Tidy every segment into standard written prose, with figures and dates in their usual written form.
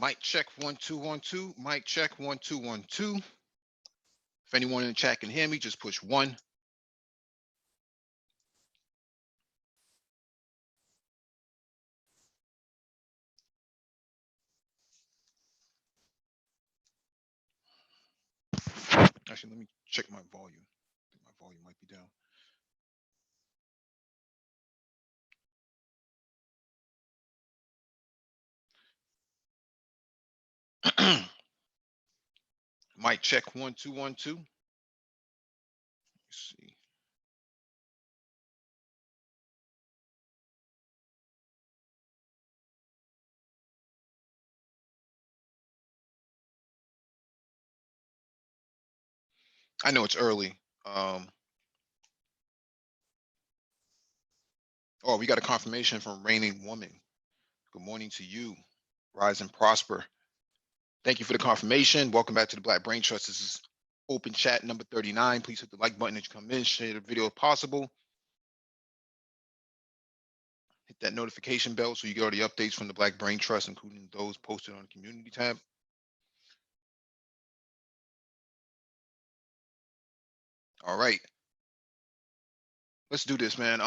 Mic check 1 2 1 2. Mic check 1 2 1 2. If anyone in the chat can hear me, just push one. Actually, let me check my volume. I think my volume might be down. Mic check 1 2 1 2. Let's see. I know it's early. Oh, we got a confirmation from Reigning Woman. Good morning to you. Rise and prosper. Thank you for the confirmation. Welcome back to the Black Brain Trust. This is open chat number 39. Please hit the like button as you come in. Share the video if possible. Hit that notification bell so you get all the updates from the Black Brain Trust, including those posted on the community tab. All right. Let's do this, man.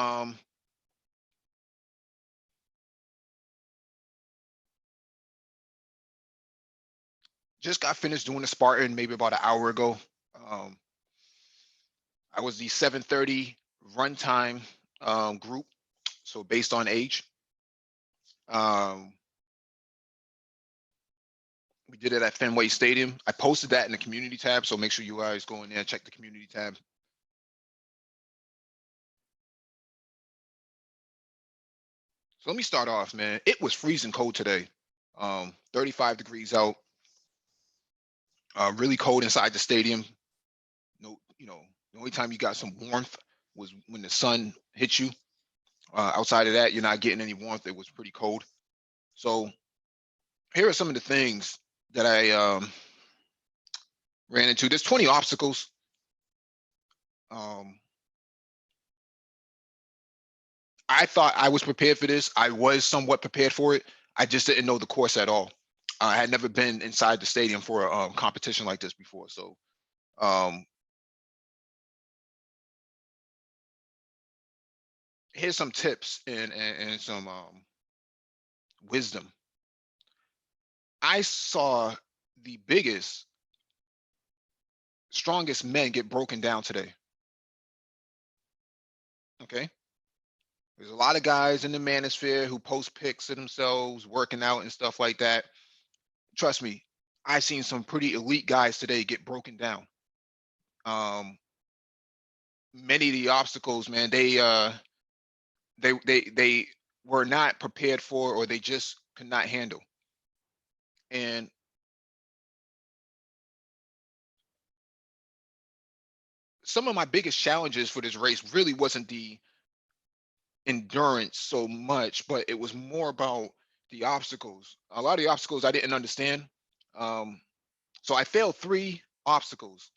Just got finished doing the Spartan maybe about an hour ago. I was the 7:30 runtime group, so based on age. We did it at Fenway Stadium. I posted that in the community tab, so make sure you guys go in there and check the community tab. So let me start off, man. It was freezing cold today. 35 degrees out. Really cold inside the stadium. No, the only time you got some warmth was when the sun hit you. Outside of that, you're not getting any warmth. It was pretty cold. So here are some of the things that I ran into. There's 20 obstacles. I thought I was prepared for this. I was somewhat prepared for it. I just didn't know the course at all. I had never been inside the stadium for a competition like this before. So here's some tips and some wisdom. I saw the biggest, strongest men get broken down today. Okay. There's a lot of guys in the manosphere who post pics of themselves working out and stuff like that. Trust me, I've seen some pretty elite guys today get broken down. Many of the obstacles, man, they were not prepared for, or they just could not handle. And some of my biggest challenges for this race really wasn't the endurance so much, but it was more about the obstacles. A lot of the obstacles I didn't understand. So I failed 3 obstacles.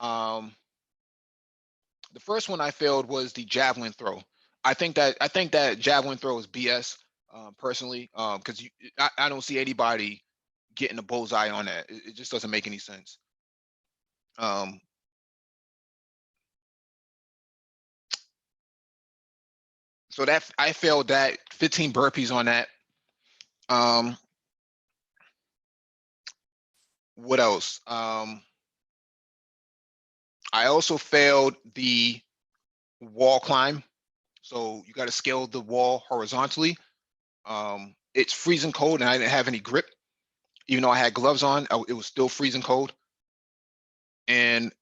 The first one I failed was the javelin throw. I think that javelin throw is BS, personally, because I don't see anybody getting a bullseye on that. It just doesn't make any sense. Um, so that I failed that. 15 burpees on that. What else? I also failed the wall climb. So you got to scale the wall horizontally. It's freezing cold, and I didn't have any grip. Even though I had gloves on, it was still freezing cold. And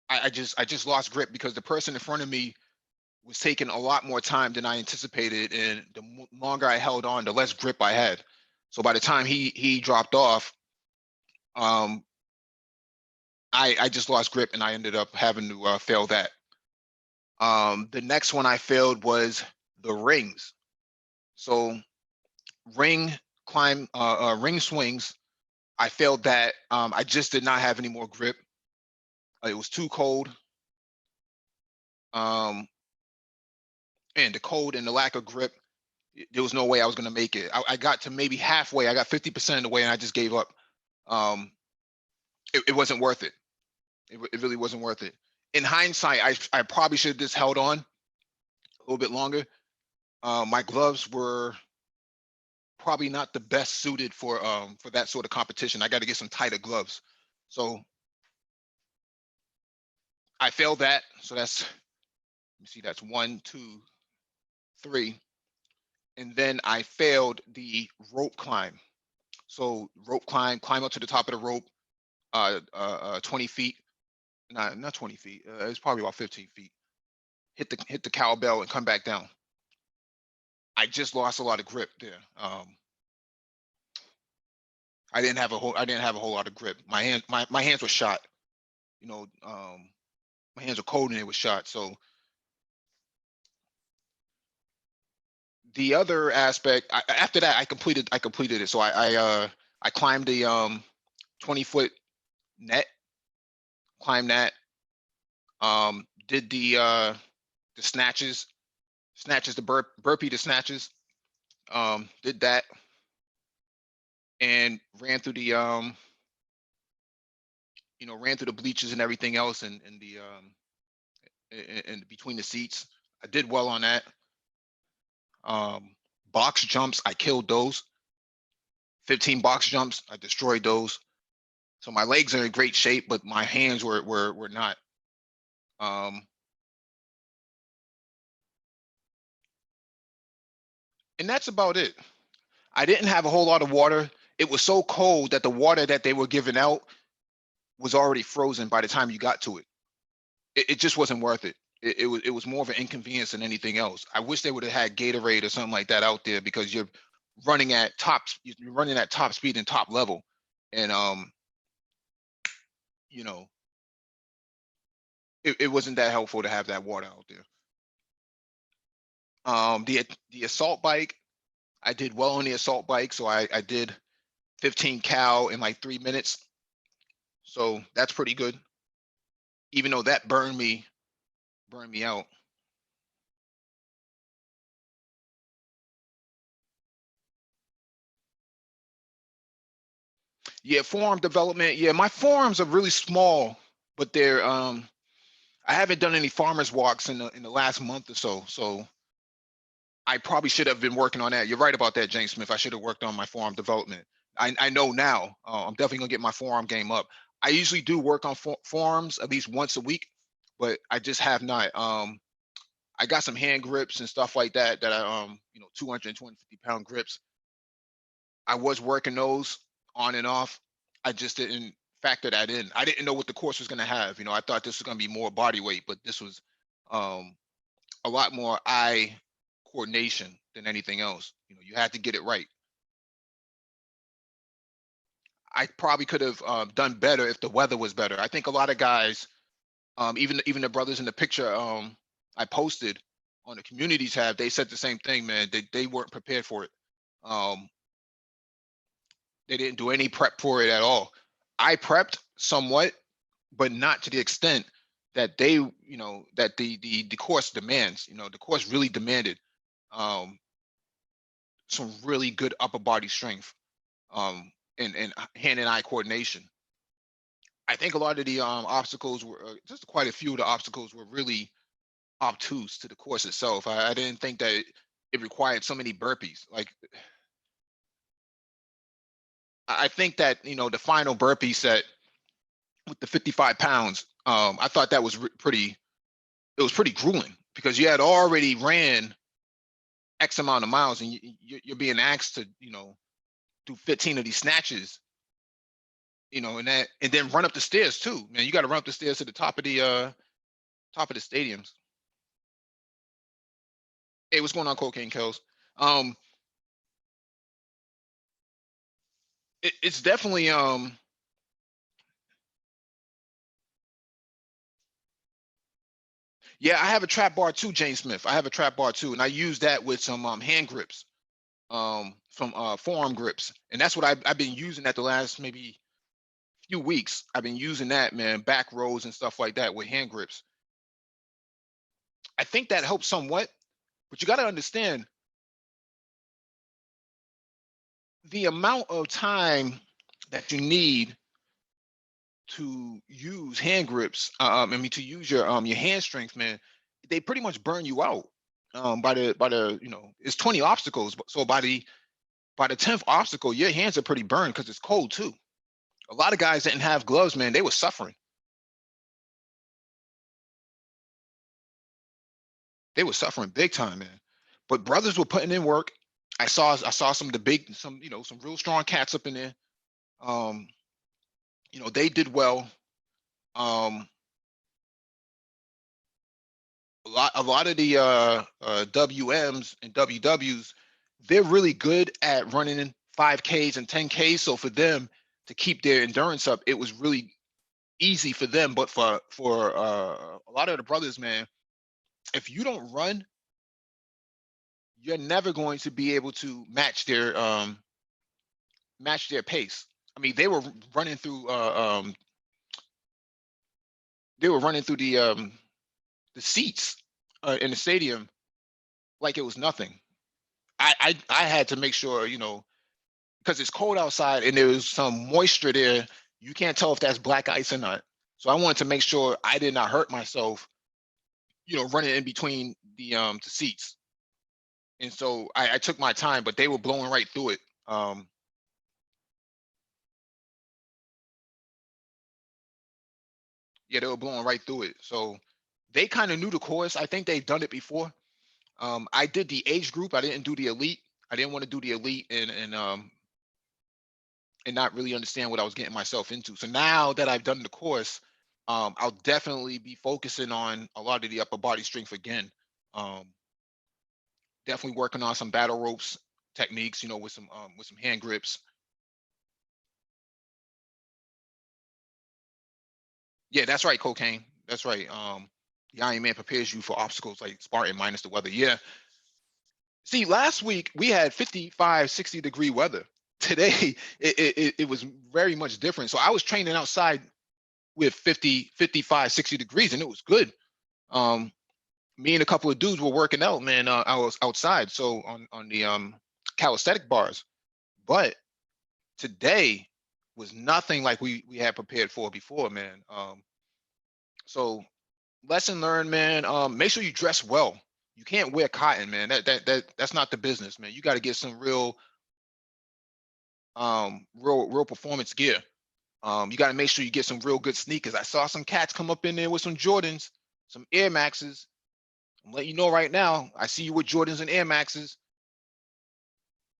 I just lost grip because the person in front of me was taking a lot more time than I anticipated, and the longer I held on, the less grip I had. So by the time he dropped off, I just lost grip, and I ended up having to fail that. The next one I failed was the rings. So ring climb, ring swings. I failed that. I just did not have any more grip. It was too cold. And the cold and the lack of grip, There was no way I was gonna make it. I got to maybe halfway. I got 50% of the way, and I just gave up. Um, it wasn't worth it. It really wasn't worth it. In hindsight, I probably should have just held on a little bit longer. My gloves were probably not the best suited for that sort of competition. I got to get some tighter gloves. So I failed that. So that's, let me see, that's one, two, three. And then I failed the rope climb. So rope climb up to the top of the rope, 20 feet, not 20 feet. It's probably about 15 feet. Hit the cowbell and come back down. I just lost a lot of grip there. I didn't have a whole lot of grip. My hands were shot. You know, my hands were cold and they were shot. So the other aspect, after that, I completed it. So I climbed the 20-foot net, climbed that, did the snatches, the burpee, the snatches, did that, and ran through the ran through the bleachers and everything else, and the and between the seats. I did well on that. Um, Box jumps, I killed those. 15 box jumps, I destroyed those. So my legs are in great shape, but my hands were not. Um, and that's about it. I didn't have a whole lot of water. It was so cold that the water that they were giving out was already frozen by the time you got to it. It just wasn't worth it. It was more of an inconvenience than anything else. I wish they would have had Gatorade or something like that out there, because you're running at top speed and top level, and you know it wasn't that helpful to have that water out there. The assault bike, I did well on the assault bike, so I did 15 cal in like 3 minutes, so that's pretty good. Even though that burned me out. Yeah, forearm development. Yeah, my forearms are really small, but they're I haven't done any farmers walks in the last month or so. So I probably should have been working on that. You're right about that, James Smith. I should have worked on my forearm development. I know now. I'm definitely gonna get my forearm game up. I usually do work on forearms at least once a week, but I just have not. I got some hand grips and stuff like that, 200 250 pound grips. I was working those on and off. I just didn't factor that in. I didn't know what the course was going to have. I thought this was going to be more body weight, but this was um, a lot more eye coordination than anything else. You had to get it right. I probably could have done better if the weather was better. I think a lot of guys, even the brothers in the picture I posted on the community tab, they said the same thing, man. They weren't prepared for it. Um, they didn't do any prep for it at all. I prepped somewhat, but not to the extent that the course demands. The course really demanded um, some really good upper body strength, and hand and eye coordination. I think a lot of the obstacles were just quite a few of the obstacles were really obtuse to the course itself. I didn't think that it required so many burpees. Like, I think that the final burpee set with the 55 pounds, I thought that was pretty. It was pretty grueling, because you had already ran X amount of miles, and you're being asked to do 15 of these snatches, and then run up the stairs too. Man, you got to run up the stairs to the top of the stadiums. Hey, what's going on, Cocaine Kills? Um, it's definitely yeah. I have a trap bar too, James Smith. I have a trap bar too, and I use that with some hand grips, from forearm grips, and that's what I've been using at the last maybe few weeks. I've been using that, man, back rows and stuff like that with hand grips. I think that helps somewhat, but you got to understand, the amount of time that you need to use hand grips, I mean to use your hand strength, man, they pretty much burn you out. By the it's 20 obstacles, so by the 10th obstacle, your hands are pretty burned because it's cold too. A lot of guys didn't have gloves, man. They were suffering. They were suffering big time, man. But brothers were putting in work. I saw some of the big, some real strong cats up in there. Um, they did well. Um, a lot of the WMs and WWs, they're really good at running 5Ks and 10Ks. So for them to keep their endurance up, it was really easy for them. But for a lot of the brothers, man, if you don't run, you're never going to be able to match their pace. I mean, they were running through the seats in the stadium like it was nothing. I had to make sure, because it's cold outside and there was some moisture there. You can't tell if that's black ice or not. So I wanted to make sure I did not hurt myself, running in between the seats. And so I took my time, but they were blowing right through it. Yeah, they were blowing right through it. So they kind of knew the course. I think they've done it before. I did the age group. I didn't do the elite. I didn't want to do the elite and not really understand what I was getting myself into. So now that I've done the course, I'll definitely be focusing on a lot of the upper body strength again. Um, Definitely working on some battle ropes techniques, with some hand grips. Yeah, that's right, cocaine. That's right. The Iron Man prepares you for obstacles like Spartan minus the weather. Yeah. See, last week we had 55, 60-degree weather. Today it was very much different. So I was training outside with 50, 55, 60 degrees, and it was good. Um, Me and a couple of dudes were working out, man. I was outside, so on the calisthenic bars. But today was nothing like we had prepared for before, man. So lesson learned, man. Make sure you dress well. You can't wear cotton, man. That's not the business, man. You got to get some real performance gear. You got to make sure you get some real good sneakers. I saw some cats come up in there with some Jordans, some Air Maxes. I'm letting you know right now. I see you with Jordans and Air Maxes.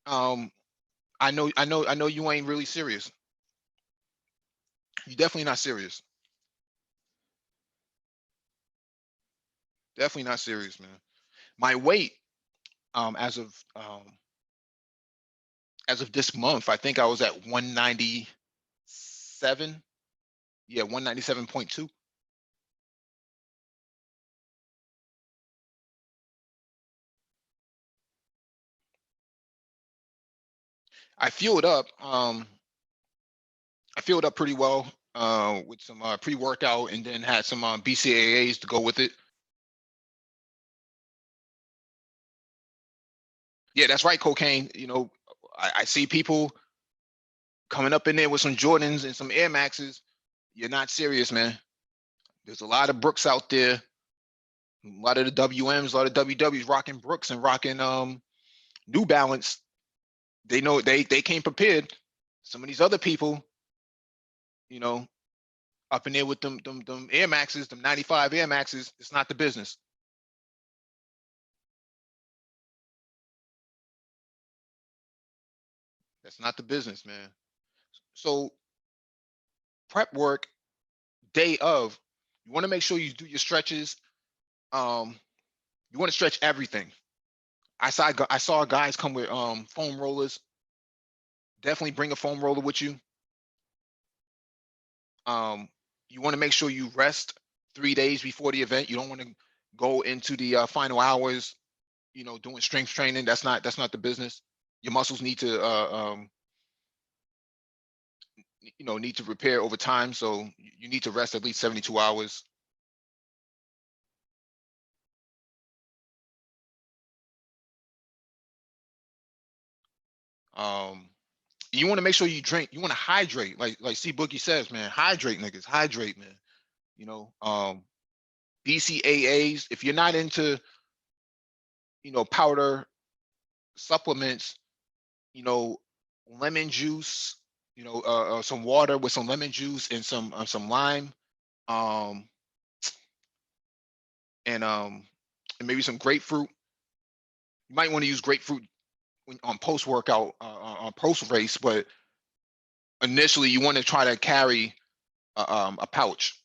Um, I know you ain't really serious. You definitely not serious. Definitely not serious, man. My weight, um, as of um, as of this month, I think I was at 197. Yeah, 197.2. I fueled up. I filled up pretty well with some pre-workout, and then had some BCAAs to go with it. Yeah, that's right, cocaine. I see people coming up in there with some Jordans and some Air Maxes. You're not serious, man. There's a lot of Brooks out there. A lot of the WMs, a lot of WWs rocking Brooks and rocking New Balance. They know they came prepared. Some of these other people, you know, up in there with them Air Maxes, them 95 Air Maxes, it's not the business. That's not the business, man. So prep work day of, you want to make sure you do your stretches. Um, you want to stretch everything. I saw guys come with foam rollers. Definitely bring a foam roller with you. Um, you want to make sure you rest 3 days before the event. You don't want to go into the final hours, doing strength training. That's not the business. Your muscles need to repair over time. So you need to rest at least 72 hours. Um, You want to make sure you drink. You want to hydrate, like C Boogie says, man. Hydrate, niggas. Hydrate, man. You know, BCAAs. If you're not into, powder supplements, lemon juice, some water with some lemon juice and some lime, um, and maybe some grapefruit. You might want to use grapefruit on post workout, on post race, but initially you want to try to carry a pouch.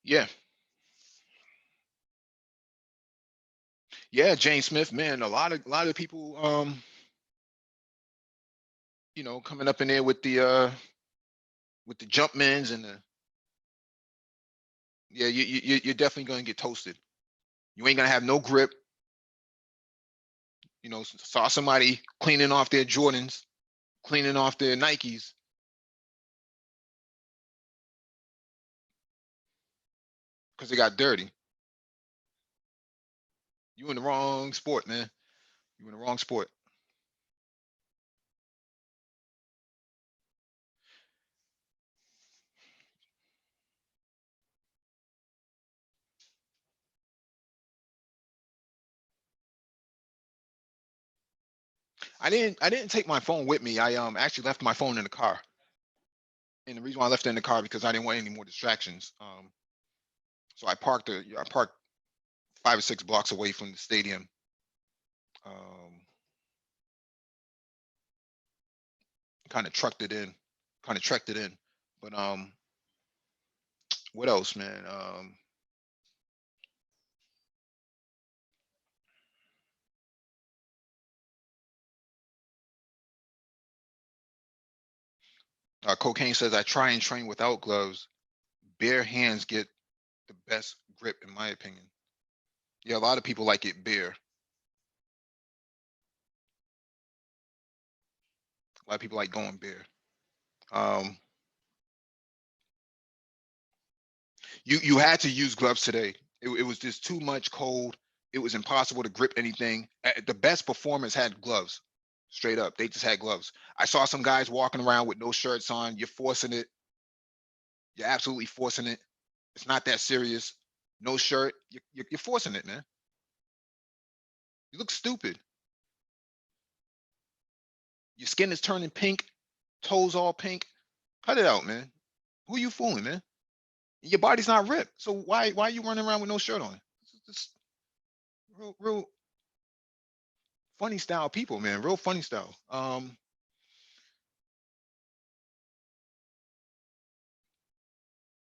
Yeah, yeah, Jane Smith, man. A lot of people, coming up in there with the Jumpmans and the yeah, you're definitely gonna get toasted. You ain't gonna have no grip. Saw somebody cleaning off their Jordans, cleaning off their Nikes because they got dirty. You in the wrong sport, man. You in the wrong sport. I didn't take my phone with me. I actually left my phone in the car. And the reason why I left it in the car because I didn't want any more distractions. So I parked 5 or 6 blocks away from the stadium. Um, kind of trucked it in, kind of trekked it in. But what else, man? Cocaine says I try and train without gloves. Bare hands get the best grip, in my opinion. Yeah, a lot of people like it bare. A lot of people like going bare. Um, you had to use gloves today. It was just too much cold. It was impossible to grip anything. The best performers had gloves. Straight up, they just had gloves. I saw some guys walking around with no shirts on. You're forcing it. You're absolutely forcing it. It's not that serious. No shirt. You're forcing it, man. You look stupid. Your skin is turning pink. Toes all pink. Cut it out, man. Who you fooling, man? Your body's not ripped. So why are you running around with no shirt on? It's real funny style people, man. Real funny style.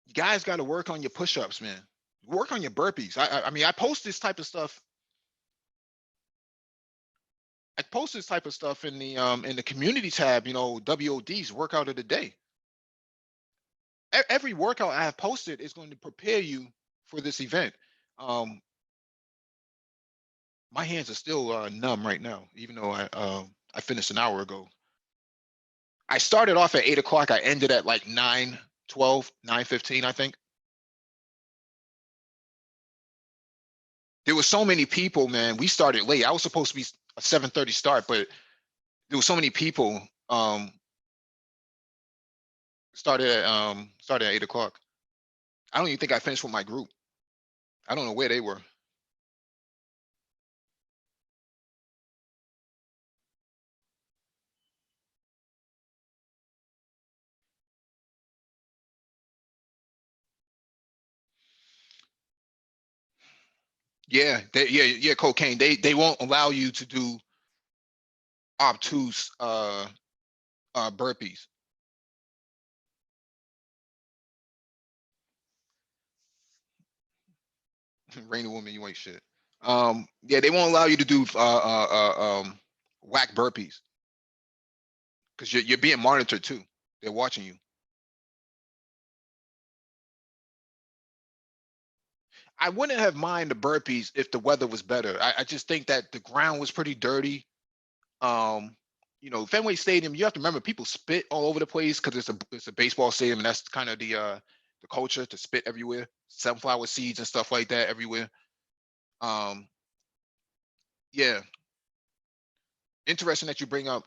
You guys got to work on your push-ups, man. Work on your burpees. I mean, I post this type of stuff. I post this type of stuff in the community tab. WODs, workout of the day. Every workout I have posted is going to prepare you for this event. Um, my hands are still numb right now, even though I finished an hour ago. I started off at 8 o'clock. I ended at like 9:12, 9:15, I think. There were so many people, man. We started late. I was supposed to be a 7:30 start, but there were so many people. Started at 8 o'clock. I don't even think I finished with my group. I don't know where they were. Yeah, yeah, cocaine. They won't allow you to do obtuse burpees. Rainy woman, you ain't shit. Yeah, they won't allow you to do whack burpees because you're being monitored too. They're watching you. I wouldn't have mind the burpees if the weather was better. I just think that the ground was pretty dirty. Um, Fenway Stadium, you have to remember people spit all over the place because it's a baseball stadium, and that's kind of the culture to spit everywhere, sunflower seeds and stuff like that everywhere. Um, yeah, interesting that you bring up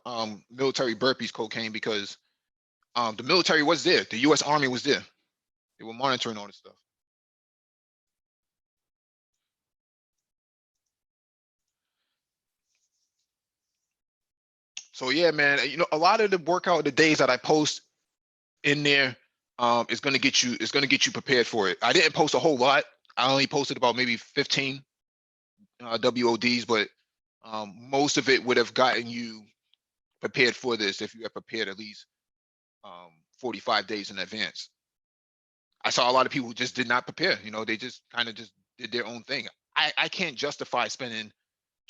military burpees, cocaine, because the military was there. The U.S. Army was there. They were monitoring all this stuff. So yeah, man, a lot of the workout, the days that I post in there, is gonna get you prepared for it. I didn't post a whole lot. I only posted about maybe 15 WODs, but most of it would have gotten you prepared for this if you had prepared at least 45 days in advance. I saw a lot of people who just did not prepare. They just kind of just did their own thing. I can't justify spending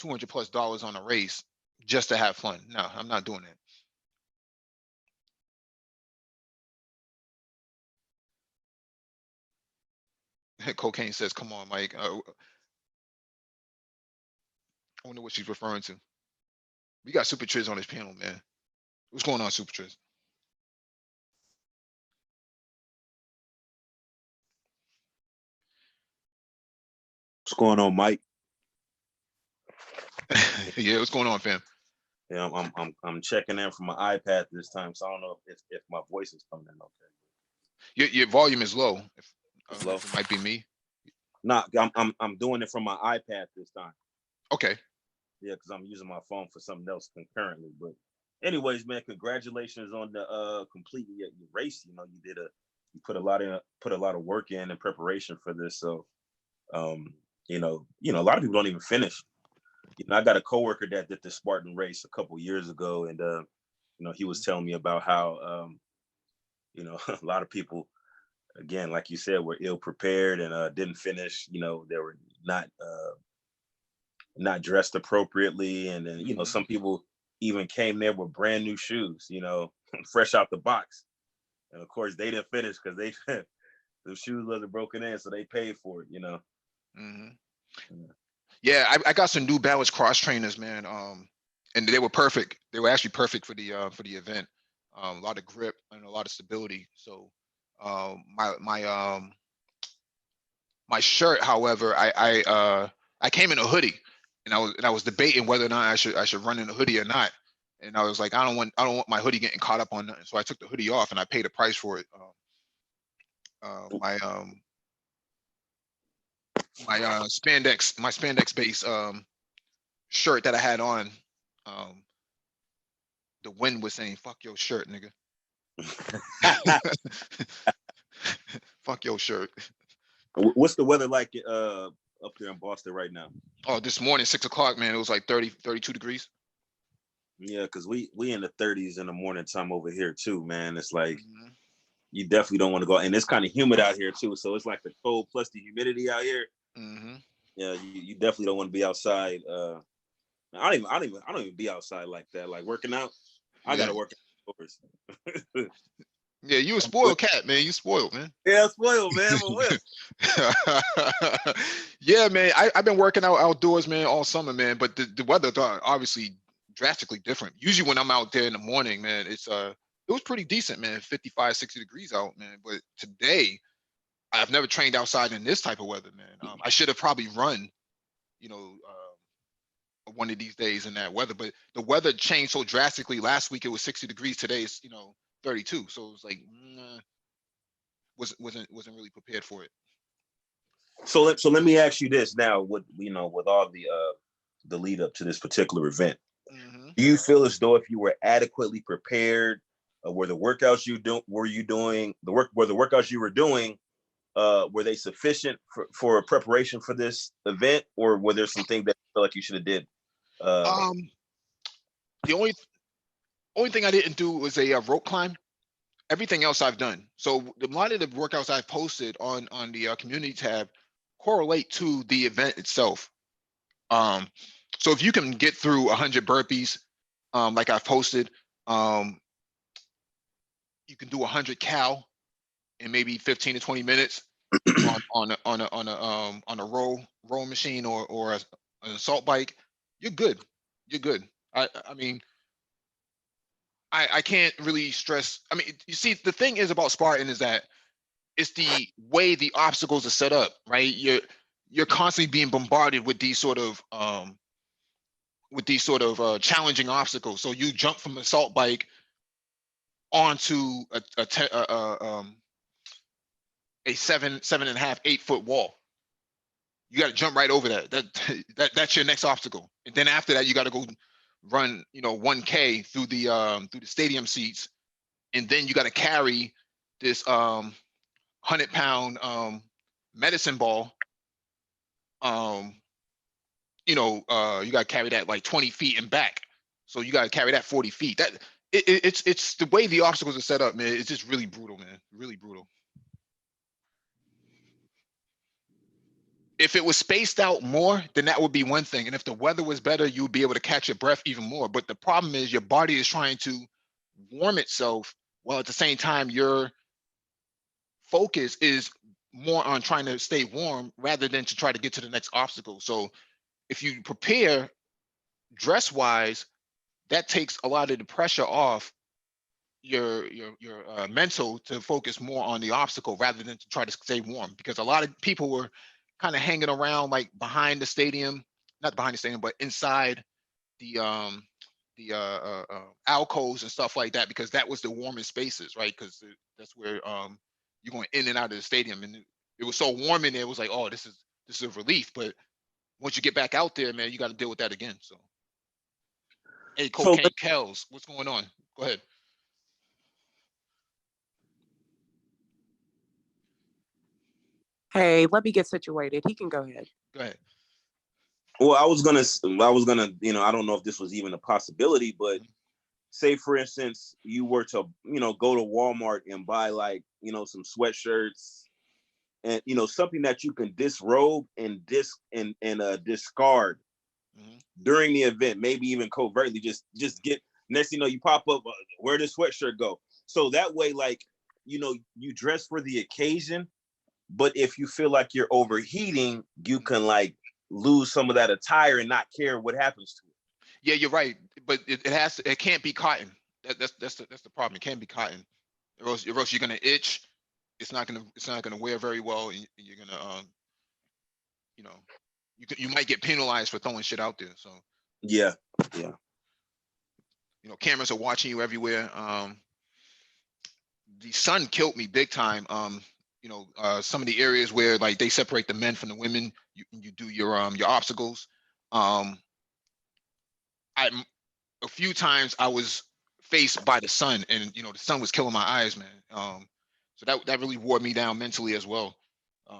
$200+ on a race just to have fun. No, I'm not doing that. Cocaine says, "Come on, Mike." I wonder what she's referring to. We got Super Triz on this panel, man. What's going on, Super Triz? What's going on, Mike? Yeah, what's going on, fam? Yeah, I'm checking in from my iPad this time, so I don't know if my voice is coming in okay. Your volume is low. I It's don't know low. if it might be me. Nah, I'm doing it from my iPad this time. Okay. Yeah, because I'm using my phone for something else concurrently. But anyways, man, congratulations on the completing your race. You put a lot of work in preparation for this. So a lot of people don't even finish. I got a coworker that did the Spartan race a couple years ago, and he was telling me about how a lot of people, again, like you said, were ill prepared and didn't finish. They were not dressed approprially, and then some people even came there with brand new shoes, fresh out the box, and of course they didn't finish because the shoes wasn't broken in, so they paid for it. Mm-hmm. Yeah, I got some New Balance cross trainers, man. And they were perfect. They were actually perfect for the event. A lot of grip and a lot of stability. So my shirt, however, I came in a hoodie, and I was debating whether or not I should run in a hoodie or not. And I was like, I don't want my hoodie getting caught up on nothing. So I took the hoodie off and I paid a price for it. My spandex base shirt that I had on, um, the wind was saying, "Fuck your shirt, nigga." Fuck your shirt. What's the weather like up there in Boston right now? Oh, this morning, 6 o'clock, man, it was like 30, 32 degrees. Yeah, because we in the 30s in the morning time over here too, man. It's like you definitely don't want to go, and it's kind of humid out here too. So it's like the cold plus the humidity out here. Yeah, you definitely don't want to be outside. I don't even be outside like that. Like working out, I gotta work outdoors. Yeah, you a spoiled cat, man. You spoiled, man. Yeah, spoiled, man. Yeah, man. I've been working out outdoors, man, all summer, man. But the weather obviously drastically different. Usually when I'm out there in the morning, man, it was pretty decent, man. 55, 60 degrees out, man. But today, I've never trained outside in this type of weather, man. I should have probably run, one of these days in that weather. But the weather changed so drastically. Last week it was 60 degrees. Today it's 32. So it was like wasn't really prepared for it. So let me ask you this now. With all the lead up to this particular event, do you feel as though if you were adequately prepared, were the workouts you were doing, were they sufficient for preparation for this event, or were there some things that you feel like you should have did? The only thing I didn't do was a rope climb. Everything else I've done. So a lot of the workouts I've posted on the community tab correlate to the event itself. So if you can get through 100 burpees, like I've posted, you can do 100 cal in maybe 15 to 20 minutes on a row machine or an assault bike. You're good. You're good. I mean, I can't really stress. I mean, you see, the thing is about Spartan is that it's the way the obstacles are set up, right? You're constantly being bombarded with these sort of challenging obstacles. So you jump from an assault bike onto a 7.5, 8 foot wall. You got to jump right over that. That's your next obstacle. And then after that, you got to go run, 1K through the stadium seats, and then you got to carry this 100-pound medicine ball. You got to carry that like 20 feet and back. So you got to carry that 40 feet. It's the way the obstacles are set up, man. It's just really brutal, man. Really brutal. If it was spaced out more, then that would be one thing. And if the weather was better, you would be able to catch your breath even more. But the problem is your body is trying to warm itself, while at the same time your focus is more on trying to stay warm rather than to try to get to the next obstacle. So if you prepare dress wise, that takes a lot of the pressure off your mental to focus more on the obstacle rather than to try to stay warm, because a lot of people were kind of hanging around like behind the stadium, not behind the stadium, but inside the alcoves and stuff like that, because that was the warmest spaces, right? Because that's where you're going in and out of the stadium, and it was so warm in there. It was like, oh, this is a relief. But once you get back out there, man, you got to deal with that again. So, hey, So Cocaine Kells, what's going on? Go ahead. Hey, let me get situated. He can go ahead. Go ahead. well, I don't know if this was even a possibility, but say for instance, you were to, go to Walmart and buy like, some sweatshirts and something that you can disrobe and discard during the event, maybe even covertly, just get, next thing you know, you pop up, where does sweatshirt go? So that way, like, you dress for the occasion, but if you feel like you're overheating, you can like lose some of that attire and not care what happens to it. Yeah, you're right, but it can't be cotton. That's the problem. It can't be cotton, or else you're gonna itch. It's not gonna wear very well, and you're gonna you know you might get penalized for throwing shit out there. So Yeah. cameras are watching you everywhere. The sun killed me big time. Some of the areas where like they separate the men from the women, you do your obstacles. I A few times I was faced by the sun, and the sun was killing my eyes, man. So that really wore me down mentally as well.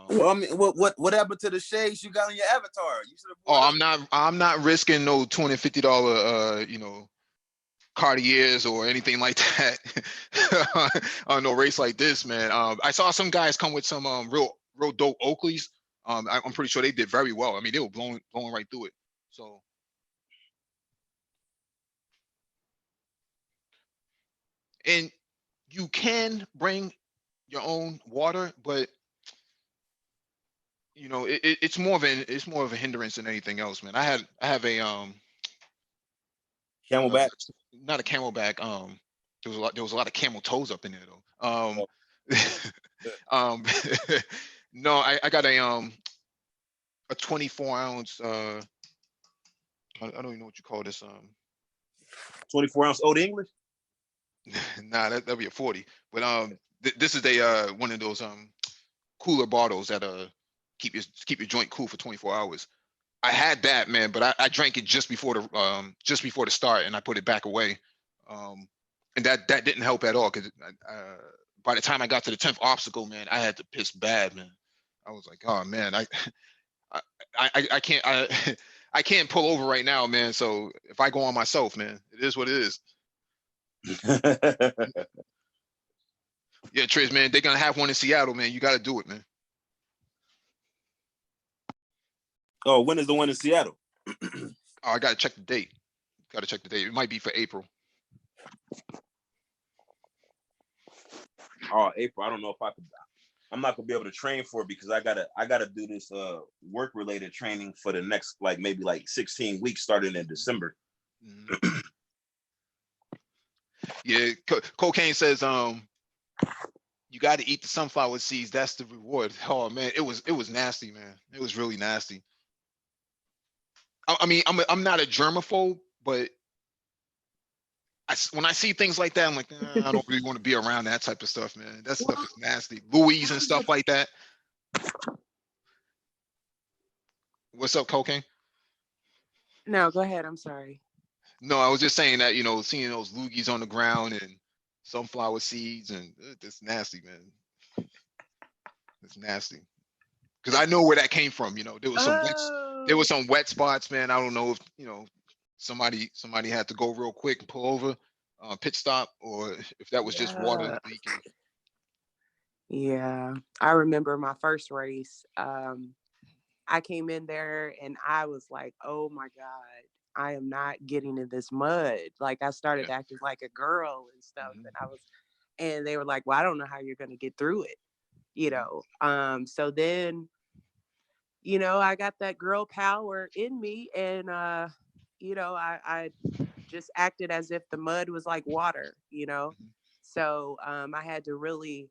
Well, I mean, what happened to the shades you got on your avatar? You should have Oh, bought I'm not risking no $250 Cartiers or anything like that on no race like this, man. I saw some guys come with some real dope Oakleys. I'm pretty sure they did very well. I mean, they were blowing right through it. So and you can bring your own water, but it's more of a hindrance than anything else, man. I have a Camelback. not a Camelback. There was a lot of camel toes up in there though. No, I got a 24-ounce. I don't even know what you call this. 24-ounce Old English. Nah, that'd be a 40. But this is one of those cooler bottles that keep your joint cool for 24 hours. I had that, man, but I drank it just before the start, and I put it back away. And that didn't help at all, because by the time I got to the 10th obstacle, man, I had to piss bad, man. I was like, oh man, I can't I can't pull over right now, man. So if I go on myself, man, it is what it is. Yeah, Triz, man, they're gonna have one in Seattle, man. You got to do it, man. Oh, when is the one in Seattle? Oh, I gotta check the date. It might be for April. Oh, April. I don't know if I'm not gonna be able to train for it because I gotta do this work related training for the next maybe 16 weeks starting in December. Yeah, Cocaine says you got to eat the sunflower seeds. That's the reward. Oh man, it was nasty, man. It was really nasty. I mean, I'm not a germaphobe, but when I see things like that, I'm like, I don't really want to be around that type of stuff, man. That stuff is nasty. Louis and stuff like that. What's up, cocaine? No, go ahead. I'm sorry. No, I was just saying that, seeing those loogies on the ground and sunflower seeds and it's nasty, man. It's nasty. Because I know where that came from. There was some wet spots, man. I don't know if somebody had to go real quick and pull over, pit stop, or if that was just water Yeah. leaking. Yeah. I remember my first race. I came in there and I was like, oh my God, I am not getting in this mud. Like I started Yeah. acting like a girl and stuff. Mhm. And they were like, well, I don't know how you're going to get through it, So then, I got that girl power in me and, I just acted as if the mud was like water. Mhm. So I had to really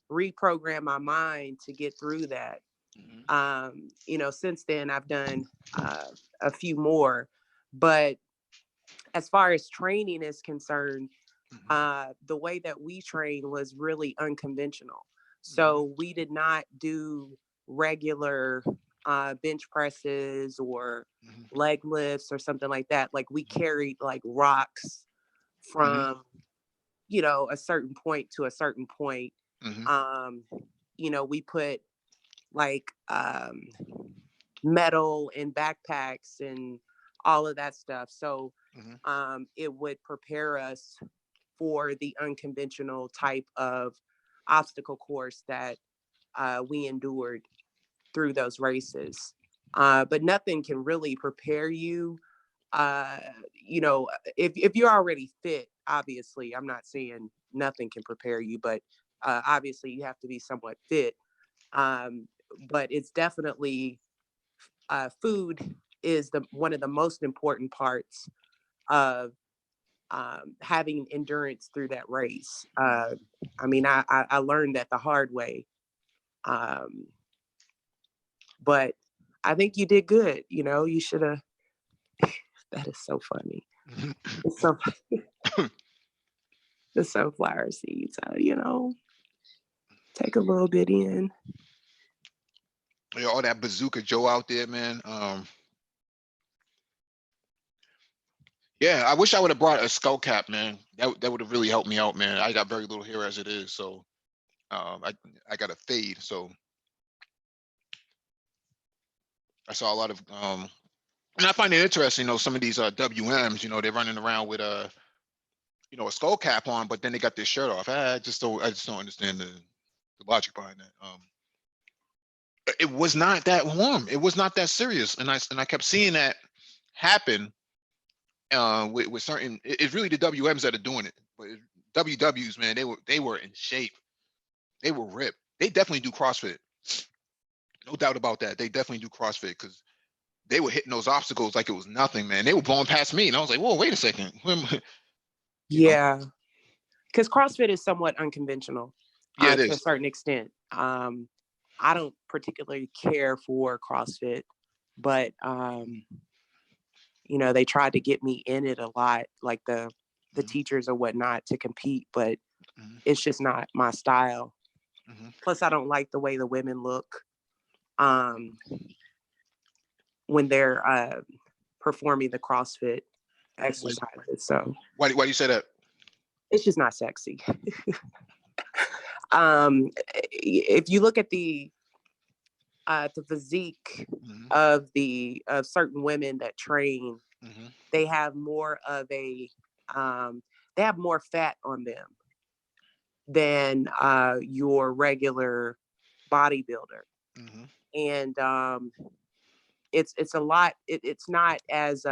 reprogram my mind to get through that. Mhm. Since then I've done a few more, but as far as training is concerned, Mhm. the way that we train was really unconventional. Mhm. So we did not do regular bench presses or Mhm. leg lifts or something like that. Like we carried like rocks Mhm. from, a certain point to a certain point. Mhm. Um, we put like metal in backpacks and all of that stuff. So Mhm. it would prepare us for the unconventional type of obstacle course that we endured through those races. But nothing can really prepare you. Uh, if you're already fit, obviously, I'm not saying nothing can prepare you, but obviously you have to be somewhat fit. Um, but it's definitely food is the one of the most important parts of having endurance through that race. I mean, I learned that the hard way, um, but I think you did good. You should have. That is so funny. Mhm. It's so the sunflower seeds. Take a little bit in. Yeah, all that Bazooka Joe out there, man. Yeah, I wish I would have brought a skull cap, man. That would have really helped me out, man. I got very little hair as it is, so I got a fade. So I saw a lot of and I find it interesting, some of these WMs, they're running around with a skull cap on, but then they got their shirt off. I just don't understand the logic behind that. It was not that warm. It was not that serious, and I kept seeing that happen with certain. It's really the WMs that are doing it, but WWs, man, they were in shape. They were ripped. They definitely do CrossFit. No doubt about that. They definitely do CrossFit because they were hitting those obstacles like it was nothing, man. They were blowing past me, and I was like, "Whoa, wait a second." You know? Yeah, because CrossFit is somewhat unconventional Yeah, it to a is. certain extent. I don't particularly care for CrossFit, but they tried to get me in it a lot, like the Mhm. teachers or whatnot, to compete, but Mhm. it's just not my style. Mhm. Plus, I don't like the way the women look um, when they're performing the CrossFit Why, exercises. So why do you say that? it's just not sexy. If you look at the physique Mhm. of certain women that train, Mhm. they have more of a they have more fat on them than your regular bodybuilder, Mhm. and it's a lot. It's not as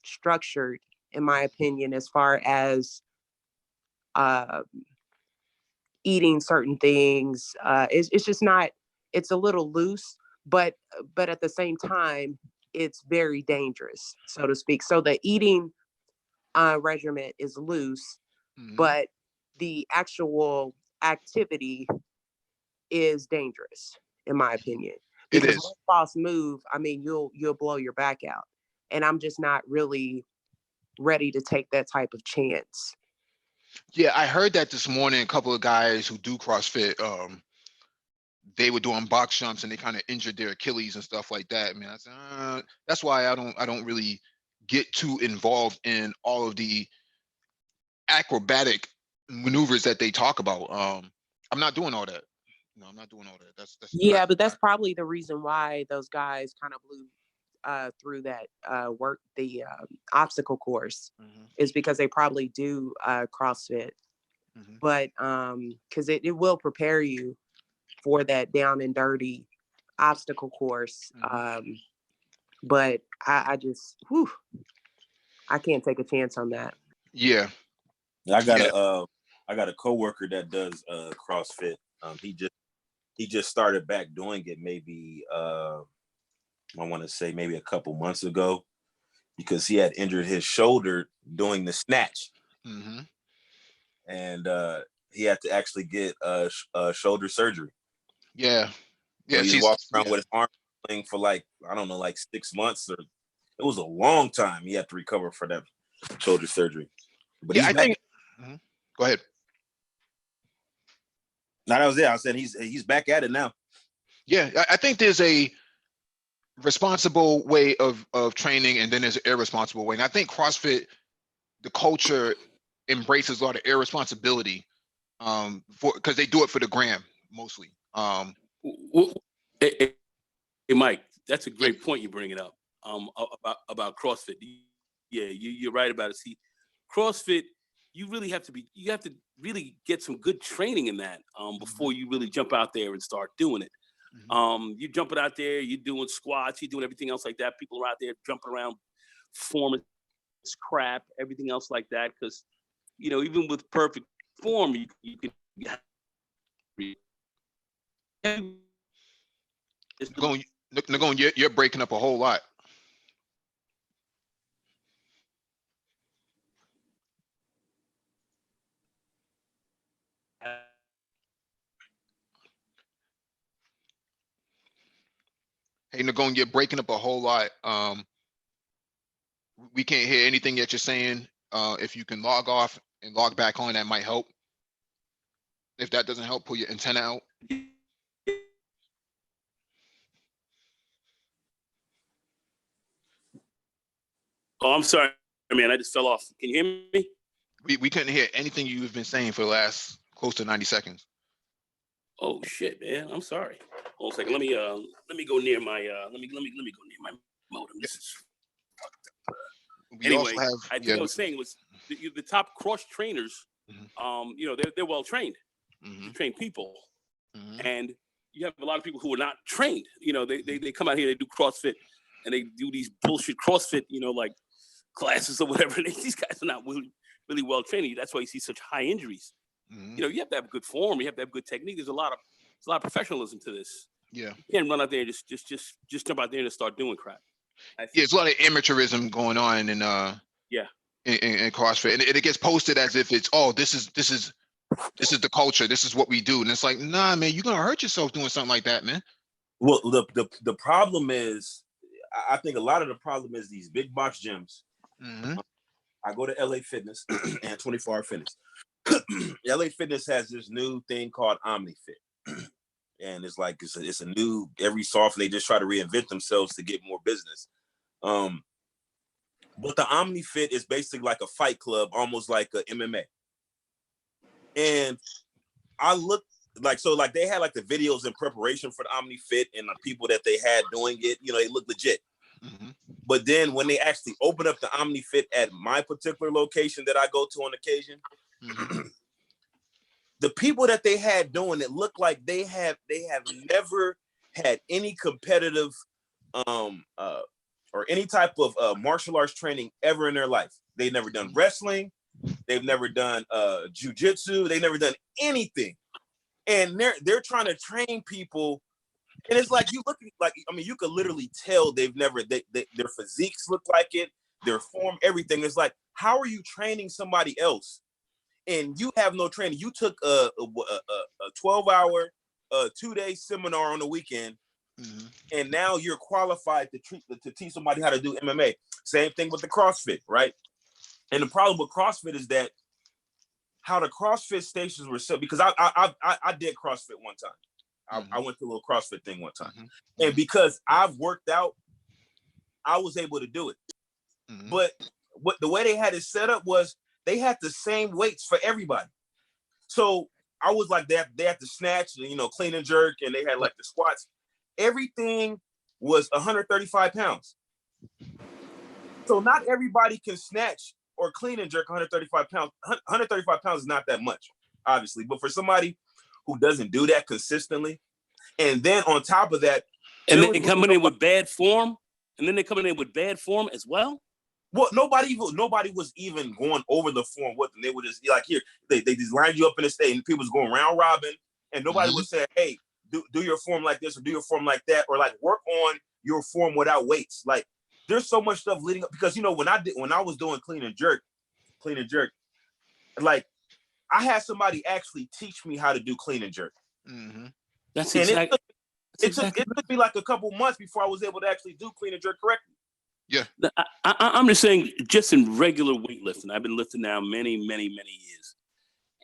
structured, in my opinion, as far as uh, eating certain things. It's just not. It's a little loose, but at the same time, it's very dangerous, so to speak. So the eating regimen is loose, Mhm. but the actual activity is dangerous, in my opinion. It Because is. one false move, I mean, you'll blow your back out. And I'm just not really ready to take that type of chance. Yeah, I heard that this morning. A couple of guys who do CrossFit, they were doing box jumps and they kind of injured their Achilles and stuff like that. Man, I said, that's why I don't really get too involved in all of the acrobatic maneuvers that they talk about. I'm not doing all that. No, I'm not doing all that. Yeah, but that's probably the reason why those guys kind of blew through that obstacle course, is because they probably do CrossFit. But because it will prepare you for that down and dirty obstacle course. But I just, I can't take a chance on that. Yeah. I got a coworker that does CrossFit. He just started back doing it maybe I want to say maybe a couple months ago, because he had injured his shoulder doing the snatch. And he had to actually get shoulder surgery. Yeah. So he's walking around with his arm for like, I don't know, like 6 months, or it was a long time he had to recover for that shoulder surgery. But yeah, he's back. Go ahead. No, that was it. I said he's back at it now. Yeah, I think there's a responsible way of training, and then there's an irresponsible way. And I think CrossFit, the culture embraces a lot of irresponsibility, because they do it for the gram mostly. Hey, Mike, that's a great point you bring it up about CrossFit. Yeah, you're right about it. See, CrossFit, you have to really get some good training in that before you really jump out there and start doing it. You're jumping out there, you're doing squats, you're doing everything else like that. People are out there jumping around, forming crap, everything else like that. Because, even with perfect form, you can. Nagone, you're breaking up a whole lot. Hey, Nagone, you're breaking up a whole lot. We can't hear anything that you're saying. If you can log off and log back on, that might help. If that doesn't help, pull your antenna out. Oh, I'm sorry, man. I just fell off. Can you hear me? We couldn't hear anything you've been saying for the last close to 90 seconds. Oh shit, man. I'm sorry. Hold on a second. Let me go near my let me go near my modem. This is anyway. I think I was saying was the top cross trainers. They're well trained. Trained people, and you have a lot of people who are not trained. They come out here, they do CrossFit, and they do these bullshit CrossFit, like classes or whatever. These guys are not really well trained. That's why you see such high injuries. You have to have good form. You have to have good technique. There's a lot of professionalism to this. Yeah, you can't run out there and just jump out there and start doing crap. Yeah, there's a lot of amateurism going on in CrossFit, and it gets posted as if it's this is the culture. This is what we do, and it's like, nah, man, you're gonna hurt yourself doing something like that, man. Well, the problem is, I think a lot of the problem is these big box gyms. I go to LA Fitness and 24-hour Fitness. LA Fitness has this new thing called OmniFit, and it's like it's a new every software. They just try to reinvent themselves to get more business. But the OmniFit is basically like a fight club, almost like a MMA. And I looked like they had like the videos in preparation for the OmniFit and the people that they had doing it. They look legit. But then when they actually open up the OmniFit at my particular location that I go to on occasion, the people that they had doing it look like they have never had any competitive or any type of martial arts training ever in their life. They've never done wrestling. They've never done jujitsu. They've never done anything. And they're trying to train people. And it's like, you look like, you could literally tell they've never, their physiques look like it, their form, everything. It's like, how are you training somebody else and you have no training. You took a 12-hour, 2-day seminar on the weekend, and now you're qualified to teach somebody how to do MMA. Same thing with the CrossFit, right? And the problem with CrossFit is that how the CrossFit stations were set, because I did CrossFit one time. I went to a little CrossFit thing one time. And because I've worked out, I was able to do it. But the way they had it set up was they had the same weights for everybody. So I was like, they had to snatch, clean and jerk, and they had like the squats. Everything was 135 pounds. So not everybody can snatch or clean and jerk 135 pounds. 135 pounds is not that much, obviously. But for somebody who doesn't do that consistently, and then on top of that, and then coming in with bad form, as well. Well, nobody was even going over the form with them. They would just like, here, they just lined you up in the state, and people was going round robin, and nobody would say, hey, do your form like this or do your form like that, or like work on your form without weights. Like, there's so much stuff leading up, because when I was doing clean and jerk, like I had somebody actually teach me how to do clean and jerk. That's and exactly. It took me like a couple months before I was able to actually do clean and jerk correctly. Yeah, I'm just saying, just in regular weightlifting, I've been lifting now many years,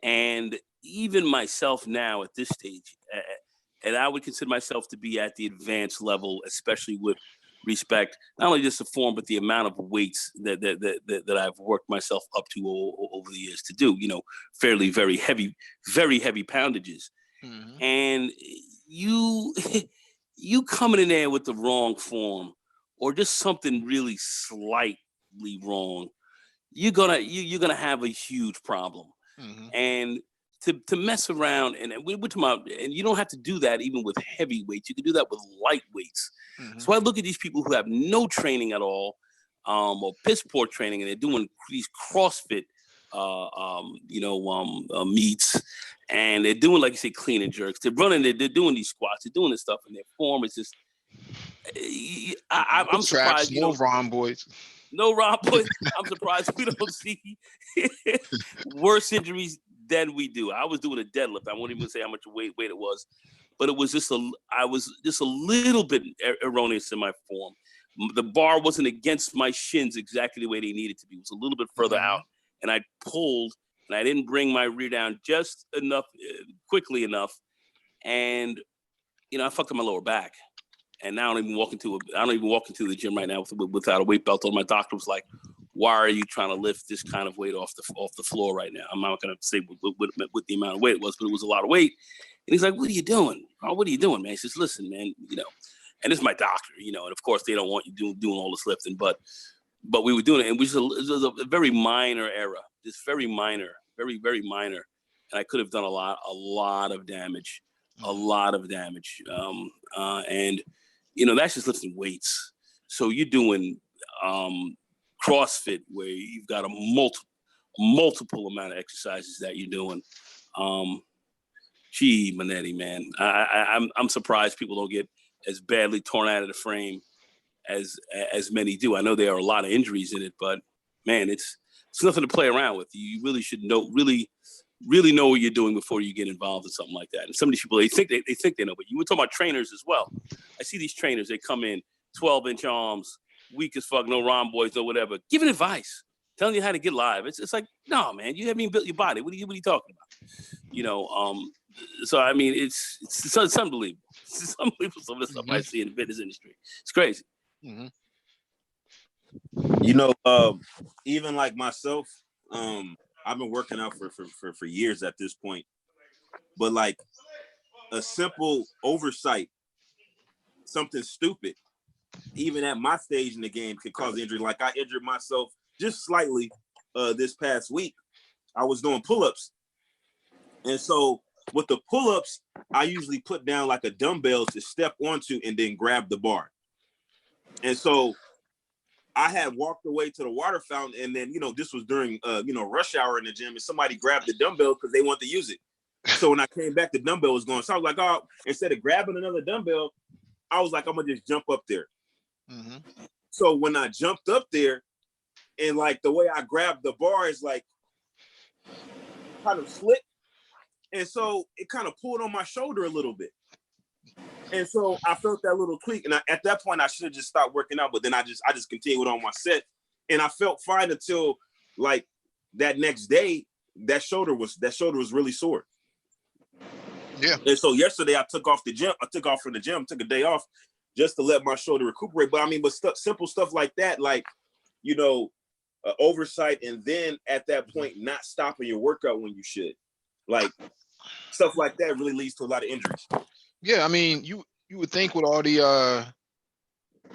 and even myself now at this stage, and I would consider myself to be at the advanced level, especially with respect not only just the form but the amount of weights that I've worked myself up to over the years to do. Fairly very heavy poundages, and you coming in there with the wrong form, or just something really slightly wrong, you're gonna have a huge problem. And to mess around, and we're talking about, and you don't have to do that even with heavy weights. You can do that with light weights. So I look at these people who have no training at all, or piss poor training, and they're doing these CrossFit meets, and they're doing, like you say, clean and jerks. They're running, they're doing these squats, they're doing this stuff, and their form is just. I'm surprised. No Ron boys. No Ron boys. I'm surprised we don't see worse injuries than we do. I was doing a deadlift. I won't even say how much weight it was, but it was I was just a little bit erroneous in my form. The bar wasn't against my shins exactly the way they needed to be. It was a little bit further out, and I pulled, and I didn't bring my rear down just enough, quickly enough, and I fucked up my lower back. And now I don't even walk into the gym right now without a weight belt on. My doctor was like, "Why are you trying to lift this kind of weight off the floor right now?" I'm not going to say what the amount of weight it was, but it was a lot of weight. And he's like, "What are you doing? Oh, what are you doing, man?" He says, "Listen, man, and this is my doctor, and of course they don't want you doing all this lifting, but we were doing it, and it was a very minor error, just very minor, very, very minor, and I could have done a lot of damage, and that's just lifting weights. So you're doing CrossFit, where you've got a multiple amount of exercises that you're doing. Gee, Manetti, man, I'm surprised people don't get as badly torn out of the frame as many do. I know there are a lot of injuries in it, but man, it's nothing to play around with. You really should really know what you're doing before you get involved in something like that. And some of these people, they think they know, but you were talking about trainers as well. I see these trainers, they come in 12-inch arms, weak as fuck, no Ron boys, no whatever, giving advice, telling you how to get live. It's like, no, man, you haven't even built your body. What are you talking about? So I mean, it's unbelievable. It's unbelievable, some of the stuff I see in the fitness industry. It's crazy. Even like myself, I've been working out for years at this point, but like a simple oversight, something stupid, even at my stage in the game, could cause injury. Like I injured myself just slightly this past week. I was doing pull-ups, and so with the pull-ups, I usually put down like a dumbbell to step onto and then grab the bar. And so I had walked away to the water fountain, and then, this was during, rush hour in the gym, and somebody grabbed the dumbbell because they want to use it. So when I came back, the dumbbell was gone. So I was like, oh, instead of grabbing another dumbbell, I was like, I'm going to just jump up there. So when I jumped up there, and like the way I grabbed the bar is like, kind of slick. And so it kind of pulled on my shoulder a little bit. And so I felt that little tweak. And at that point, I should have just stopped working out. But then I just continued on my set. And I felt fine until like that next day, that shoulder was really sore. Yeah. And so yesterday I took off from the gym, took a day off just to let my shoulder recuperate. But I mean, simple stuff like that, like, you know, oversight, and then at that point, not stopping your workout when you should. Like, stuff like that really leads to a lot of injuries. Yeah, I mean, you would think with all the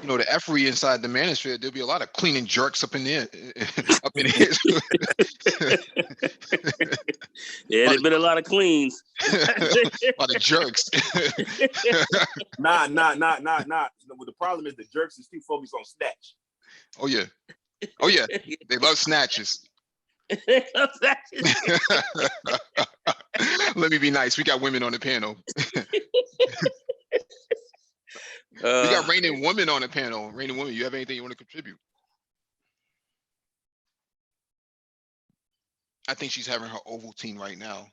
you know, the effery inside the manosphere, there'll be a lot of clean and jerks up in there. Yeah, there's been a lot of cleans. A lot of jerks. Nah. The problem is the jerks is too focused on snatch. Oh yeah. They love snatches. Let me be nice. We got women on the panel. We got reigning woman on the panel. Reigning woman, you have anything you want to contribute? I think she's having her Ovaltine right now.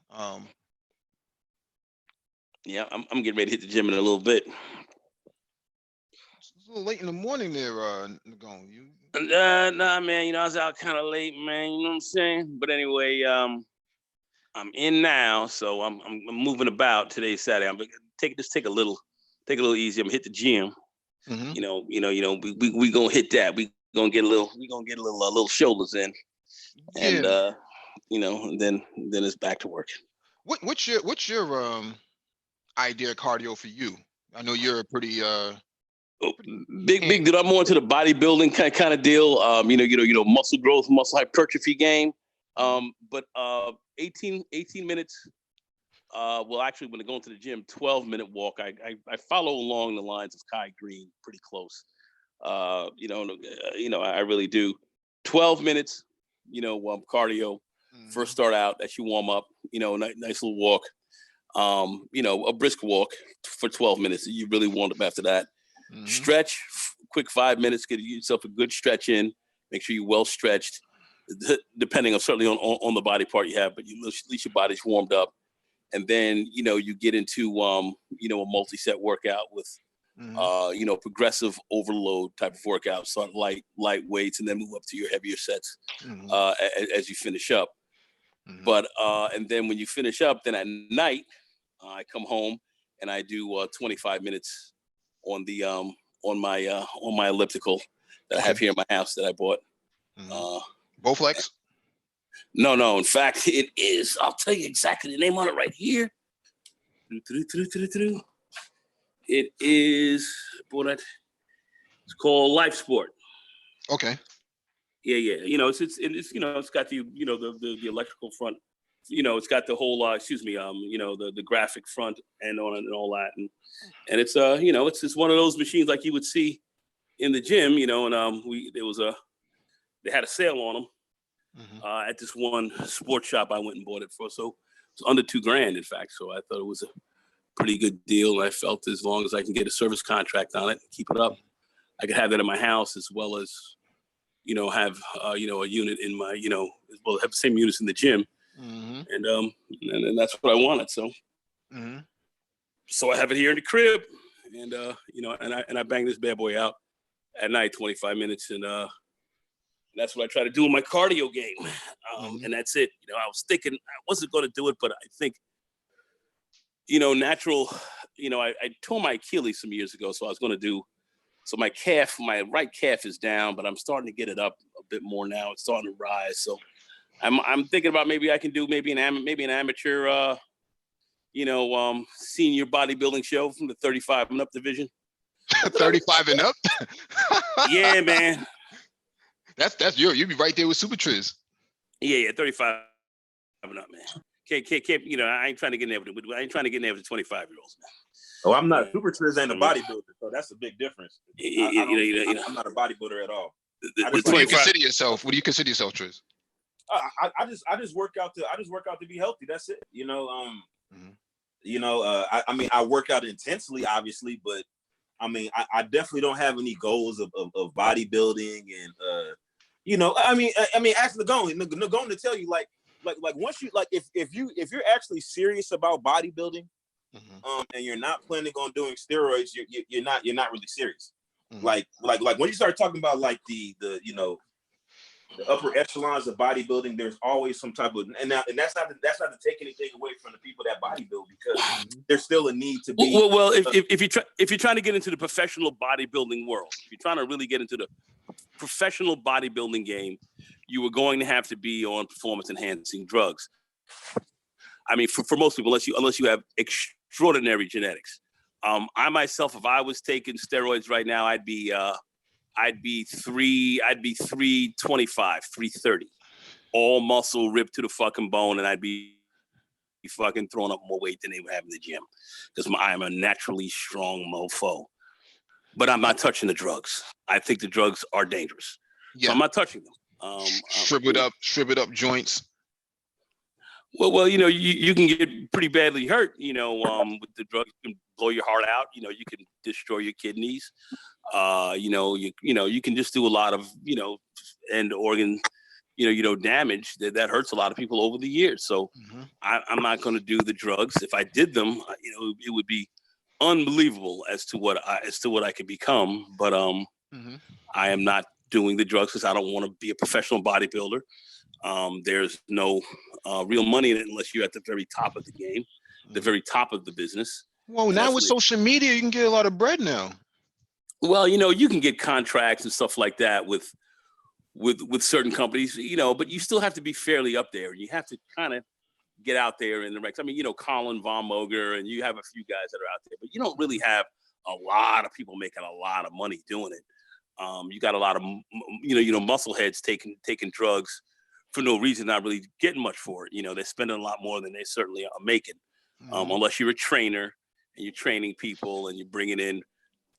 Yeah, I'm getting ready to hit the gym in a little bit. It's a little late in the morning there, Nagone. Nah, man. You know, I was out kind of late, man. You know what I'm saying? But anyway, I'm in now, so I'm moving about. Today's Saturday. I'm take a little easy. I'm gonna hit the gym. Mm-hmm. You know, we gonna hit that. We gonna get a little shoulders in, and Yeah. you know, then it's back to work. What's your idea of cardio for you? I know you're a pretty big dude. I'm more into the bodybuilding kind of deal. You know, muscle growth, muscle hypertrophy game. But 18 minutes. Well, actually, when I go into the gym, 12-minute walk. I follow along the lines of Kai Green, pretty close. You know, I really do. 12 minutes. You know, cardio. Mm-hmm. First start out, that you warm up. You know, nice little walk. You know, a brisk walk for 12 minutes. You really warm up after that. Mm-hmm. Stretch, quick 5 minutes. Get yourself a good stretch in. Make sure you're well stretched. Depending on certainly on the body part you have, but at least your body's warmed up. And then, you know, you get into, you know, a multi-set workout with, you know, progressive overload type of workout. Start light weights and then move up to your heavier sets as you finish up. Mm-hmm. But, and then when you finish up, then at night, I come home and I do 25 minutes on the, on my elliptical that I have here in my house that I bought. Bowflex? No. In fact, it is. I'll tell you exactly the name on it right here. It is. It's called Life Sport. Okay. Yeah. You know, it's you know, it's got the the electrical front. You know, it's got the whole you know, the graphic front end on it and all that, and it's you know, it's one of those machines like you would see in the gym. You know, and they had a sale on them. At this one sports shop I went and bought it for. So it's under $2,000, in fact. So I thought it was a pretty good deal. And I felt as long as I can get a service contract on it, keep it up, I could have that in my house as well as, you know, have, you know, a unit in my, you know, as well have the same units in the gym. And that's what I wanted. So, so I have it here in the crib and, you know, and I bang this bad boy out at night, 25 minutes. And, that's what I try to do in my cardio game. And that's it. You know, I was thinking I wasn't going to do it, but I think, you know, natural, you know, I tore my Achilles some years ago. So I was going to do, so my right calf is down, but I'm starting to get it up a bit more now. It's starting to rise. So I'm thinking about maybe I can do maybe an amateur, you know, senior bodybuilding show from the 35 and up division. 35 and up? Yeah, man. That's you'd be right there with Super Triz. Yeah, 35 and up, man. Can't, you know, I ain't trying to get in there with 25-year-olds, man. Oh, I'm not. Super Triz ain't a bodybuilder, so that's a big difference. I'm not a bodybuilder at all. What do you consider yourself? What do you consider yourself, Triz? I just work out to be healthy. That's it. You know, you know, I mean, I work out intensely, obviously, but I mean, I definitely don't have any goals of bodybuilding and you know, I mean, ask Nagone to tell you, like like once you like if you're actually serious about bodybuilding, and you're not planning on doing steroids, you're not really serious. Like when you start talking about like the the upper echelons of bodybuilding, there's always some type of and that's not to take anything away from the people that bodybuild, because there's still a need to be well if you're trying to get into the professional bodybuilding world, if you're trying to really get into the professional bodybuilding game, you are going to have to be on performance enhancing drugs. I mean, for most people, unless you have extraordinary genetics. I myself, if I was taking steroids right now, I'd be 325, 330, all muscle, ripped to the fucking bone, and I'd be fucking throwing up more weight than they would have in the gym, because I am a naturally strong mofo. But I'm not touching the drugs. I think the drugs are dangerous, so I'm not touching them. Shrivel it up joints. Well, you can get pretty badly hurt, with the drug. You can blow your heart out. You can destroy your kidneys. You can just do a lot of, end organ, damage that hurts a lot of people over the years. So I'm not going to do the drugs. If I did them, it would be unbelievable as to what I could become. But I am not doing the drugs because I don't want to be a professional bodybuilder. There's no real money in it unless you're at the very top of the game, the very top of the business. Well, now with social media, you can get a lot of bread now. Well, you can get contracts and stuff like that with certain companies, but you still have to be fairly up there. You have to kind of get out there in the ranks. I mean, Colin Von Moger, and you have a few guys that are out there, but you don't really have a lot of people making a lot of money doing it. You got a lot of, muscle heads taking drugs for no reason, not really getting much for it. They're spending a lot more than they certainly are making, unless you're a trainer and you're training people and you're bringing in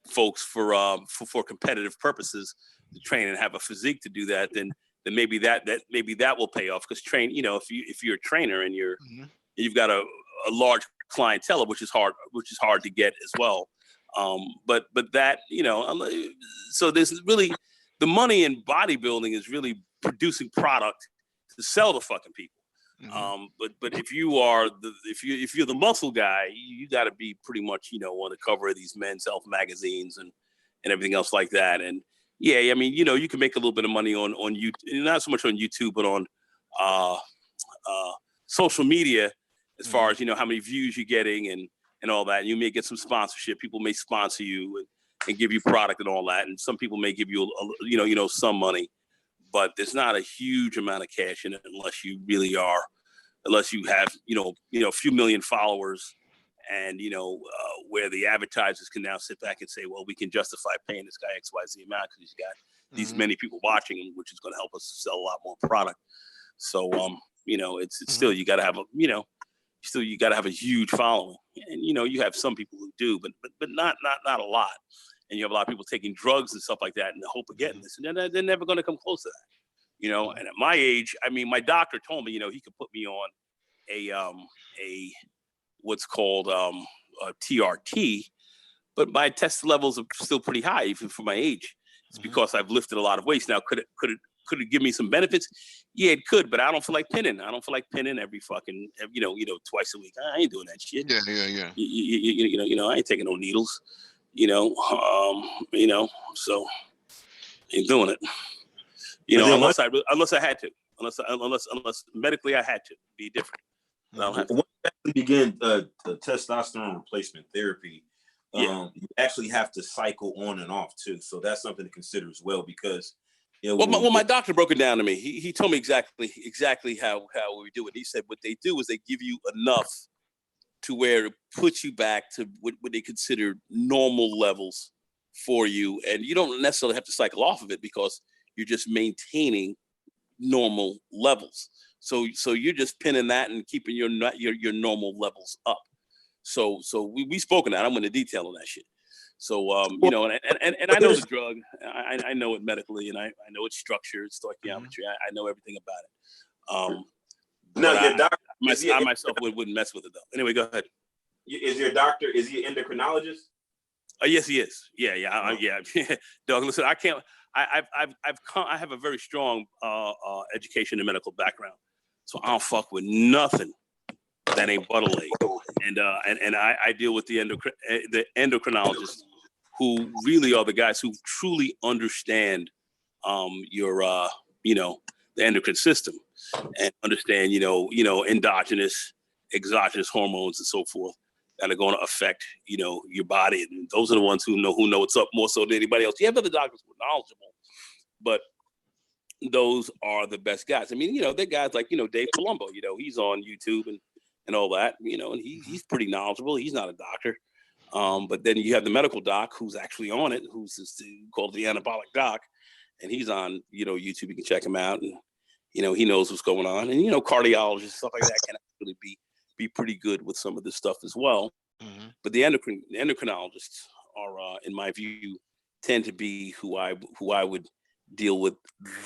folks for competitive purposes to train and have a physique to do that. Then maybe that will pay off, because if you're a trainer and you've got a large clientele, which is hard to get as well. But that, so there's really, the money in bodybuilding is really producing product to sell to fucking people. But if you're the muscle guy, you got to be pretty much, on the cover of these men's health magazines and everything else like that. And yeah, I mean, you can make a little bit of money on YouTube, not so much on YouTube, but on social media, as far as, how many views you're getting and all that. You may get some sponsorship. People may sponsor you and give you product and all that. And some people may give you, some money, but there's not a huge amount of cash in it unless you have, a few million followers, and, where the advertisers can now sit back and say, well, we can justify paying this guy XYZ amount because he's got these many people watching him, which is going to help us sell a lot more product. So, it's still, you got to have a huge following, and, you have some people who do, but not a lot. And you have a lot of people taking drugs and stuff like that in the hope of getting this, and they're never going to come close to that. And at my age, I mean, my doctor told me, he could put me on a what's called a TRT, but my test levels are still pretty high even for my age. It's because I've lifted a lot of weights. Now, could it give me some benefits? Yeah, it could, but I don't feel like pinning. I don't feel like pinning every fucking, twice a week. I ain't doing that shit. Yeah. I ain't taking no needles. So ain't doing it. Unless I had to, unless medically I had to be different. I don't have to. When you actually begin the testosterone replacement therapy, you actually have to cycle on and off too. So that's something to consider as well, because my doctor broke it down to me. He told me exactly how we do it. He said what they do is they give you enough to where it puts you back to what they consider normal levels for you, and you don't necessarily have to cycle off of it because you're just maintaining normal levels. So you're just pinning that and keeping your normal levels up. So we spoke on that. I'm going to detail on that shit. So and I know the drug. I know it medically, and I know its structure, its stoichiometry. I know everything about it. Your doctor, I myself wouldn't mess with it though. Anyway, go ahead. Is your doctor? Is he an endocrinologist? Yes, he is. Yeah. Doug, listen, I can't. I have a very strong education and medical background. So I don't fuck with nothing that ain't butter lake. And I deal with the endocrinologists who really are the guys who truly understand your the endocrine system and understand endogenous, exogenous hormones and so forth that are going to affect your body. And those are the ones who know what's up more so than anybody else. You have other doctors who are knowledgeable, but those are the best guys. I mean, they're guys like Dave Palumbo. He's on YouTube and all that. And he's pretty knowledgeable. He's not a doctor. But then you have the medical doc who's actually on it, who's called the anabolic doc, and he's on YouTube. You can check him out, and he knows what's going on. And cardiologists, stuff like that, can actually be pretty good with some of this stuff as well. Mhm. But the endocrinologists are, in my view, tend to be who I would deal with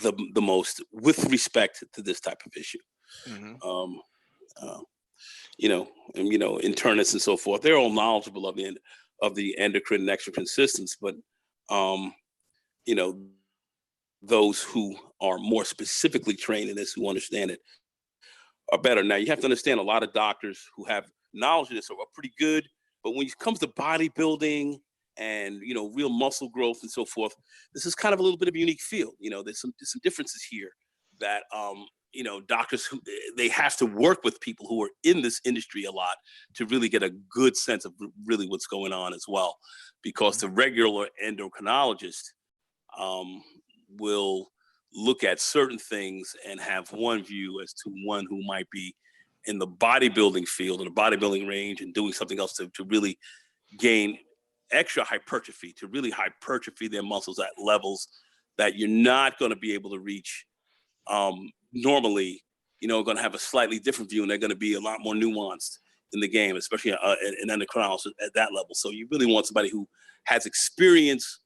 the most with respect to this type of issue. Mhm. Internists and so forth, they're all knowledgeable of the endocrine and exocrine systems, but those who are more specifically trained in this, who understand it, are better. Now you have to understand a lot of doctors who have knowledge of this are pretty good, but when it comes to bodybuilding and real muscle growth and so forth, this is kind of a little bit of a unique field. There's some differences here that doctors who they have to work with people who are in this industry a lot to really get a good sense of really what's going on as well, because the regular endocrinologist will look at certain things and have one view as to one who might be in the bodybuilding field, in the bodybuilding range, and doing something else to really gain extra hypertrophy, to really hypertrophy their muscles at levels that you're not going to be able to reach normally. Going to have a slightly different view, and they're going to be a lot more nuanced in the game, especially an endocrinologist at that level. So you really want somebody who has experience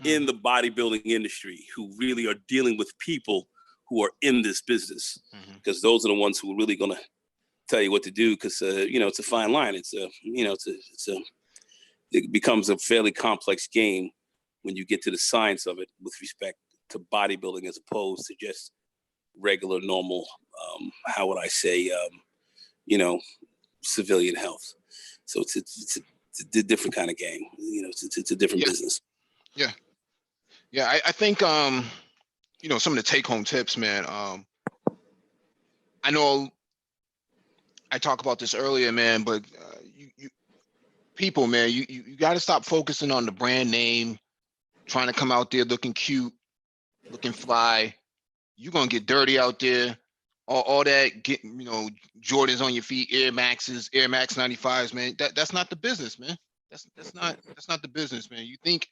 in the bodybuilding industry, who really are dealing with people who are in this business, because those are the ones who are really going to tell you what to do. Because it's a fine line. It becomes a fairly complex game when you get to the science of it with respect to bodybuilding, as opposed to just regular, normal, how would I say, civilian health. So it's a different kind of game. It's a different business. Yeah. I think some of the take home tips, man. I know I talked about this earlier, man, but you people, man, you got to stop focusing on the brand name, trying to come out there looking cute, looking fly. You're gonna get dirty out there. All that Jordans on your feet, Air Maxes, Air Max 95s, man. That's not the business, man. That's not the business, man. You think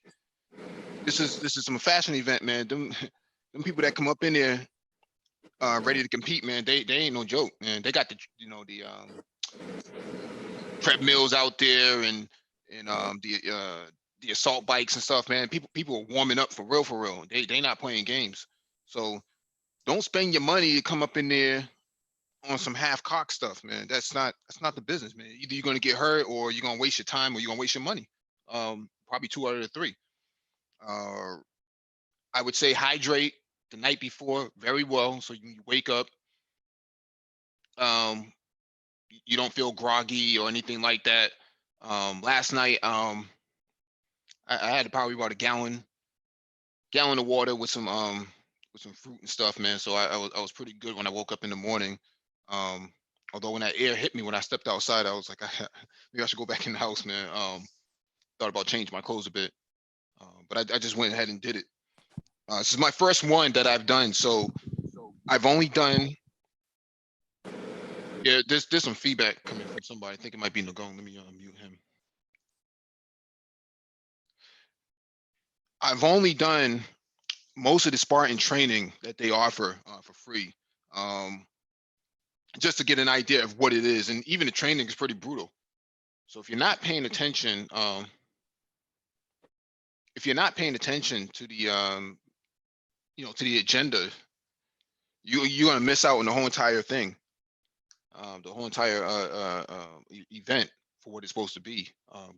this is some fashion event, man. Them people that come up in there ready to compete, man, they ain't no joke, man. They got the treadmills out there and the assault bikes and stuff, man. People are warming up for real. They not playing games. So don't spend your money to come up in there on some half cock stuff, man. That's not the business, man. Either you're gonna get hurt, or you're gonna waste your time, or you're gonna waste your money. Probably two out of the three. I would say hydrate the night before very well, so you wake up. You don't feel groggy or anything like that. Last night, I had probably about a gallon of water with some fruit and stuff, man. So I was pretty good when I woke up in the morning. Although when that air hit me when I stepped outside, I was like, maybe I should go back in the house, man. Thought about changing my clothes a bit, but I just went ahead and did it. This is my first one that I've done. So I've only done. Yeah, there's some feedback coming from somebody. I think it might be Nagong. Let me mute him. I've only done most of the Spartan training that they offer for free, just to get an idea of what it is. And even the training is pretty brutal. So if you're not paying attention, to the to the agenda, you're gonna miss out on the whole entire thing, the whole entire event for what it's supposed to be.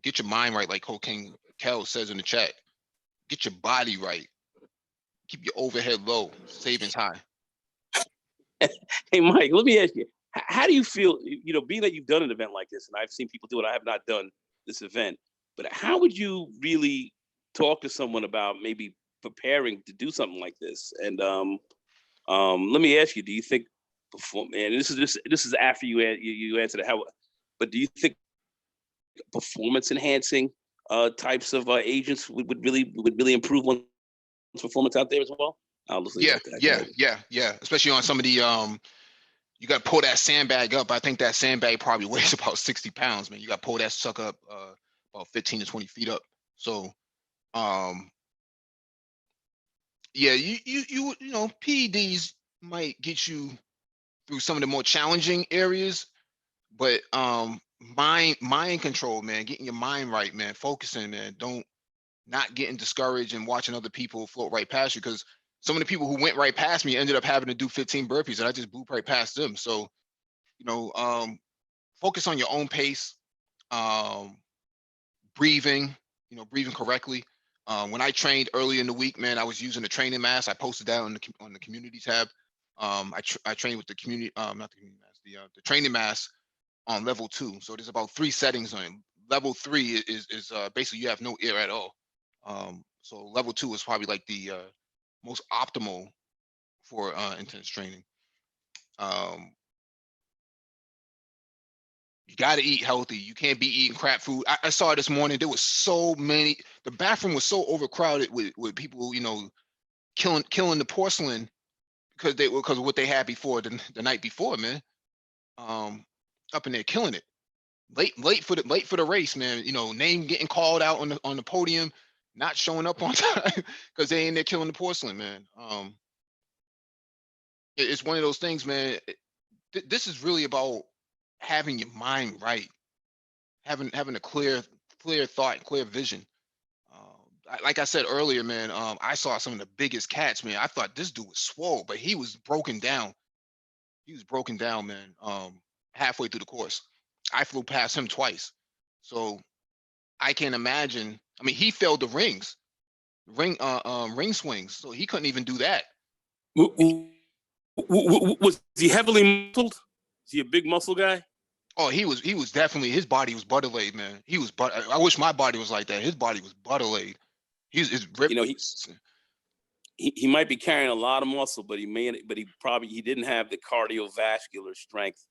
Get your mind right, like Cocaine Kel says in the chat. Get your body right. Keep your overhead low, savings high. Hey, Mike, let me ask you, how do you feel, being that you've done an event like this, and I've seen people do it, I have not done this event, but how would you really talk to someone about maybe preparing to do something like this? And let me ask you, do you think and this is after you answered it, how, but do you think performance enhancing types of agents would really improve one's performance out there as well? I'll just leave it Yeah, at that. Go yeah, ahead. yeah. Especially on some of the you got to pull that sandbag up. I think that sandbag probably weighs about 60 pounds, man. You got to pull that sucker up about 15 to 20 feet up. So, yeah, PEDs might get you through some of the more challenging areas, but mind control, man, getting your mind right, man, focusing, man, don't not getting discouraged and watching other people float right past you, because some of the people who went right past me ended up having to do 15 burpees and I just blew right past them. So, you know, focus on your own pace, um, breathing, breathing correctly. When I trained early in the week, man, I was using the training mask. I posted that on the community tab. I trained with the community, not the community mask, the training mask on level 2. So there's about 3 settings on it. Level 3 is basically you have no air at all. So level 2 is probably like the most optimal for intense training. Um, You got to eat healthy. You can't be eating crap food. I saw this morning. There was so many. The bathroom was so overcrowded with people, killing the porcelain because of what they had before the night before, man. Up in there killing it. Late for the race, man. Name getting called out on the podium, not showing up on time because they in there killing the porcelain, man. It's one of those things, man. This is really about having your mind right, having a clear thought, clear vision. Like I said earlier, man, I saw some of the biggest cats, man. I thought this dude was swole, but he was broken down. He was broken down, man. Halfway through the course, I flew past him twice, so I can't imagine. I mean, he failed the ring swings, so he couldn't even do that. Was he heavily muscled? Is he a big muscle guy? Oh, he was definitely, his body was butter laid, man. I wish my body was like that. His body was butter laid. His rip. He might be carrying a lot of muscle, but he didn't have the cardiovascular strength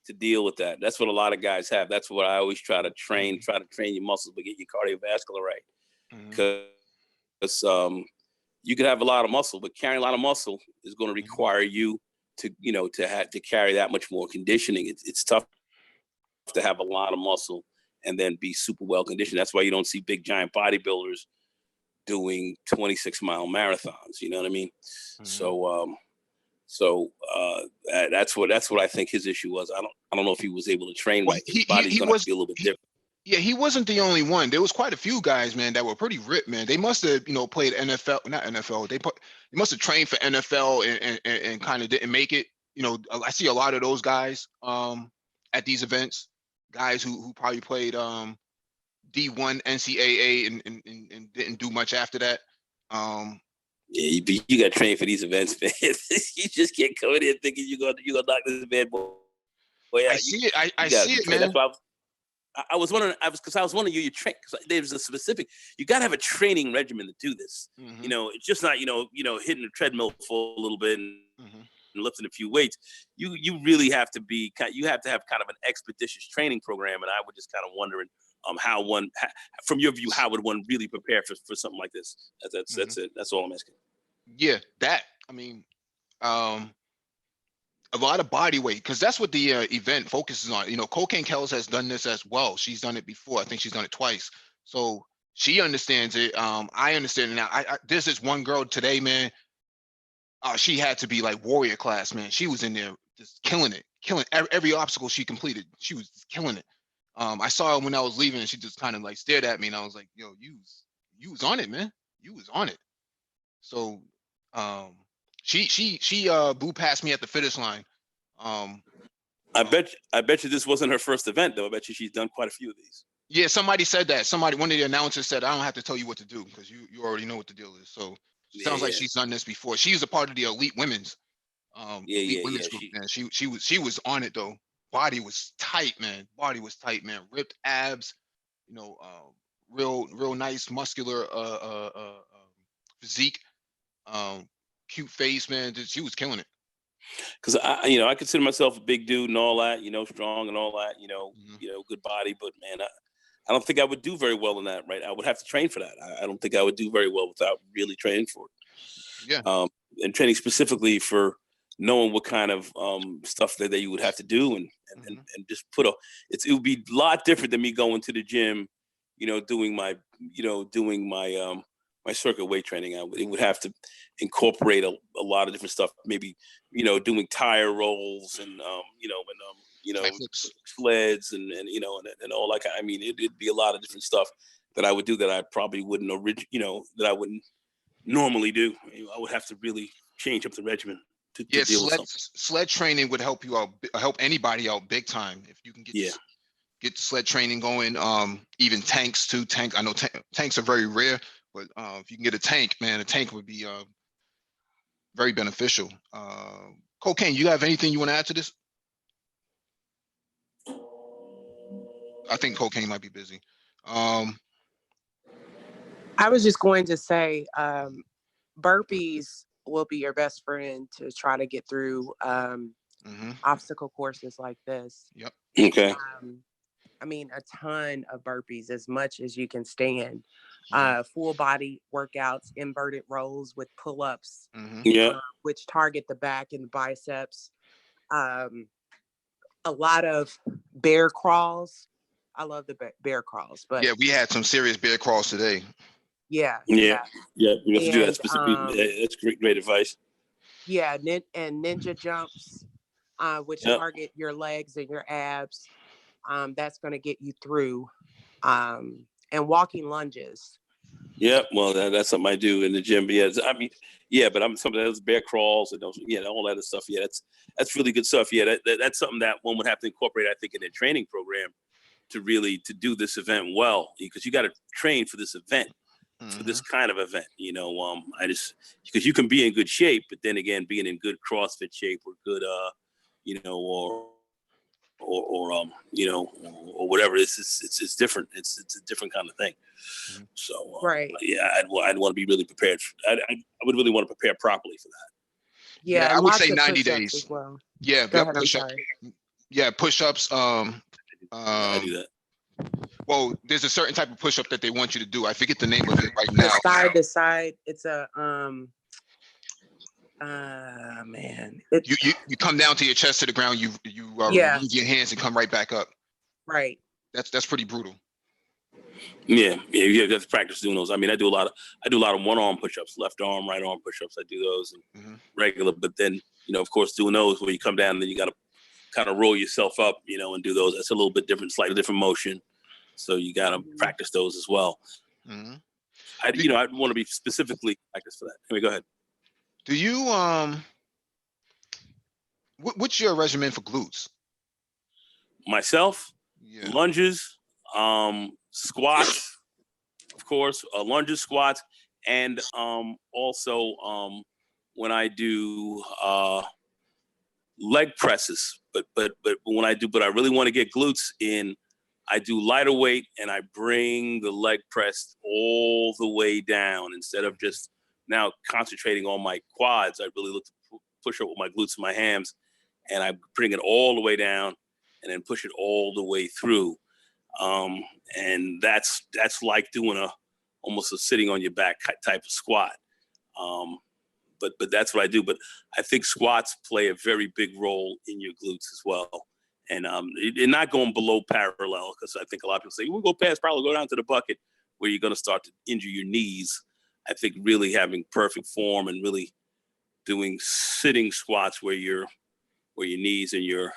to deal with that. That's what a lot of guys have. That's what I always try to train your muscles, but get your cardiovascular right. Because you could have a lot of muscle, but carrying a lot of muscle is going to require you to carry that much more conditioning. It's tough to have a lot of muscle and then be super well conditioned. That's why you don't see big giant bodybuilders doing 26-mile marathons. You know what I mean? So that's what I think his issue was. I don't know if he was able to train right. His body's gonna have to be a little bit different. Yeah, he wasn't the only one. There was quite a few guys, man, that were pretty ripped, man. They must have, played NFL, not NFL. They must have trained for NFL and kind of didn't make it. I see a lot of those guys at these events, guys who probably played D1 NCAA and didn't do much after that. Yeah, you got trained for these events, man. You just can't come in here thinking you're gonna knock this bad boy out. I see it. I see it, man. That's why I was wondering. I was wondering you train. There's a specific. You got to have a training regimen to do this. It's just not hitting the treadmill for a little bit and lifting a few weights. You really have to be. You have to have kind of an expeditious training program. And I would just kind of wondering from your view, how would one really prepare for something like this? That's it. That's all I'm asking. Yeah, I mean, a lot of body weight, because that's what the event focuses on. Cocaine Kells has done this as well. She's done it before. I think she's done it twice. So she understands it. I understand it now. There's this one girl today, man. She had to be like warrior class, man. She was in there just killing every obstacle she completed. She was just killing it. I saw her when I was leaving, and she just kind of like stared at me, and I was like, "Yo, you was on it, man. You was on it." So, she blew past me at the finish line. I bet you this wasn't her first event, though. I bet you she's done quite a few of these. Yeah, somebody said that. One of the announcers said, "I don't have to tell you what to do because you already know what the deal is." So sounds like she's done this before. She's a part of the elite women's. Elite Yeah. women's group, man. She was on it though. Body was tight, man. Body was tight, man. Ripped abs, you know, real nice muscular physique, cute face, man. She was killing it. Because I consider myself a big dude and all that, strong and all that, Mhm. good body, but man, I don't think I would do very well in that, right? I would have to train for that. I don't think I would do very well without really training for Yeah. it. And training specifically for knowing what kind of stuff that you would have to do Mhm. and just it would be a lot different than me going to the gym, doing my circuit weight training. It would have to incorporate a lot of different stuff, maybe, doing tire rolls and, High flips. sleds and all that. I mean, it'd be a lot of different stuff that I would do that I probably wouldn't that I wouldn't normally do. I would have to really change up the regimen to Yeah, deal with sled something. sled training would help you out, help anybody out big time if you can get Yeah. get sled training going. Even tanks too. I know tanks are very rare, but if you can get a tank, man, a tank would be very beneficial. Cocaine, you have anything you want to add to this? I think cocaine might be busy. Um, I was just going to say, burpees will be your best friend to try to get through mhm. obstacle courses like this. Yep. Okay. I mean, a ton of burpees, as much as you can stand. Mhm. Full body workouts, inverted rows with pull ups, Mhm. Yeah. which target the back and the biceps. Um, a lot of bear crawls. I love the bear crawls, but Yeah, we had some serious bear crawls today. yeah, Yeah. yeah. Yeah. We have to do that And specifically. That's great advice. yeah, and ninja jumps, which Yep. target your legs and your abs. That's going to get you through. And walking lunges. Yeah, well, that's something I do in the gym. But but I'm something those bear crawls and all that other stuff. Yeah, that's really good stuff. Yeah, that's something that one would have to incorporate, I think, in their training program to do this event well, because you got to train for this event, for this Mhm. kind of event. I just because you can be in good shape, but then again, being in good CrossFit shape or good, or whatever. It's different. It's a different kind of thing. Mhm. So Right. yeah, I'd want to be really prepared. I would really want to prepare properly for that. Yeah, Yeah, I and would lots say of 90 push-ups days. as well. Yeah, Go yep, ahead. I'm push up. sorry. Yeah, push-ups. I do Um, that. well, there's a certain type of push-up that they want you to do. I forget the name of it right The now. side to side. It's a man. It You come down to your chest to the ground. You yeah. remove your hands and come right back up. Right. That's pretty brutal. Yeah, you have to practice doing those. I mean, I do a lot of one arm push-ups, left arm, right arm push-ups. I do those and Hmm. regular, but then of course, doing those where you come down and then you got to kind of roll yourself up, and do those. That's a little bit different, slightly different motion. So you got to practice those as well. Hmm. I want to be specifically practice for that. Anyway, go ahead. Do you what's your regimen for glutes? Myself, Yeah. lunges, squats, of course, lunges, squats, and also when I do leg presses. But I really want to get glutes in, I do lighter weight and I bring the leg press all the way down instead of just now concentrating on my quads. I really look to push up with my glutes and my hams, and I bring it all the way down and then push it all the way through. And that's like doing almost a sitting on your back type of squat. Um, but that's what I do. But I think squats play a very big role in your glutes as well. And not going below parallel, because I think a lot of people say, we'll go past parallel, go down to the bucket, where you're going to start to injure your knees. I think really having perfect form and really doing sitting squats where your knees and your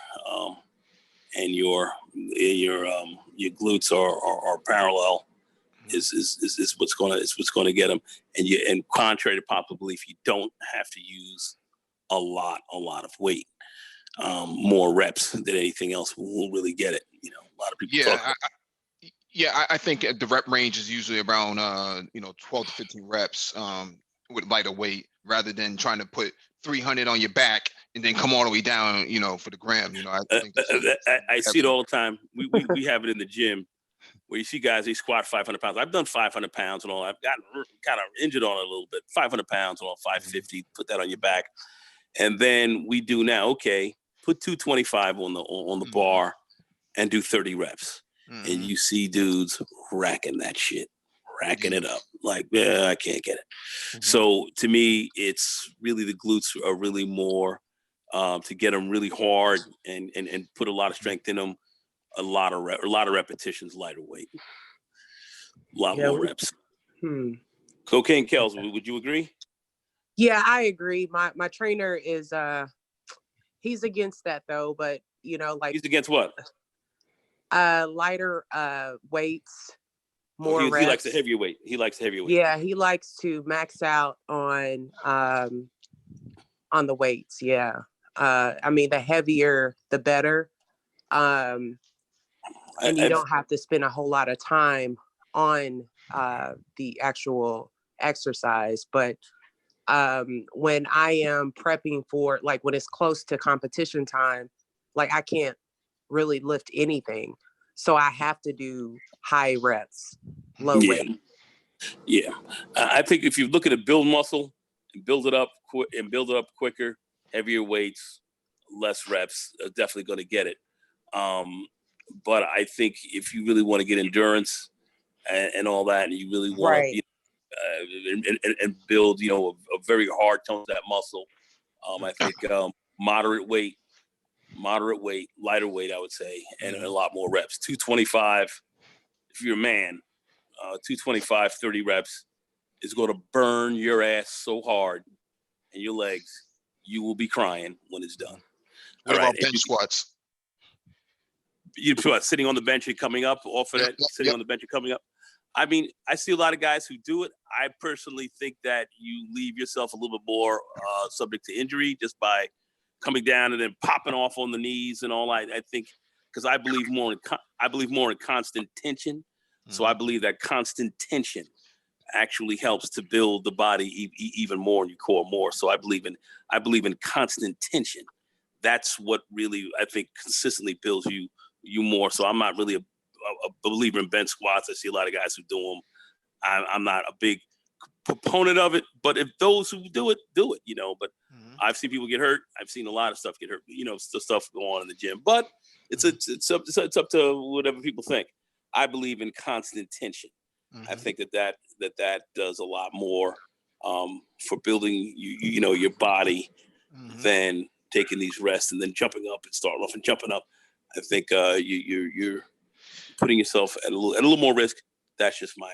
your glutes are parallel is what's gonna get them. And contrary to popular belief, you don't have to use a lot of weight. More reps than anything else will really get it. A lot of people talk about. I think the rep range is usually around 12 to 15 reps with lighter weight, rather than trying to put 300 on your back and then come all the way down, for the gram. I think that's I see it all the time. We have it in the gym where you see guys, they squat 500 pounds. I've done 500 pounds and all. I've gotten kind of injured on it a little bit. 500 pounds and all, 550. Put that on your back, and then we do now. Okay, put 225 on the bar and do 30 reps, and you see dudes racking that shit, racking it up. Like, yeah, I can't get it. So to me, it's really the glutes are really more to get them really hard and put a lot of strength in them. A lot of repetitions, lighter weight, a lot more reps. Cocaine Kells, would you agree? Yeah, I agree. My trainer is he's against that though, but like he's against what? Lighter weights, more reps. He likes the heavyweight. Yeah, he likes to max out on the weights. Yeah. I mean, the heavier the better. And you don't have to spend a whole lot of time on the actual exercise. But when I am prepping for, like, when it's close to competition time, like, I can't really lift anything. So I have to do high reps, low rate. Yeah. I think if you look at a build muscle and build it up quicker, heavier weights, less reps, definitely going to get it. But I think if you really want to get endurance and all that, and you really want to and build, a very hard tone to that muscle, I think moderate weight, lighter weight, I would say, and a lot more reps. 225, if you're a man, 225, 30 reps is going to burn your ass so hard and your legs, you will be crying when it's done. What about bench squats? You sitting on the bench and coming up off of that, sitting on the bench and coming up. I mean, I see a lot of guys who do it. I personally think that you leave yourself a little bit more subject to injury just by coming down and then popping off on the knees and all. I think because I believe more in constant tension. So I believe that constant tension actually helps to build the body even more and your core more. So I believe in constant tension. That's what really I think consistently builds you more. So I'm not really a believer in bench squats. I see a lot of guys who do them. I'm not a big proponent of it, but if those who do it, but I've seen people get hurt. I've seen a lot of stuff get hurt, stuff go on in the gym, but it's up to whatever people think. I believe in constant tension. I think that does a lot more for building your body than taking these rests and then jumping up and starting off and jumping up. I think you're putting yourself at a little more risk. That's just my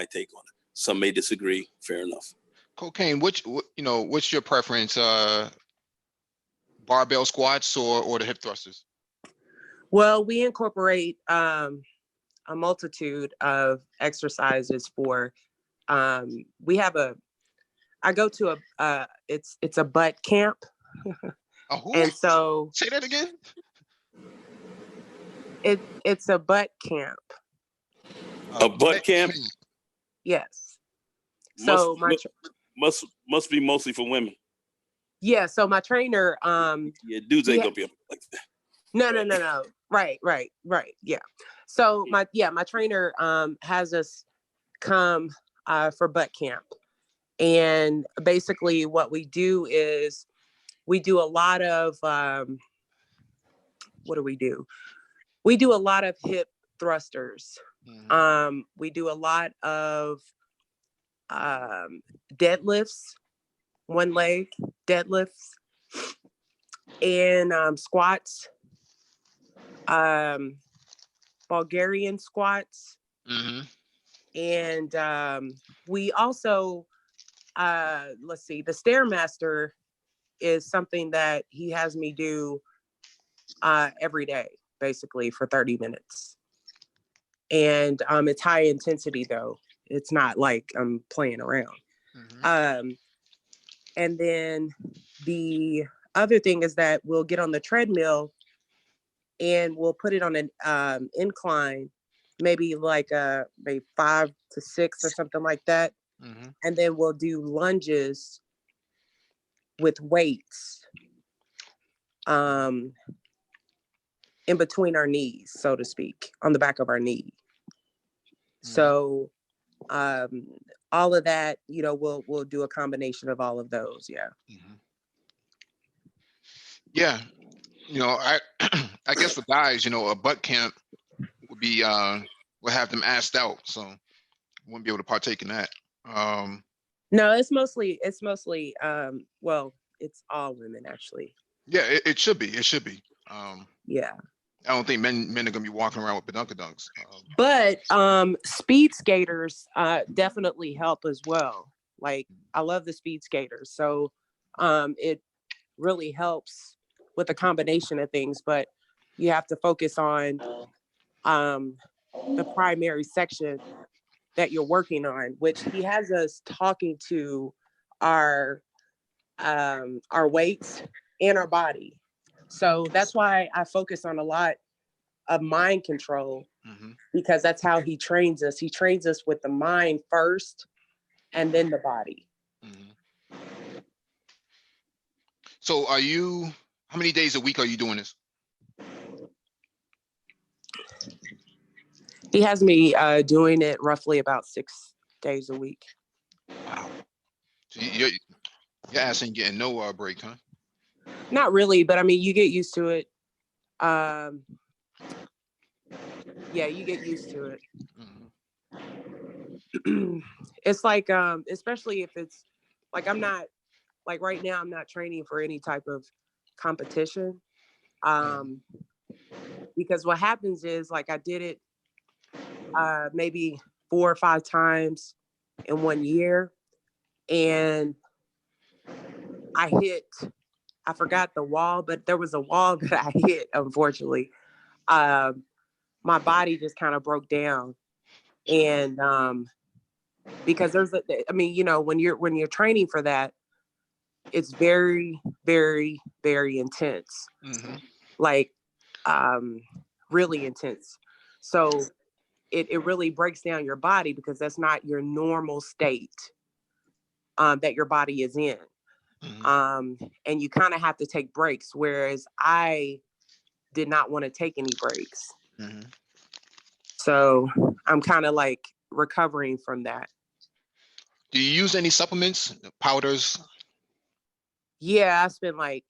take on it. Some may disagree. Fair enough. Cocaine, what's your preference? Barbell squats or the hip thrusters? Well, we incorporate a multitude of exercises for. I go to it's a butt camp. And so say that again. It's a butt camp. A butt camp? Yes. So must be mostly for women. Yeah. So my trainer, dudes ain't gonna be up like that. No. Right. Yeah. So my trainer has us come for butt camp. And basically what we do is we do a lot of what do we do? We do a lot of hip thrusters. We do a lot of deadlifts, one leg deadlifts, and squats, Bulgarian squats. And we also, let's see, the Stairmaster is something that he has me do every day, basically for 30 minutes. And it's high intensity though. It's not like I'm playing around. And then the other thing is that we'll get on the treadmill and we'll put it on an incline, maybe like maybe 5 to 6 or something like that. And then we'll do lunges with weights um, in between our knees, so to speak, on the back of our knee. So all of that, we'll do a combination of all of those. Yeah. Yeah. I I guess for guys, a butt camp would be would have them asked out, so wouldn't be able to partake in that. No, it's mostly well, it's all women actually. Yeah, it should be. It should be. Yeah. I don't think men are gonna be walking around with pedunkadunks. But speed skaters definitely help as well. Like I love the speed skaters. So it really helps with a combination of things, but you have to focus on the primary section that you're working on, which he has us talking to our weights and our body. So that's why I focus on a lot of mind control, because that's how he trains us. He trains us with the mind first and then the body. So how many days a week are you doing this? He has me doing it roughly about 6 days a week. Wow. So your ass ain't getting no break, huh? Not really, but I mean, you get used to it. Yeah, you get used to it. It's like, especially if it's like, I'm not, like right now, I'm not training for any type of competition. Because what happens is, like, I did it maybe 4 or 5 times in 1 year, and I forgot the wall, but there was a wall that I hit, unfortunately. My body just kind of broke down. And because when you're training for that, it's very, very, very intense. Like really intense. So it really breaks down your body, because that's not your normal state that your body is in. And you kind of have to take breaks, whereas I did not want to take any breaks. So I'm kind of like recovering from that. Do you use any supplements, powders? Yeah, I spend like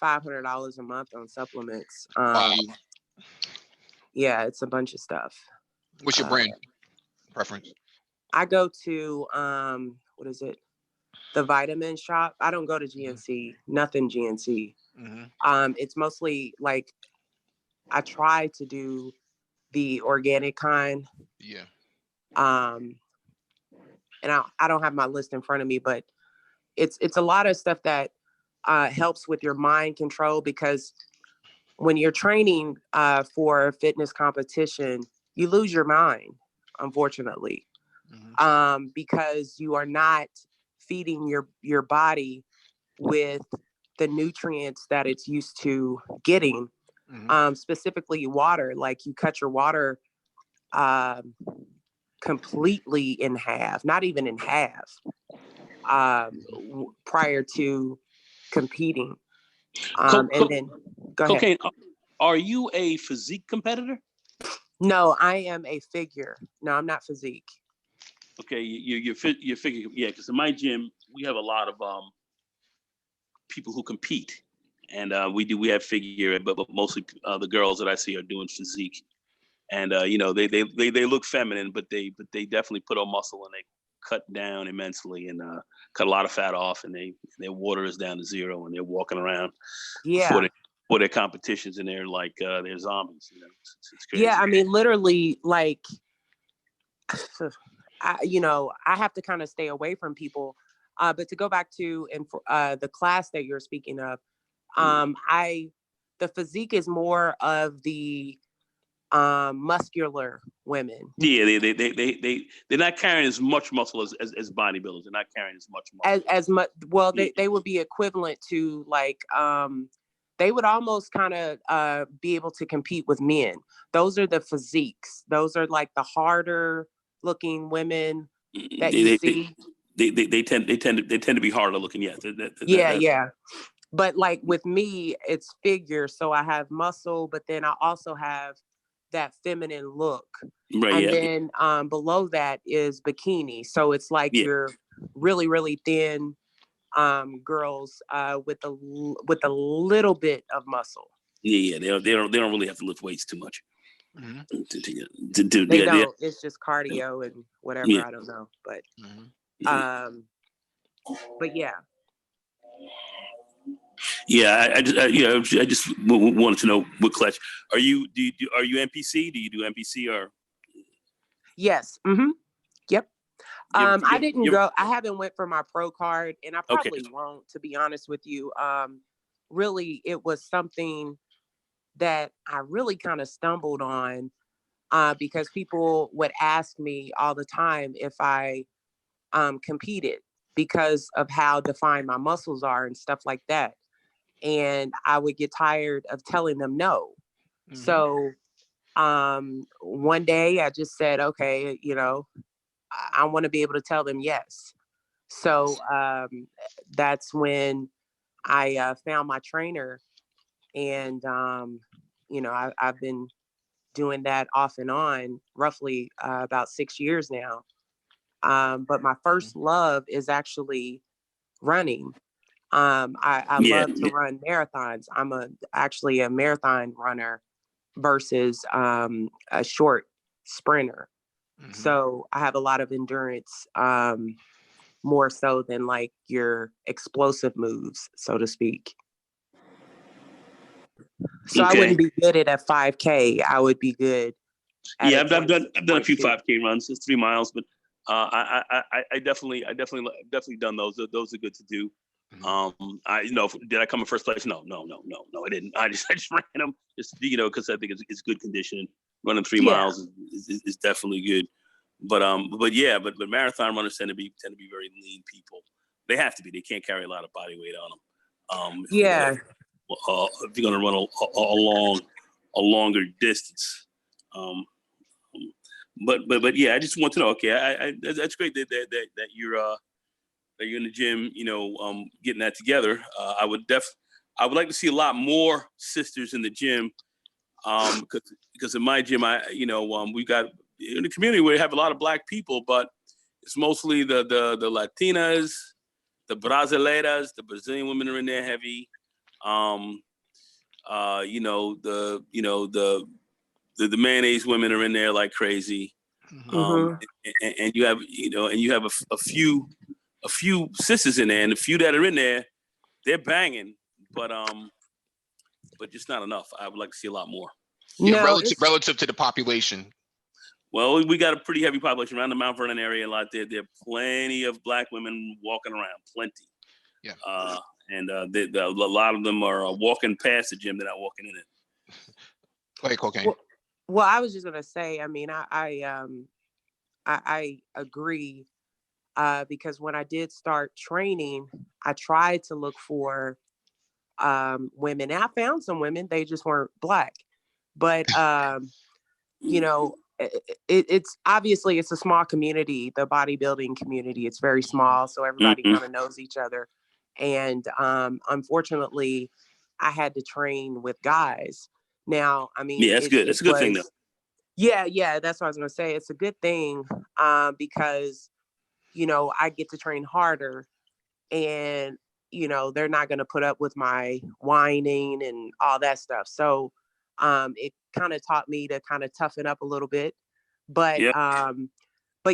$500 a month on supplements. Wow. Yeah, it's a bunch of stuff. What's your brand preference? I go to what is it? The vitamin shop. I don't go to GNC, nothing GNC. It's mostly like I try to do the organic kind. Yeah. And I don't have my list in front of me, but it's a lot of stuff that helps with your mind control, because when you're training for a fitness competition, you lose your mind, unfortunately, because you are not feeding your body with the nutrients that it's used to getting, specifically water. Like you cut your water completely in half, not even in half, prior to competing. And then go ahead. Cocaine, are you a physique competitor? No, I am a figure. No, I'm not physique. Okay, you're figure. Yeah, because in my gym we have a lot of people who compete, and we have figure, but mostly the girls that I see are doing physique, and they look feminine, but they definitely put on muscle, and they cut down immensely and cut a lot of fat off, and their water is down to zero, and they're walking around for their competitions, and they're like they're zombies. It's crazy. Yeah, I mean, literally, like, I have to kind of stay away from people. But to go back to the class that you're speaking of, the physique is more of the muscular women. Yeah, they're not carrying as much muscle as bodybuilders. They're not carrying as much muscle. As much. Well, they would be equivalent to like they would almost kind of be able to compete with men. Those are the physiques. Those are like the harder looking women that you see. They tend to be harder looking. Yes. Yeah. but like with me, it's figure. So I have muscle, but then I also have that feminine look. Right. And Yeah. then below that is bikini. So it's like Yeah. you're really, really thin girls with a little bit of muscle. Yeah. They don't really have to lift weights too much. Mhm. They Yeah. don't. It's just cardio and whatever. Yeah. I don't know. But Mhm. but yeah. Yeah, I just wanted to know what clutch. Are you are you NPC? Do you do NPC or? Yes. Mm-hmm. Yep. I didn't You ever, go. I haven't went for my pro card, and I okay. probably won't. To be honest with you, really, it was something that I really kind of stumbled on because people would ask me all the time if I competed because of how defined my muscles are and stuff like that. And I would get tired of telling them no. Mhm. So one day I just said, okay, I want to be able to tell them yes. So that's when I found my trainer, and I've been doing that off and on, roughly about 6 years now. But my Mhm. first love is actually running. I Yeah. love to run marathons. I'm actually a marathon runner versus a short sprinter. Mhm. So I have a lot of endurance, more so than like your explosive moves, so to speak. So I Okay. wouldn't be good at a 5K. I would be good at Yeah, a I've done a few 22.2. 5K runs. It's 3 miles, but I definitely done those. Those are good to do. Mhm. Did I come in first place? No, I didn't. I just ran them just because I think it's good condition. Running three Yeah. miles is definitely good. But marathon runners tend to be very lean people. They have to be. They can't carry a lot of body weight on them. Yeah. If you're gonna run a longer distance. Um, but yeah, I just want to know. Okay, that's great that you're in the gym. Getting that together. I would like to see a lot more sisters in the gym. Because in my gym, we got in the community we have a lot of black people, but it's mostly the Latinas, the Brasileiras, the Brazilian women are in there heavy. Um, the mayonnaise women are in there like crazy. Mhm. Mm-hmm. And you have a few sisters in there, and the few that are in there, they're banging, but just not enough. I would like to see a lot more. Yeah, No, it's relative to the population. Well, we got a pretty heavy population around the Mount Vernon area. A lot there. There are plenty of black women walking around. Plenty. Yeah. A lot of them are walking past the gym. They're not walking in it. Go ahead, cocaine. well, I was just gonna say. I mean, I agree because when I did start training, I tried to look for women. And I found some women; they just weren't black. But it's obviously it's a small community, the bodybuilding community. It's very small, so everybody Mm-hmm. kind of knows each other. And unfortunately, I had to train with guys. Now, I mean, Yeah, that's good. it That's a good thing, though. was yeah, that's what I was gonna say. It's a good thing because I get to train harder, and they're not going to put up with my whining and all that stuff. So it kind of taught me to kind of toughen up a little bit. But Yeah.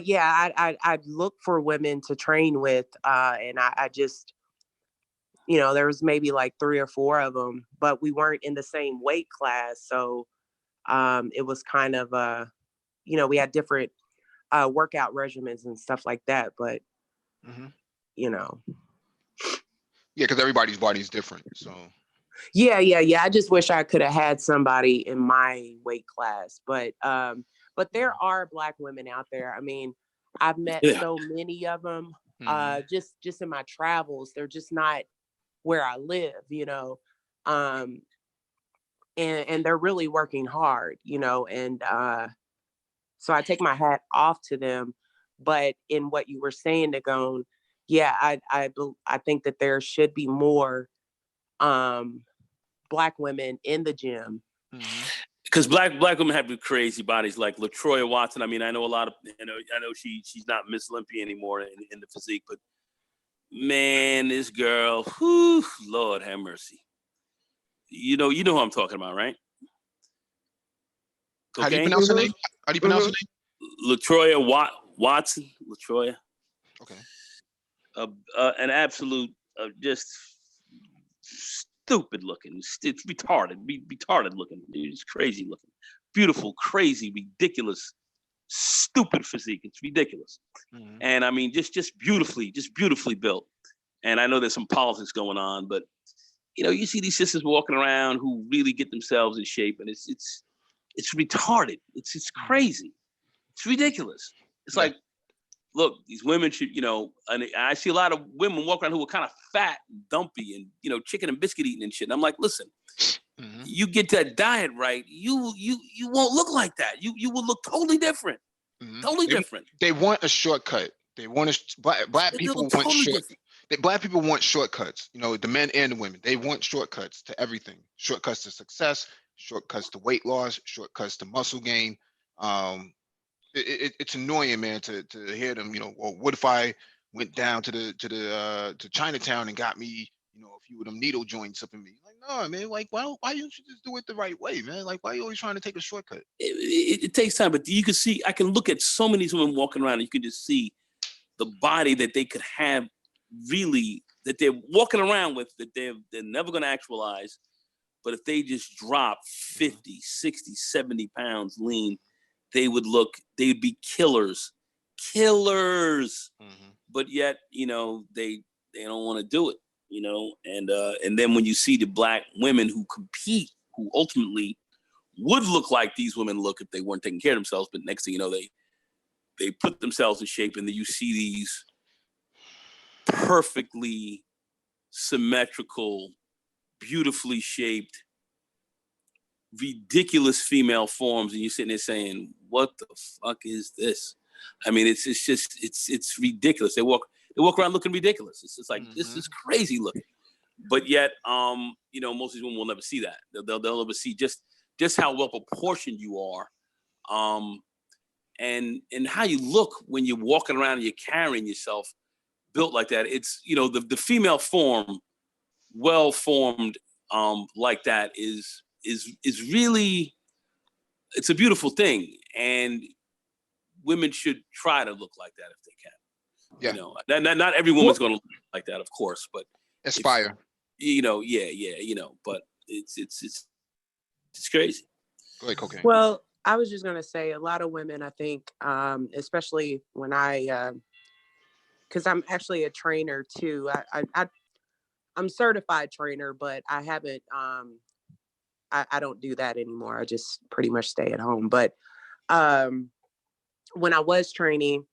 yeah, I look for women to train with, and I just there was maybe like 3 or 4 of them, but we weren't in the same weight class, so it was kind of we had different workout regimens and stuff like that. But Hmm. you know. Yeah, because everybody's body is different. So Yeah. I just wish I could have had somebody in my weight class, but there are black women out there. I mean, I've met Yeah. so many of them. Mhm. Just in my travels, they're just not where I live. Um, and they're really working hard, and so I take my hat off to them. But in what you were saying, Nagone, yeah, I think that there should be more Black women in the gym. Because black women have crazy bodies like LaTroya Watson. I mean, I know a lot of, I know she's not Miss Olympia anymore in the physique, but man, this girl, whew, Lord have mercy. You know who I'm talking about, right? How do you Okay. pronounce her name? How do you pronounce her name? LaTroya Watson. LaTroya. Okay. An absolute, just stupid looking. It's retarded. Retarded looking. It's crazy looking. Beautiful, crazy, ridiculous, stupid physique. It's ridiculous. And I mean, just beautifully built. And I know there's some politics going on, but you see these sisters walking around who really get themselves in shape, and it's retarded. It's crazy. It's ridiculous. It's like, look, these women should, and I see a lot of women walk around who are kind of fat and dumpy and, chicken and biscuit eating and shit. And I'm like, listen, you get that diet right, you won't look like that. You will look totally different. Totally different. They want a shortcut. They want black people want shortcuts. Black people want shortcuts. The men and the women. They want shortcuts to everything. Shortcuts to success, shortcuts to weight loss, shortcuts to muscle gain. It's annoying, man, to hear them. Well, what if I went down to Chinatown and got me, a few of them needle joints up in me? Like, no, man. Like, why don't you just do it the right way, man? Like, why are you always trying to take a shortcut? It takes time, but you can see. I can look at so many women walking around, and you can just see the body that they could have, really, that they're walking around with, that they're never going to actualize. But if they just drop 50, 60, 70 pounds lean, they'd be killers. But yet, they don't want to do it, and then when you see the black women who compete, who ultimately would look like these women look if they weren't taking care of themselves, but next thing you know, they put themselves in shape, and then you see these perfectly symmetrical, beautifully shaped, ridiculous female forms, and you're sitting there saying, what the fuck is this? I mean, it's ridiculous. They walk around looking ridiculous. It's just like, this is crazy looking. But yet, most of these women will never see that. They'll never see just how well proportioned you are, and how you look when you're walking around and you're carrying yourself built like that. It's, the female form, well formed, like that is really, it's a beautiful thing, and women should try to look like that if they can. Yeah. Not every woman's going to look like that, of course, but aspire. But it's crazy. Go ahead, Cocaine. Well, I was just gonna say, a lot of women, I think, especially when because I'm actually a trainer too. I'm certified trainer, but I haven't. I don't do that anymore. I just pretty much stay at home. But when I was training,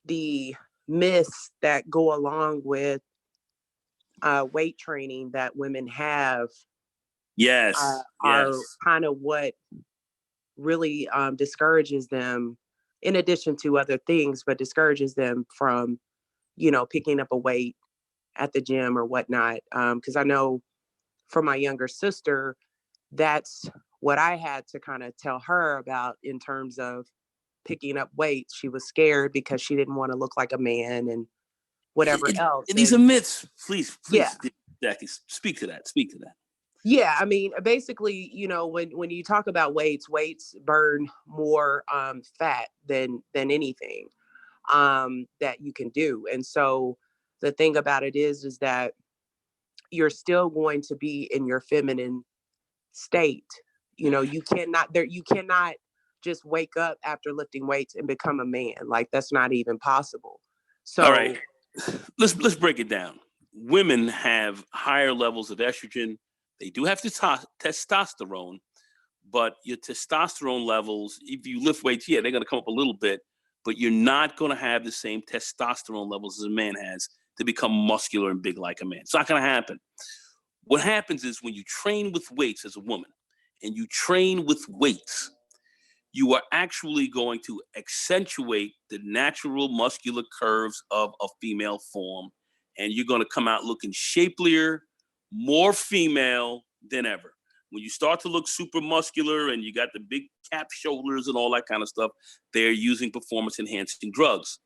the myths that go along with weight training that women have, are kind of what really discourages them, in addition to other things, but discourages them from, picking up a weight at the gym or whatnot. Because I know for my younger sister, that's what I had to kind of tell her about in terms of picking up weights. She was scared because she didn't want to look like a man and whatever else. And these are myths. Please, Yeah. Jackie, speak to that. Yeah, I mean, basically, when you talk about weights burn more fat than anything that you can do. And so the thing about it is that you're still going to be in your feminine state. You cannot just wake up after lifting weights and become a man. Like, that's not even possible. So, all right, let's break it down. Women have higher levels of estrogen. They do have testosterone, but your testosterone levels, if you lift weights, they're going to come up a little bit, but you're not going to have the same testosterone levels as a man has to become muscular and big like a man. It's not going to happen. What happens is, when you train with weights as a woman, and you train with weights, you are actually going to accentuate the natural muscular curves of a female form, and you're going to come out looking shapelier, more female than ever. When you start to look super muscular and you got the big cap shoulders and all that kind of stuff, they're using performance enhancing drugs.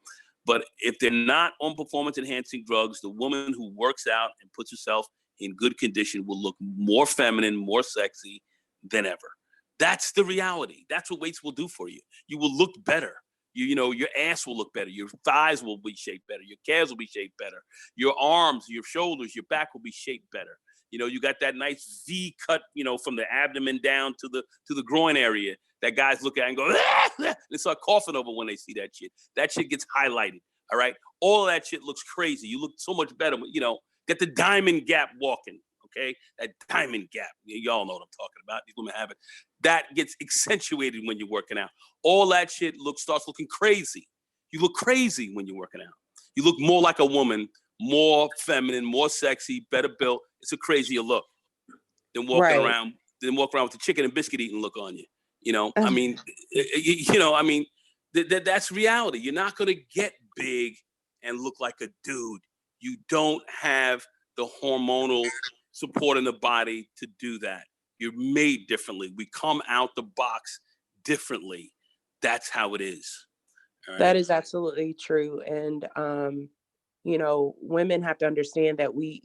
But if they're not on performance enhancing drugs, the woman who works out and puts herself in good condition will look more feminine, more sexy than ever. That's the reality. That's what weights will do for you. You will look better. You know, your ass will look better. Your thighs will be shaped better. Your calves will be shaped better. Your arms, your shoulders, your back will be shaped better. You know, you got that nice V cut, you know, from the abdomen down to the groin area that guys look at and go, and start coughing over when they see that shit. That shit gets highlighted. All right. All of that shit looks crazy. You look so much better. You know, get the diamond gap walking. Okay. That diamond gap. Y'all know what I'm talking about. These women have it. That gets accentuated when you're working out. All that shit starts looking crazy. You look crazy when you're working out. You look more like a woman, more feminine, more sexy, better built. It's a crazier look than walking around with the chicken and biscuit eating look on you. You know, I mean, that's reality. You're not going to get big and look like a dude. You don't have the hormonal support in the body to do that. You're made differently. We come out the box differently. That's how it is. All right? That is absolutely true. And, you know, women have to understand that we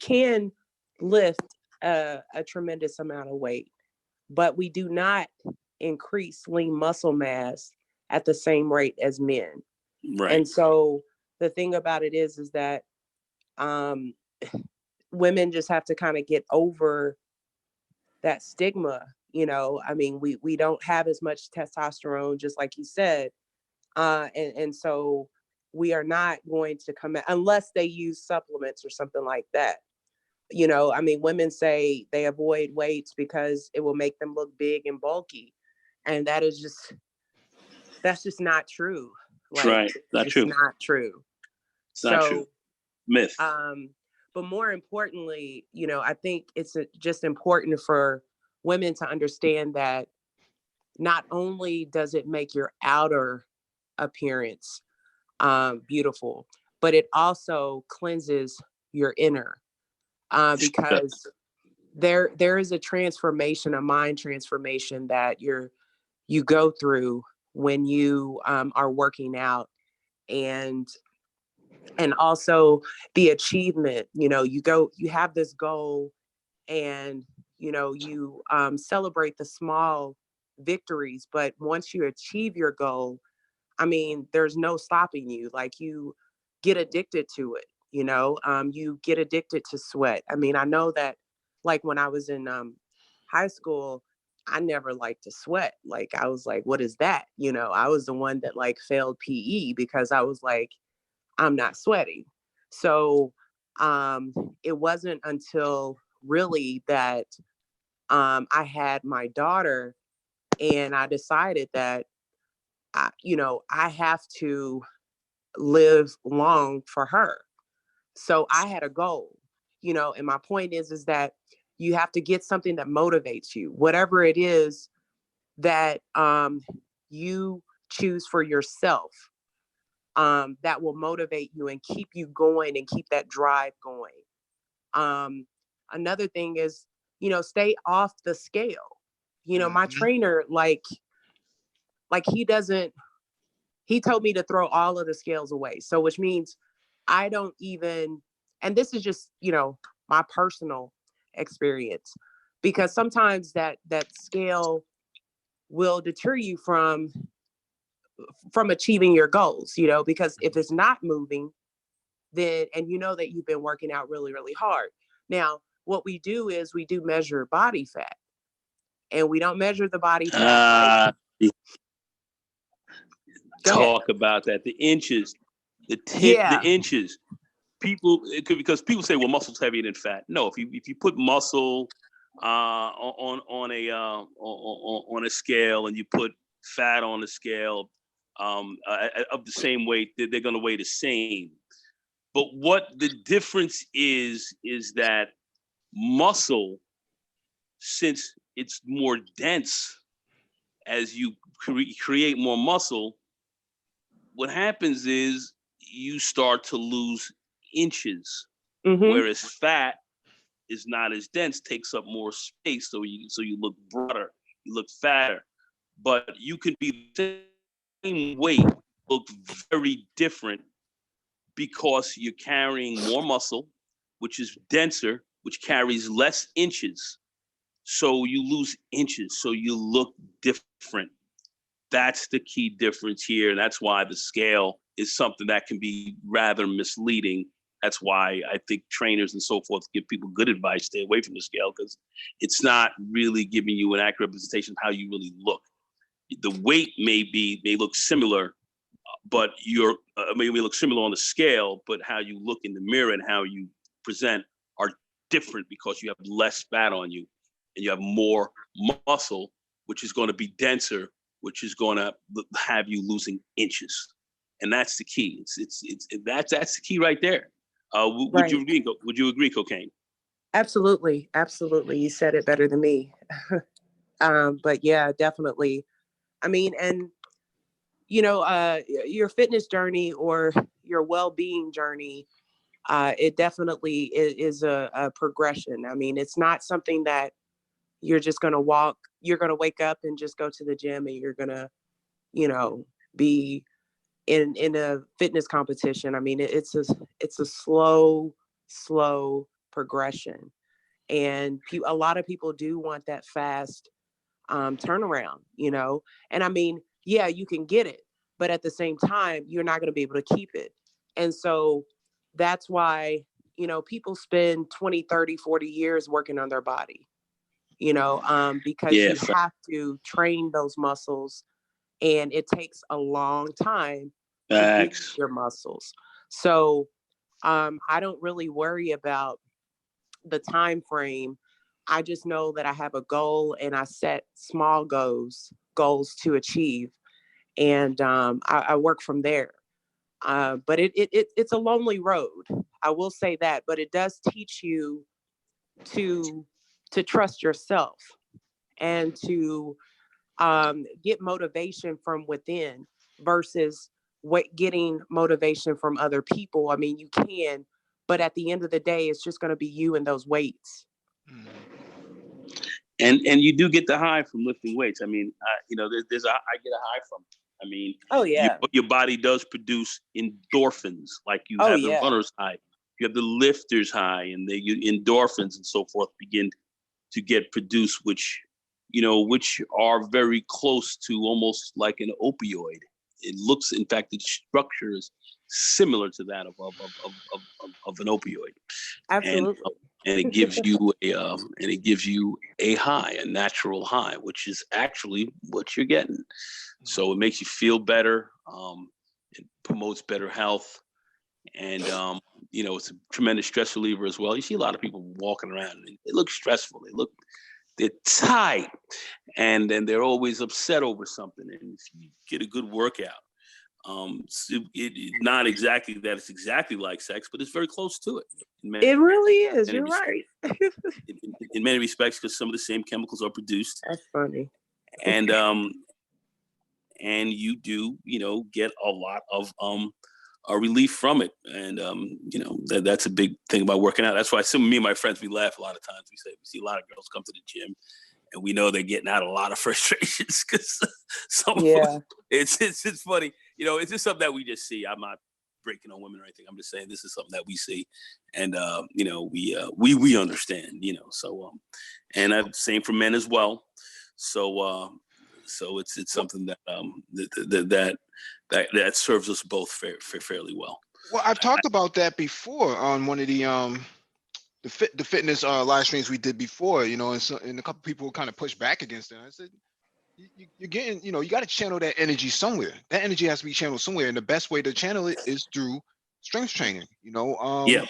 can lift a tremendous amount of weight, but we do not increase lean muscle mass at the same rate as men. Right. And so the thing about it is that women just have to kind of get over that stigma. You know, I mean, we don't have as much testosterone, just like you said. And so we are not going to come out unless they use supplements or something like that. You know, I mean, women say they avoid weights because it will make them look big and bulky. And that's just not true. Like, right. Not true. Not true. It's not true. Myth. But more importantly, you know, I think it's just important for women to understand that not only does it make your outer appearance beautiful, but it also cleanses your inner, because there is a transformation, a mind transformation that you go through when you are working out, and also the achievement. You know, you have this goal, and you know, you celebrate the small victories, but once you achieve your goal, I mean, there's no stopping you. Like, you get addicted to it, you know, you get addicted to sweat. I mean, I know that, like, when I was in high school, I never liked to sweat. Like, I was like, what is that? You know, I was the one that like failed PE because I was like, I'm not sweating. So it wasn't until really that I had my daughter, and I decided that I have to live long for her. So I had a goal, you know, and my point is that you have to get something that motivates you, whatever it is that you choose for yourself, that will motivate you and keep you going and keep that drive going. Another thing is, you know, stay off the scale. You know, my trainer, like he told me to throw all of the scales away. So, which means I don't even, and this is just, you know, my personal experience, because sometimes that scale will deter you from achieving your goals, you know, because if it's not moving, then, and you know that you've been working out really, really hard. Now, what we do is we do measure body fat, and we don't measure the body fat. Talk about that. The inches, the inches. People, because people say, well, muscle's heavier than fat. No, if you put muscle on a scale, and you put fat on the scale of the same weight, they're going to weigh the same. But what the difference is that muscle, since it's more dense, as you create more muscle, what happens is you start to lose inches, whereas fat, is not as dense, takes up more space, so you look broader, you look fatter. But you could be the same weight, look very different because you're carrying more muscle, which is denser, which carries less inches. So you lose inches, so you look different. That's the key difference here. That's why the scale is something that can be rather misleading. That's why I think trainers and so forth give people good advice, stay away from the scale, because it's not really giving you an accurate representation of how you really look. The weight may look similar, but you're maybe look similar on the scale, but how you look in the mirror and how you present are different because you have less fat on you and you have more muscle, which is going to be denser, which is going to have you losing inches. And that's the key. That's the key right there. Would Right. you agree? Would you agree, Cocaine? Absolutely. Absolutely. You said it better than me. But yeah, definitely. I mean, and your fitness journey or your well-being journey, it definitely is a progression. I mean, it's not something that you're just going to you're going to wake up and just go to the gym and you're going to, be in a fitness competition. I mean, it's a slow progression. And a lot of people do want that fast turnaround, and I mean, yeah, you can get it, but at the same time, you're not going to be able to keep it. And so that's why, people spend 20, 30, 40 years working on their body, because Yeah, you have to train those muscles, and it takes a long time to get facts. your muscles. So I don't really worry about the time frame. I just know that I have a goal and I set small goals to achieve, and I work from there. But it's a lonely road. I will say that, but it does teach you to trust yourself and to get motivation from within versus getting motivation from other people. I mean, you can, but at the end of the day, it's just going to be you and those weights. And you do get the high from lifting weights. I mean, I get a high from it. I mean, Oh yeah. your body does produce endorphins, like you Oh have the yeah. runner's high, you have the lifter's high, and the endorphins and so forth begin to get produced, which are very close to almost like an opioid. It looks, in fact, its structure is similar to that of an opioid. Absolutely. And it gives you a high, a natural high, which is actually what you're getting. So it makes you feel better. It promotes better health, and it's a tremendous stress reliever as well. You see a lot of people walking around and they look stressful. They're tight, and then they're always upset over something. And if you get a good workout, not exactly that it's exactly like sex, but it's very close to it. It really is. You're right. In many respects, because some of the same chemicals are produced. That's funny. And you do, get a lot of a relief from it. And that's a big thing about working out. That's why me and my friends, we laugh a lot of times. We see a lot of girls come to the gym, and we know they're getting out a lot of frustrations because it's funny. It's just something that we just see. I'm not breaking on women or anything. I'm just saying this is something that we see, and we understand. So and same for men as well. So it's something that serves us both fairly well. Well, I've talked about that before on one of the fitness live streams we did before, and a couple people kind of pushed back against it. I said, you're getting, you got to channel that energy somewhere. That energy has to be channeled somewhere, and the best way to channel it is through strength training. Yeah.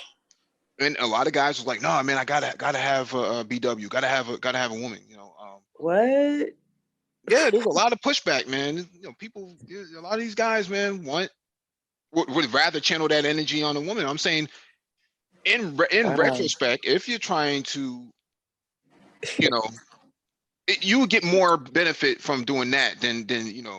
And a lot of guys was like, no, man, I gotta have a BW, gotta have a woman. What? Yeah, there's a lot of pushback, man. People, a lot of these guys, man, would rather channel that energy on a woman. I'm saying, in retrospect, if you're trying to, you would get more benefit from doing that than chasing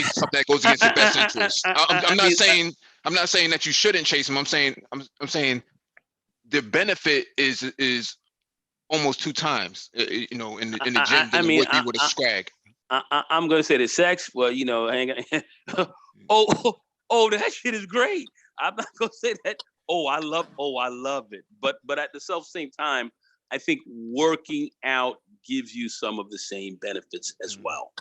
something that goes against your best interest. I'm not saying that you shouldn't chase them. I'm saying the benefit is almost 2 times, you know, in the gym I than mean, what they would have scrag. I'm gonna say the sex. Well, you know, hang on. Oh, that shit is great. I'm not gonna say that. I love it. But at the same time, I think working out gives you some of the same benefits as well.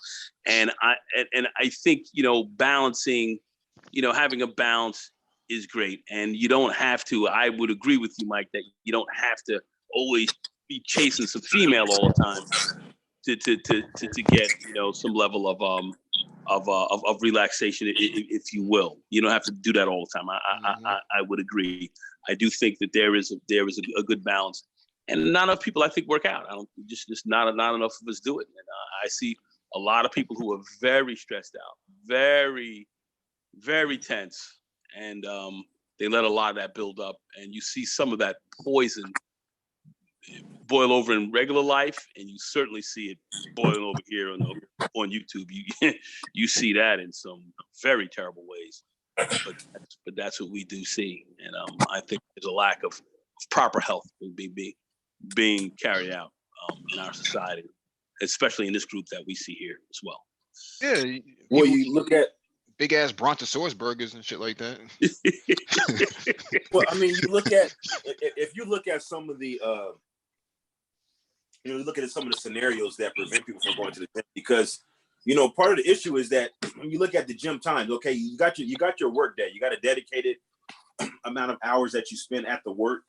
And I think, you know, balancing, you know, having a balance is great. And you don't have to. I would agree with you, Mike, that you don't have to always be chasing some female all the time to get, you know, some level of relaxation, if you will. You don't have to do that all the time. I would agree. I do think that there is a good balance, and not enough people, I think, work out. I don't just not enough of us do it. And I see a lot of people who are very stressed out, very very tense, and they let a lot of that build up, and you see some of that poison boil over in regular life, and you certainly see it boiling over here on YouTube. You see that in some very terrible ways, but that's what we do see, and I think there's a lack of proper health being carried out in our society, especially in this group that we see here as well. Yeah, Well, people you look at big ass brontosaurus burgers and shit like that. well, I mean, you look at if you look at some of the you know, look at some of the scenarios that prevent people from going to the gym, because, you know, part of the issue is that when you look at the gym times, okay, you got your work day, you got a dedicated amount of hours that you spend at work.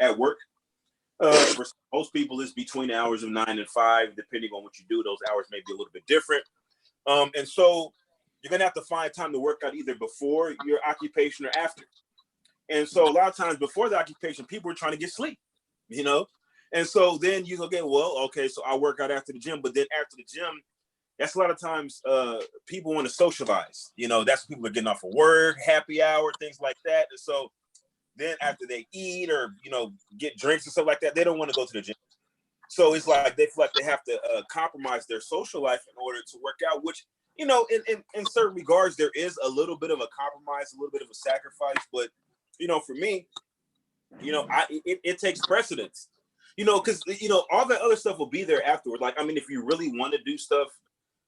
For most people, it's between the hours of 9 and 5, depending on what you do. Those hours may be a little bit different, and so you're gonna have to find time to work out either before your occupation or after. And so a lot of times before the occupation, people are trying to get sleep, you know. And so then you go, okay, so I work out after the gym, but then after the gym, that's a lot of times people want to socialize. You know, that's when people are getting off of work, happy hour, things like that. And so then after they eat or, you know, get drinks and stuff like that, they don't want to go to the gym. So it's like they feel like they have to compromise their social life in order to work out, which, you know, in certain regards, there is a little bit of a compromise, a little bit of a sacrifice. But, you know, for me, you know, it takes precedence. You know, because, you know, all that other stuff will be there afterward. Like, I mean, if you really want to do stuff,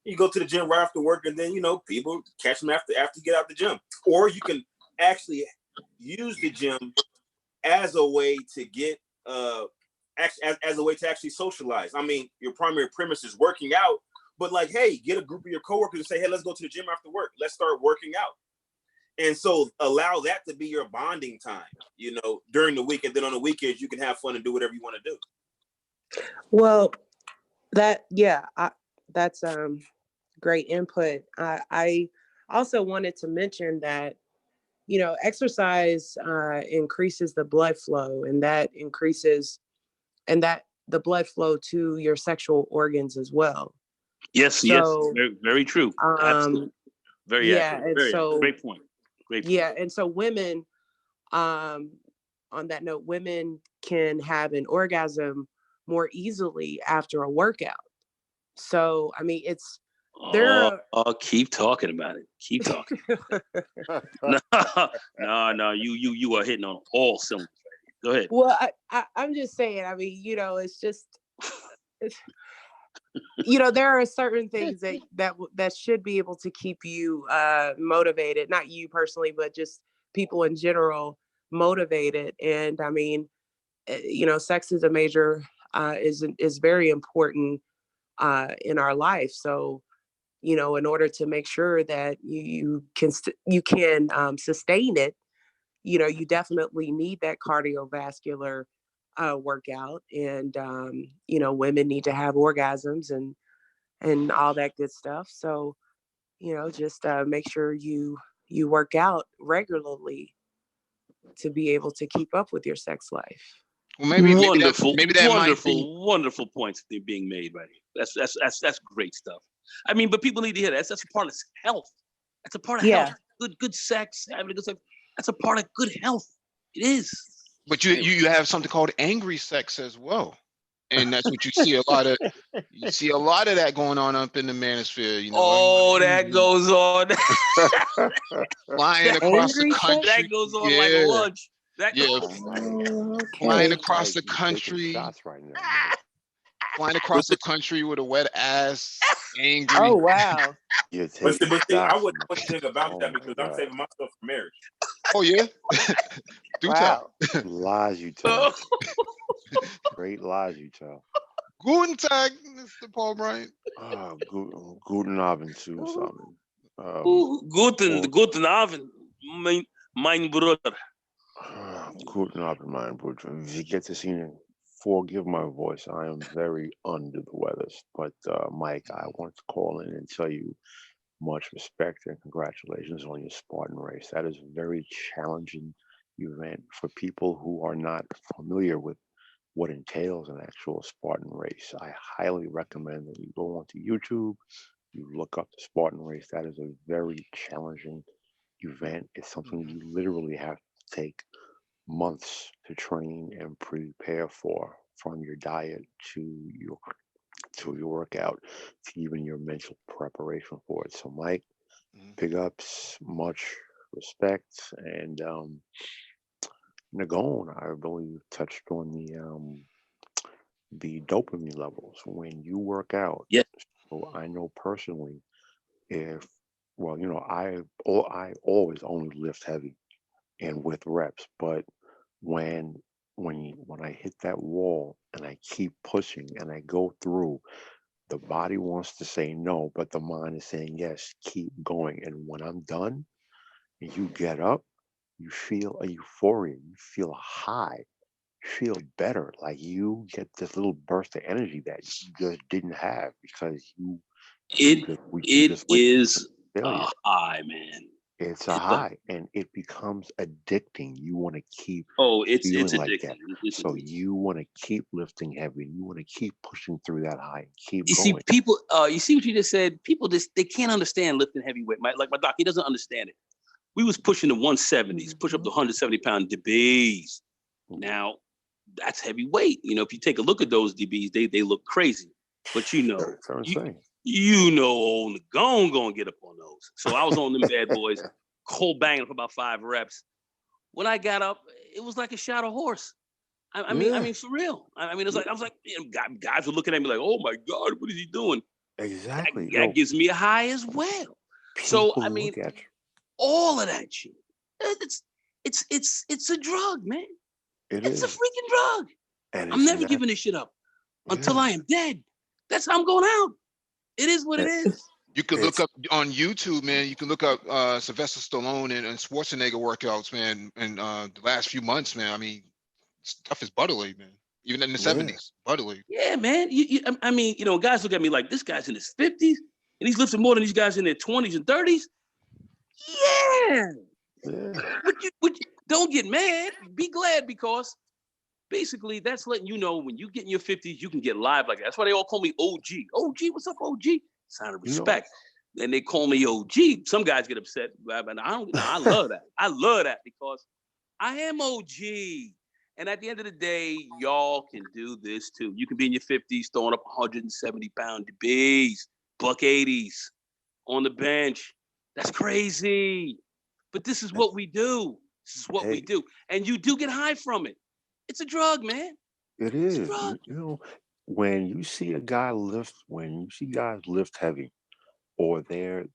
you go to the gym right after work, and then, you know, people catch them after you get out the gym. Or you can actually use the gym as a way to get, as a way to actually socialize. I mean, your primary premise is working out, but like, hey, get a group of your coworkers and say, hey, let's go to the gym after work. Let's start working out. And so allow that to be your bonding time, you know, during the week. And then on the weekends, you can have fun and do whatever you want to do. Well, that's great input. I also wanted to mention that, you know, exercise increases the blood flow, and that increases the blood flow to your sexual organs as well. Yes, very, very true. Absolutely. Very accurate. Very great point. Yeah, and so women, on that note, women can have an orgasm more easily after a workout. So, I mean, keep talking about it. Keep talking. No, you are hitting on all cylinders. Go ahead. Well, I'm just saying, I mean, you know, it's you know, there are certain things that should be able to keep you motivated, not you personally, but just people in general motivated. And I mean, you know, sex is a major is very important in our life. So, you know, in order to make sure that you can sustain it, you know, you definitely need that cardiovascular workout. And you know, women need to have orgasms and all that good stuff. So, you know, just make sure you work out regularly to be able to keep up with your sex life. Well, maybe that might be. Wonderful points that are being made right here. That's great stuff. I mean, but people need to hear that. That's a part of health. That's a part of health. Good sex, having a good sex. That's a part of good health. It is. But you have something called angry sex as well, and that's what you see a lot of. You see a lot of that going on up in the manosphere. You know. Oh, that goes on. Flying across the country. That goes on like lunch. That Yeah, flying Okay. across Mike, the you taking country, shots right now, Mike. flying across the country with a wet ass, Oh angry. wow. You're But see, taking I shots, wouldn't Mike. think about Oh that my because I'm God. saving myself for marriage. Oh yeah, do tell. Wow. Lies you tell. Great lies you tell. Guten Tag, Mr. Paul Bryant. Guten Abend zu zusammen. Guten, Well, guten Abend, mein Bruder. Guten Abend, mein Bruder. Wie geht es Ihnen? Forgive my voice. I am very under the weather. But Mike, I want to call in and tell you much respect and congratulations on your Spartan race. That is a very challenging event for people who are not familiar with what entails an actual Spartan race. I highly recommend that you go onto YouTube, you look up the Spartan race. That is a very challenging event. It's something Mhm. you literally have to take months to train and prepare for, from your diet to your workout to even your mental preparation for it. So Mike, Mhm. big ups, much respect, and Nagon, I believe, touched on the dopamine levels when you work out. Yeah. So I know personally, if well, I always only lift heavy and with reps, but when when I hit that wall and I keep pushing and I go through, the body wants to say no, but the mind is saying yes, keep going. And when I'm done, and you get up, you feel a euphoria, you feel a high, you feel better. Like you get this little burst of energy that you just didn't have because It you it just witnessed is failure. a high, man. It's a It's a high and it becomes addicting. You want to keep it's feeling like addicting. that. It's So addicting. you want to keep lifting heavy. You want to keep pushing through that high and keep You see, going. people. You see what you just said. People just they can't understand lifting heavyweight. Like my doc, he doesn't understand it. We was pushing the 170s, push up to 170-pound DBs. Mhm. Now that's heavyweight. You know, if you take a look at those DBs, they look crazy. But That's what I'm you saying. old Nagone gonna get up on those. So I was on them bad boys, cold banging for about 5 reps. When I got up, it was like a shot of horse. I Yeah, mean, for real. I mean, it's yeah, like I was like, guys were looking at me like, "Oh my God, what is he doing?" That, exactly. that gives me a high as well. So I People mean, look at you. all of that shit. It's it's a drug, man. It It's a is, freaking drug. and I'm it's never not. giving this shit up until Yeah, I am dead. That's how I'm going out. It is what it it, is. You could look it's up on YouTube, man. You can look up Sylvester Stallone and Schwarzenegger workouts, man. And the last few months, man. I mean, stuff is buttily, man. Even in the yeah, '70s, buttily. Yeah, man. I mean, guys look at me like this guy's in his 50s and he's lifting more than these guys in their 20s and 30s. Yeah. yeah. Don't get mad. Be glad because basically that's letting you know when you get in your 50s, you can get live like that. That's why they all call me OG. OG, what's up, OG? Sign of You know, respect. And they call me OG. Some guys get upset, but I don't. No, I love that. I love that because I am OG. And at the end of the day, y'all can do this too. You can be in your 50s throwing up 170-pound B's, buck 80s on the bench. That's crazy. But this is what we do. This is what we hey, do. And you do get high from it. It's a drug, man. it It's a is. drug. You know, when you see a guy lift, when you see guys lift heavy, or they're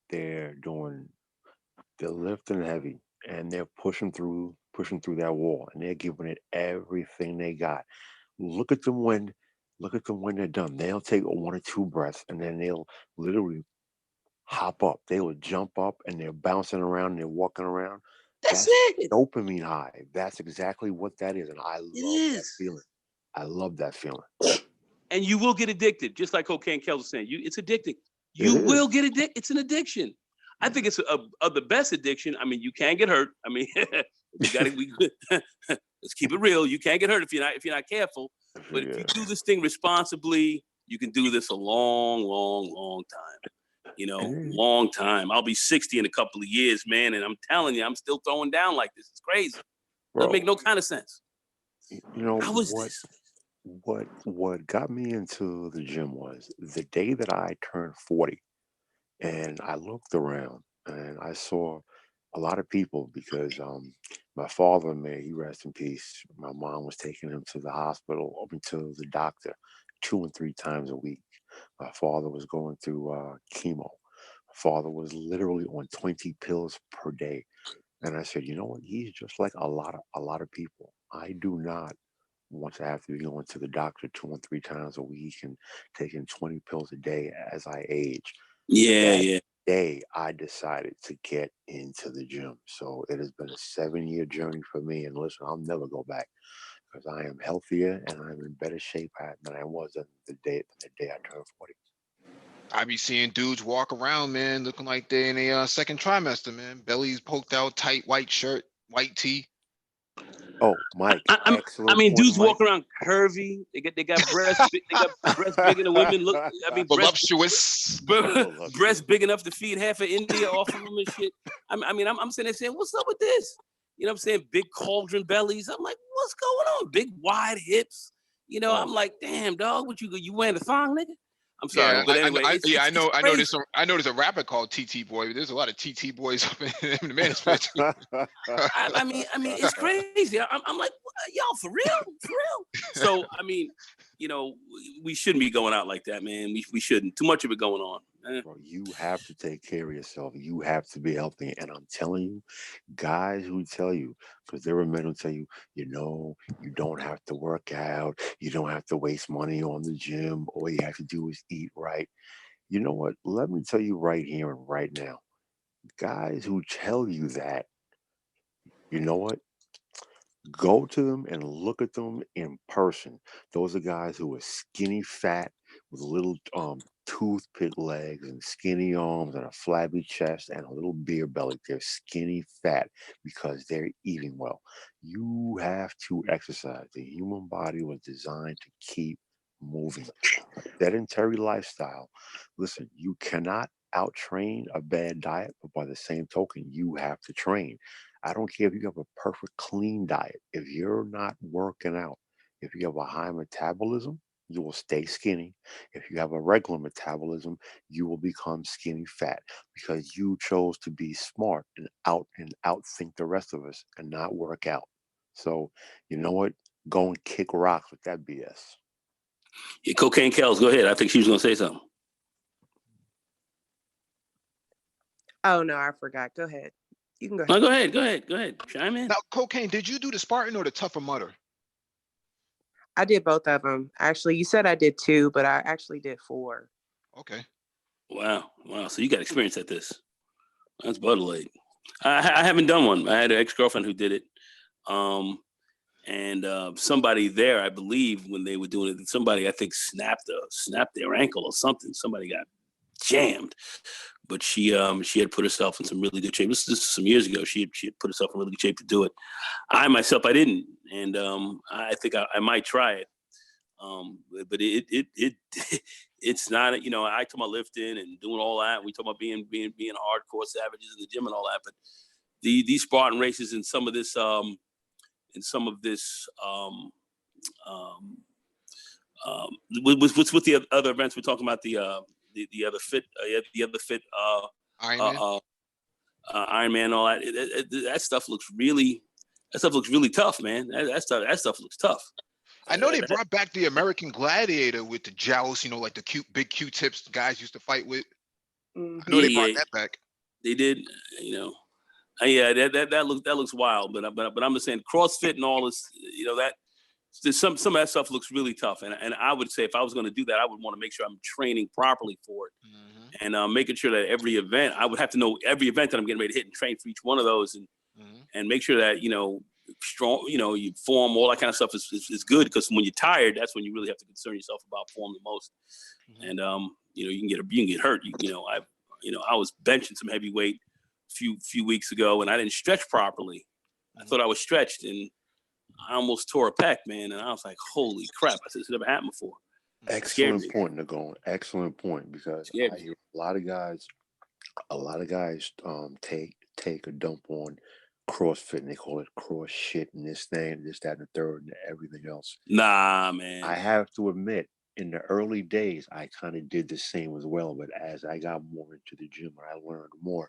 lifting heavy, and they're pushing through that wall, and they're giving it everything they got. Look at them when, look at them when they're done. They'll take one or two breaths, and then they'll literally hop up. They will jump up, and they're bouncing around, and they're walking around. That's That's it. dopamine high. That's exactly what that is, and I It love that is. feeling. I love that feeling. And you will get addicted, just like cocaine Kells was saying. It's addicting. It You will is. get addicted. It's an addiction. I think it's the best addiction. I mean, you can get hurt. I mean, we got to let's keep it real. You can't get hurt if you're not careful. But if you Yeah. do this thing responsibly, you can do this a long, long, long time. And Long time. I'll be 60 in a couple of years, man, and I'm telling you, I'm still throwing down like this. It's crazy. Doesn't make bro, no kind of sense. you know How is this? what got me into the gym was the day that I turned 40, and I looked around and I saw a lot of people because my father, man, he rest in peace. My mom was taking him to the hospital up until the doctor 2 and 3 times a week. My father was going through chemo. My father was literally on 20 pills per day. And I said, you know what? He's just like a lot of people. I do not want to have to be going to the doctor 2 and 3 times a week and taking 20 pills a day as I age. Yeah, That yeah. day I decided to get into the gym. So it has been a 7-year journey for me. And listen, I'll never go back because I am healthier and I'm in better shape than I was on the day I turned 40. I be seeing dudes walk around, man, looking like they in a second trimester, man. Bellies poked out, tight white shirt, white tee. Oh, Mike, I excellent mean, point, dudes Mike. walk around curvy. They got breasts. They got breasts bigger than women. Look, I mean, Voluptuous. breasts big enough to feed half of India off of them and shit. I'm sitting there saying, what's up with this? You know what I'm saying? Big cauldron bellies. I'm like, what's going on? Big wide hips. You know, I'm Oh, like, damn, dog, what you wearing a thong, nigga? I'm sorry, Yeah, but anyway, I it's know. I know crazy. there's a rapper called TT Boy. There's a lot of TT boys up in the manosphere too. It's crazy. I'm like, y'all for real, for real. So you know, we shouldn't be going out like that, man. We shouldn't. Too much of it going on. bro, you have to take care of yourself. You have to be healthy. And I'm telling you, guys who tell you, because there are men who tell you, you don't have to work out, you don't have to waste money on the gym, all you have to do is eat right. You know what? Let me tell you right here and right now, guys who tell you that, you know what? Go to them and look at them in person. Those are guys who are skinny fat with little toothpick legs and skinny arms and a flabby chest and a little beer belly. They're skinny fat because they're eating well. You have to exercise. The human body was designed to keep moving. A sedentary lifestyle. Listen, you cannot out train a bad diet, but by the same token, you have to train. I don't care if you have a perfect clean diet. If you're not working out, if you have a high metabolism, you will stay skinny. If you have a regular metabolism, you will become skinny fat because you chose to be smart and outthink the rest of us and not work out. So, you know what? Go and kick rocks with that BS. Yeah, Cocaine Kells, go ahead. I think she was gonna say something. Oh no, I forgot. Go ahead. You can go No, ahead. go ahead. Chime in. Now, Cocaine, did you do the Spartan or the Tougher Mudder? I did both of them. Actually, you said I did 2, but I actually did 4. Okay. Wow. So you got experience at this. That's butter. I haven't done one. I had an ex-girlfriend who did it. And somebody there, I believe, when they were doing it, somebody I think snapped their ankle or something. Somebody got jammed, but she had put herself in some really good shape. This is some years ago. She had put herself in really good shape to do it. I myself, I didn't, and I think I might try it. But it's not, you know, I talk about lifting and doing all that. We talk about being hardcore savages in the gym and all that, but these Spartan races and some of this with the other events we're talking about, the other fit Iron Man. Iron Man, all that. That stuff looks really tough, man. That stuff looks tough. I know they brought back the American Gladiator with the joust, like the big Q-tips guys used to fight with. Mm-hmm. I know they brought that back. They did, yeah, that looks wild, but I'm just saying CrossFit and all this, that some of that stuff looks really tough, and I would say if I was going to do that, I would want to make sure I'm training properly for it, and making sure that every event, I would have to know every event that I'm getting ready to hit and train for each one of those, and make sure that strong, you form, all that kind of stuff is good, because when you're tired, that's when you really have to concern yourself about form the most, and you can get hurt. I was benching some heavy weight few weeks ago, and I didn't stretch properly. I thought I was stretched, and I almost tore a pec, man. And I was like, holy crap. I said, it's never happened before. Excellent point, Nagon. Excellent point, because I hear a lot of guys take a dump on CrossFit, and they call it cross shit and this thing, this, that, and the third, and everything else. Nah, man. I have to admit, in the early days, I kind of did the same as well. But as I got more into the gym and I learned more,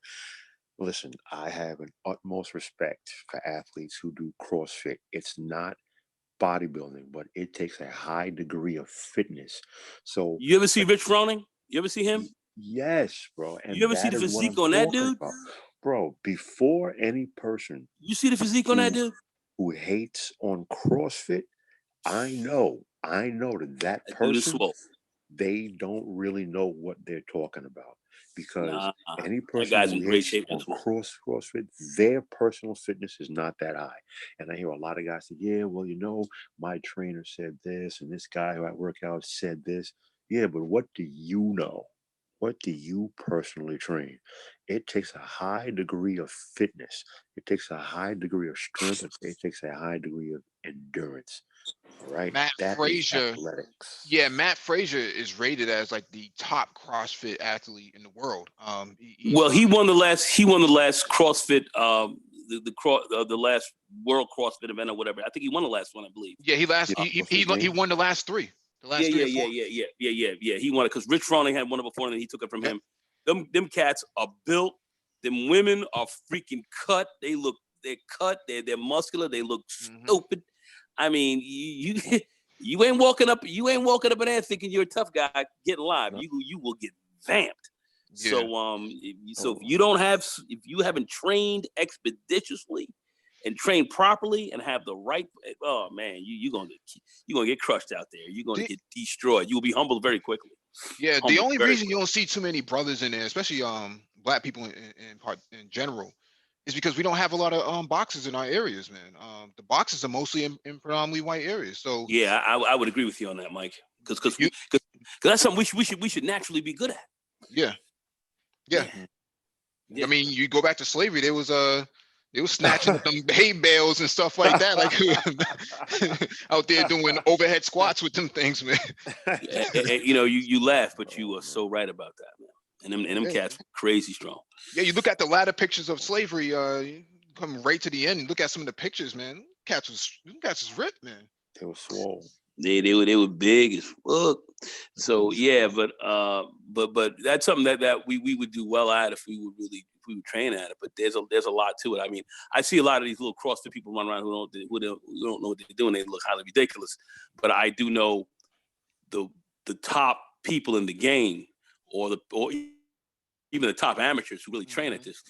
Listen, I have an utmost respect for athletes who do CrossFit. It's not bodybuilding, but it takes a high degree of fitness. So, You ever see Rich Froning? You ever see him? yes, bro, You and ever see that the is what physique I'm on that talking dude? about. Bro, before any person You see the physique on that who dude? who hates on CrossFit, I know that That dude is person, swole. they don't really know what they're talking about, because Nah, any that person guy's who in great hates shape on as well. CrossFit, their personal fitness is not that high. And I hear a lot of guys say, yeah, well, my trainer said this, and this guy who I work out said this. Yeah, but what do you know? What do you personally train? It takes a high degree of fitness. It takes a high degree of strength. It takes a high degree of endurance. All right. Matt That is Frazier, athletics. yeah, Matt Frazier is rated as like the top CrossFit athlete in the world. He's Well, he won the last CrossFit, the last World CrossFit event or whatever. I think he won the last one, I believe. yeah, Yeah, he CrossFit he Games. won the last three, Yeah, or four. yeah. He won it because Rich Froning had won it before, and then he took it from Yep. him. Them cats are built. Them women are freaking cut. They're cut. They're muscular. They look Mhm. stupid. I mean, you ain't walking up in there thinking you're a tough guy getting live. No. You will get vamped. Yeah. So Oh, if you haven't trained expeditiously and trained properly and have the right, oh man, you're gonna get crushed out there. You're gonna The- get destroyed. You will be humbled very quickly. Yeah, the Humbled only very reason you quickly. don't see too many brothers in there, especially black people in general, is because we don't have a lot of boxes in our areas, man. The boxes are mostly in predominantly white areas. So Yeah, I would agree with you on that, Mike. Because you, that's something we should naturally be good at. yeah, yeah. Yeah. I mean, you go back to slavery, they was snatching them hay bales and stuff like that, like out there doing overhead squats with them things, man. You laugh, but you Oh, are so right about that, man. And them Yeah, cats were crazy strong. yeah. You look at the latter pictures of slavery, you come right to the end and look at some of the pictures, man. Them cats was ripped, man. they were swole. They were big as fuck. So They yeah, swole. but that's something that we would do well at if we would train at it. But there's a lot to it. I mean, I see a lot of these little CrossFit people run around who don't know what they're doing. They look highly ridiculous. But I do know the top people in the game, or even the top amateurs who really train at Mhm. this.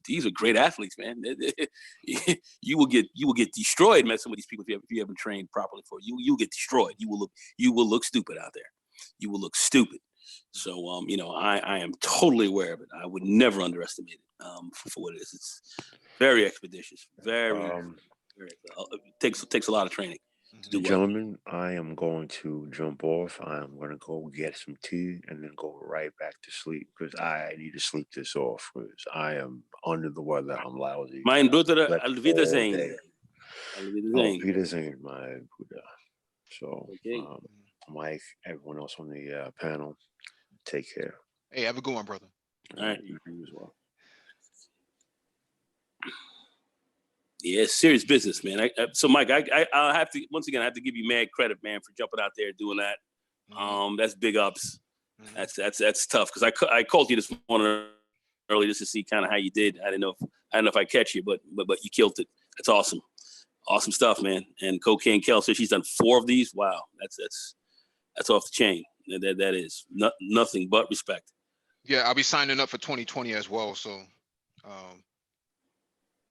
These are great athletes, man. You will get destroyed messing with these people if you haven't trained properly for it. You'll get destroyed. You will look stupid out there. You will look stupid. So I am totally aware of it. I would never underestimate it for what it is. It's very expeditious. Very, very it takes a lot of training to do Mhm. well. Gentlemen, I am going to jump off. I'm going to go get some tea and then go right back to sleep because I need to sleep this off because I am under the weather. I'm lousy. Mein Bruder, Slept Al all Wiedersehen. day. Al Oh, Wiedersehen. Wiedersehen, my Buddha. So, Okay. Mike, everyone else on the panel, take care. Hey, have a good one, brother. All right. You as well. Yeah, it's serious business, man. So, Mike, I have to once again. I have to give you mad credit, man, for jumping out there and doing that. That's big ups. Mhm. That's tough because I called you this morning early just to see kind of how you did. I didn't know if I catch you, but you killed it. That's awesome, awesome stuff, man. And Cocaine Kel says she's done 4 of these. Wow, that's off the chain. That is nothing but respect. Yeah, I'll be signing up for 2020 as well. So,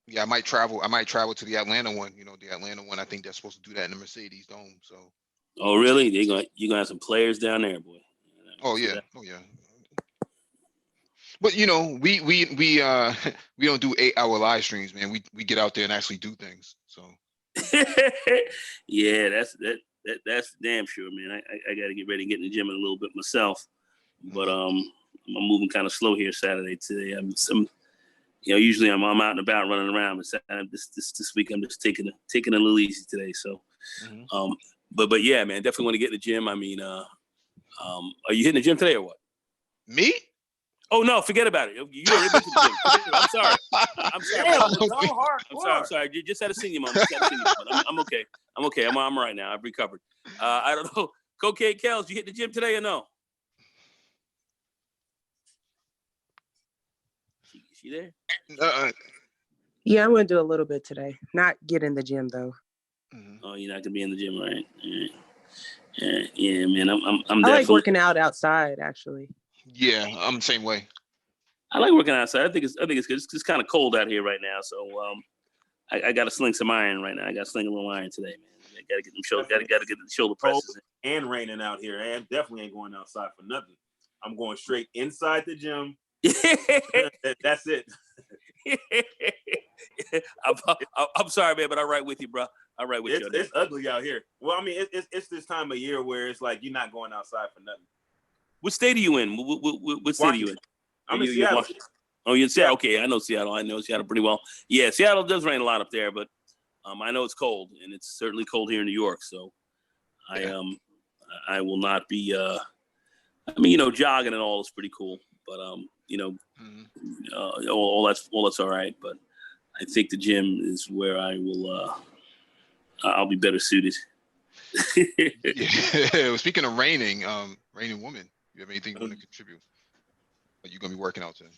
yeah, I might travel. I might travel to the Atlanta one. The Atlanta one. I think they're supposed to do that in the Mercedes Dome. So, Oh, really? You're gonna have some players down there, boy. oh See yeah, that? oh yeah. But we don't do 8-hour live streams, man. We get out there and actually do things. So Yeah, that's damn sure, man. I got to get ready and get in the gym in a little bit myself, but I'm moving kind of slow here Saturday today. Usually I'm out and about running around, but this week I'm just taking a little easy today. So, mhm. but yeah, man, definitely want to get in the gym. I mean, are you hitting the gym today or what? Me? Oh no, forget about it. You already been to the gym. I'm sorry. I'm sorry. Damn, I'm was all hardcore. sorry. You just had a senior moment. I'm okay. I'm okay. I'm all right now. I've recovered. I don't know. Cocaine Kels, you hit the gym today or no? she there? Uh, Yeah, I'm gonna do a little bit today. Not get in the gym though. mhm. Oh, you're not gonna be in the gym, right? All right. Yeah, man. I'm I like definitely. working out outside actually. Yeah, I'm the same way. I like working outside. I think it's good. It's kind of cold out here right now, so I got to sling some iron right now. I got to sling a little iron today, man. Got to get them shoulder. Got to get the shoulder Cold presses and raining out here. I definitely ain't going outside for nothing. I'm going straight inside the gym. in. That's it. I'm sorry, man, but I'm right with you, bro. I'm right with you. It's ugly out here. Well, I mean, it's this time of year where it's like you're not going outside for nothing. What state are you in? What state are you in? I'm in Seattle. Oh, you're in Seattle. Okay, I know Seattle. I know Seattle pretty well. Yeah, Seattle does rain a lot up there, but I know it's cold, and it's certainly cold here in New York. So Yeah. I will not be. I mean, jogging and all is pretty cool, but Mhm. all that's all right. But I think the gym is where I will. I'll be better suited. Yeah. Well, speaking of raining, raining woman, you have anything you want to contribute? Are you gonna be working out today?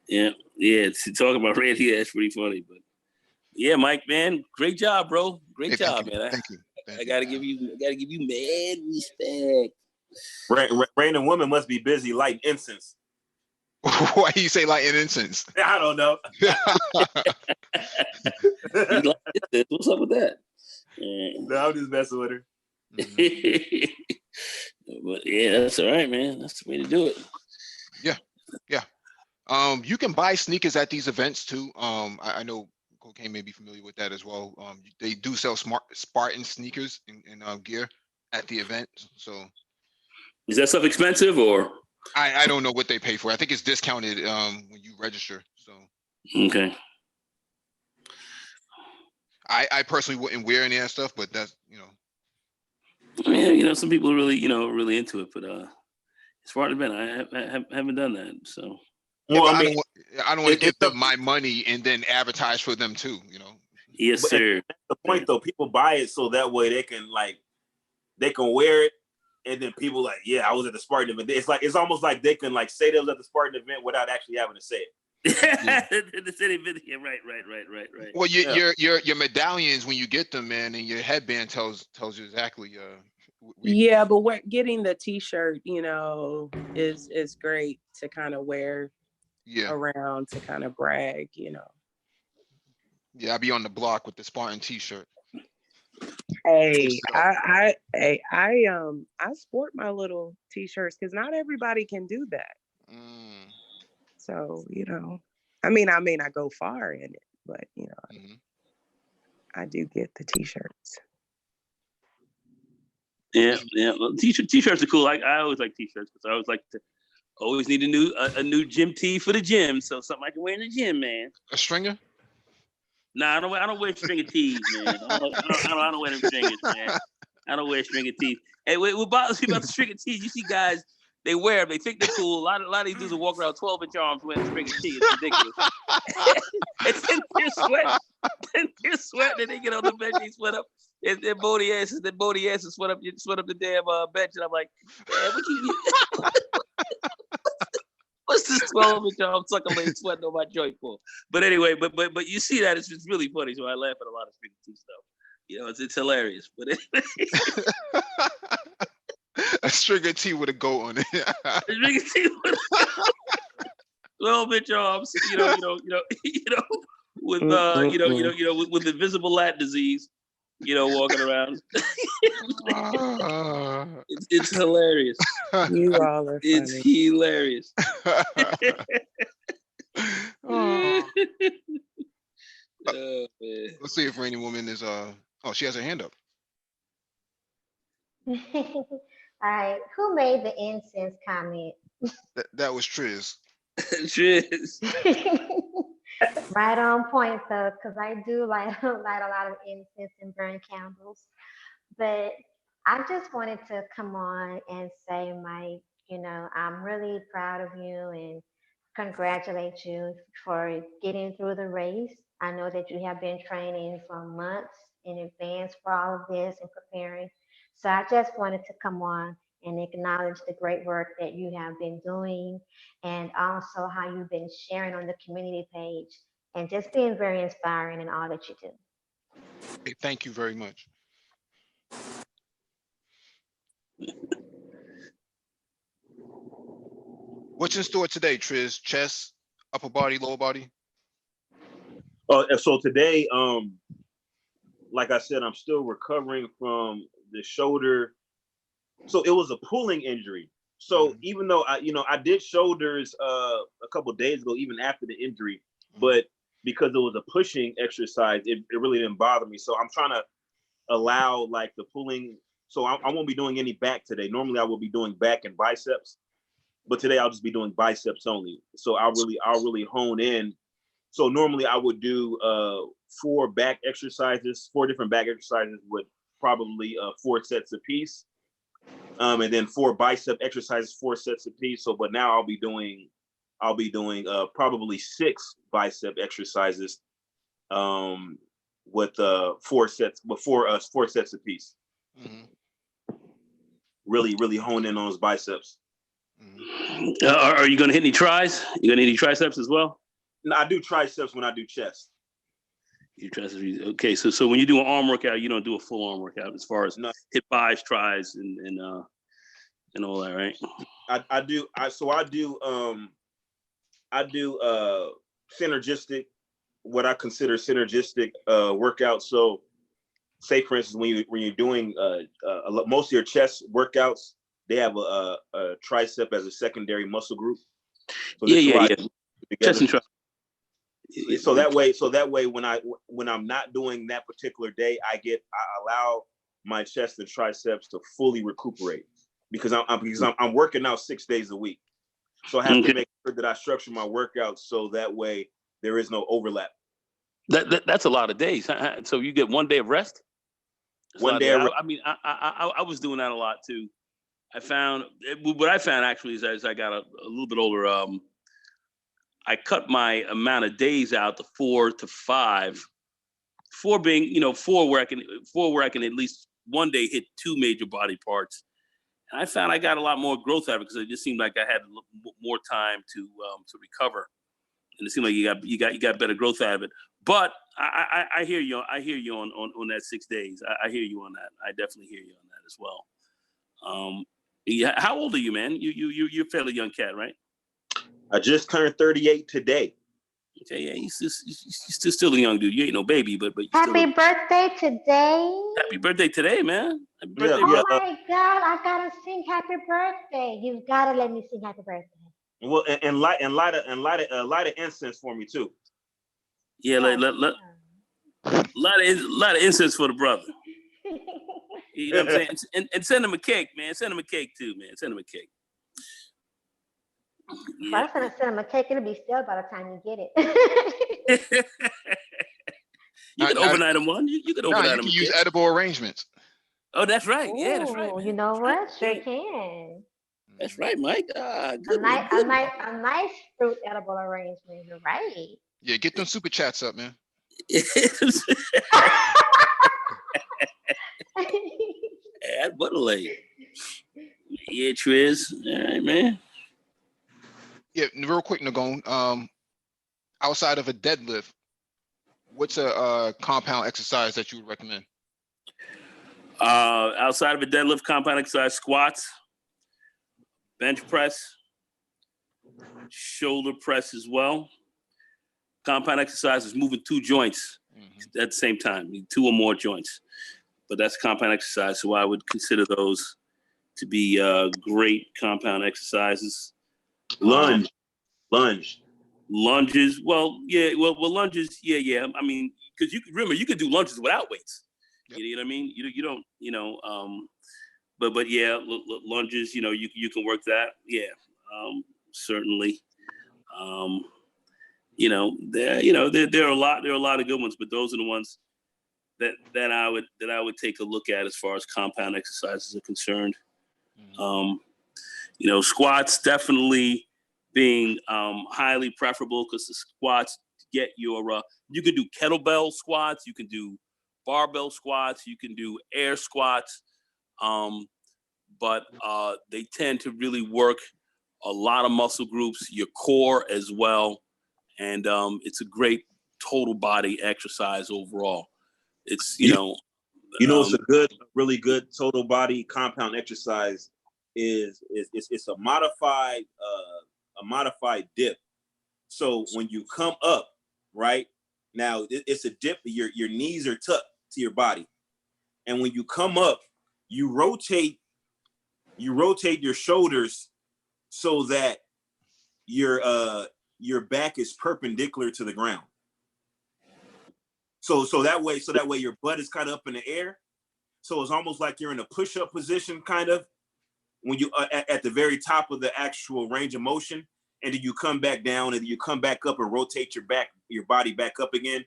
Yeah. Talking about Randy, that's pretty funny. But yeah, Mike, man, great job, bro. Great Hey, job, man. Thank you. I gotta give you mad respect. Random woman must be busy lighting incense. Why you say like an incense? I don't know. He like this. What's up with that? No, I'm just messing with her. Mhm. But yeah, that's all right, man. That's the way to do it. Yeah. You can buy sneakers at these events too. I know Cocaine may be familiar with that as well. They do sell Spartan sneakers and gear at the event. So Is that stuff expensive or? I don't know what they pay for. I think it's discounted when you register. So Okay. I personally wouldn't wear any of that stuff, but that's Yeah, some people are really, really into it, but as far as been, I haven't done that. So Yeah, Well, but I mean, I don't want to give it's them my money and then advertise for them too. yes, but sir. that's the point though. People buy it so that way they can wear it, and then people like, yeah, I was at the Spartan event. It's almost like they can say they was at the Spartan event without actually having to say it. Yeah. The city video, right. Well, Yeah. your medallions when you get them, man, and your headband tells you exactly. Yeah, but getting the t-shirt, is great to kind of wear Yeah, around to kind of brag. yeah. I'll be on the block with the Spartan T-shirt. Hey, I sport my little t-shirts because not everybody can do that. Mm, So, I mean, I may not go far in it, but mhm. I do get the t-shirts. Yeah. Well, t-shirts are cool. I always like t-shirts because I always like to always need a new gym tee for the gym. So something I can wear in the gym, man. A stringer? Nah, I don't wear stringer tees, man. I don't wear them stringers, man. I don't wear stringer tees. Hey, what bothers me about the stringer tees? You see guys, they wear them. They think they're cool. A lot of these dudes will walk around 12-inch arms wearing a stringer tee. It's ridiculous. And then they're sweating. And they get on the bench. They sweat up. And their bony asses sweat up the damn bench. And I'm like, man, what you? What's this 12-inch arm sucker leg sweating on my joint for? But anyway, but you see that it's really funny. So I laugh at a lot of stringer tee stuff. It's hilarious. But anyway. A stringer tee with a goat on it. Stringer tee with 12-inch arms. With with invisible lat disease. Walking around. It's hilarious. You all are funny. It's hilarious. Oh. Oh, man. Let's see if Rainy Woman is she has her hand up. All right, who made the incense comment? That was Triz. Triz. Right on point though, because I do light a lot of incense and burn candles. But I just wanted to come on and say, Mike, I'm really proud of you and congratulate you for getting through the race. I know that you have been training for months in advance for all of this and preparing. So I just wanted to come on and acknowledge the great work that you have been doing, and also how you've been sharing on the community page, and just being very inspiring in all that you do. Hey, thank you very much. What's in store today, Triz? Chest, upper body, lower body? So today, like I said, I'm still recovering from the shoulder. So it was a pulling injury. So even though I did shoulders a couple of days ago, even after the injury, but because it was a pushing exercise, it really didn't bother me. So I'm trying to allow like the pulling. So I won't be doing any back today. Normally I will be doing back and biceps, but today I'll just be doing biceps only. So I'll really hone in. So normally I would do 4 different back exercises with probably 4 sets apiece. And then 4 bicep exercises, 4 sets apiece. So, but now I'll be doing probably 6 bicep exercises with 4 sets before us, 4 sets apiece. Mm-hmm. Really hone in on those biceps. Mm-hmm. Are you going to hit any tries? You going to hit any triceps as well? No, I do triceps when I do chest. You triceps. Okay, so when you do an arm workout, you don't do a full arm workout as far as hit buys, tries, and all that, right? I do synergistic, what I consider synergistic workouts. So, say for instance, when you're doing most of your chest workouts, they have a tricep as a secondary muscle group. So yeah. Chest and tricep. So that way, when I'm not doing that particular day, I allow my chest and triceps to fully recuperate because I'm working out 6 days a week. So I have to make sure that I structure my workouts so that way there is no overlap. That's a lot of days. So you get 1 day of rest. One day. I mean, I was doing that a lot too. What I found actually is as I got a little bit older, I cut my amount of days out to 4 to 5. 4 being, 4 where I can at least one day hit 2 major body parts. And I found I got a lot more growth out of it because it just seemed like I had more time to recover, and it seemed like you got better growth out of it. But I hear you. I hear you on that 6 days. I hear you on that. I definitely hear you on that as well. Yeah. How old are you, man? You're a fairly young cat, right? I just turned 38 today. Okay, yeah, you're still a young dude. You ain't no baby, but you're Happy birthday today. Happy birthday today, man. Happy birthday, oh my God, I gotta sing happy birthday. You've gotta let me sing happy birthday. Well, and light of incense for me too. Yeah, lot of incense for the brother. You know what I'm saying? And send him a cake, man. Send him a cake too, man. Send him a cake. Yeah. If I send him a cake, it'll be stale by the time you get it. You could overnight him one. You could overnight him. You can use edible arrangements. Oh, that's right. Ooh, yeah, that's right. Man. You know what? Sure can. That's right, Mike. A nice fruit edible arrangement. You're right. Yeah, get them super chats up, man. Add butter lake. Yeah, Triz. All right, man. Yeah, real quick, Nagone. Outside of a deadlift, what's a compound exercise that you would recommend? Outside of a deadlift, compound exercise, squats, bench press, shoulder press as well. Compound exercise is moving 2 joints at the same time, 2 or more joints. But that's compound exercise, so I would consider those to be great compound exercises. Lunges. Well, yeah. Well, lunges. Yeah. I mean, because you could do lunges without weights. Yep. You know what I mean? You don't. But yeah, lunges. You can work that. Yeah. Certainly. There are a lot of good ones, but those are the ones that I would take a look at as far as compound exercises are concerned. Squats definitely being highly preferable because the squats get your you can do kettlebell squats, you can do barbell squats, you can do air squats, but they tend to really work a lot of muscle groups, your core as well, and it's a great total body exercise overall. It's You know, it's a really good total body compound exercise. It's a modified dip. So when you come up, right now, it's a dip. Your knees are tucked to your body, and when you come up, you rotate your shoulders so that your back is perpendicular to the ground. So that way your butt is kind of up in the air. So it's almost like you're in a push-up position, kind of, when you at the very top of the actual range of motion, and then you come back down, and then you come back up and rotate your body back up again.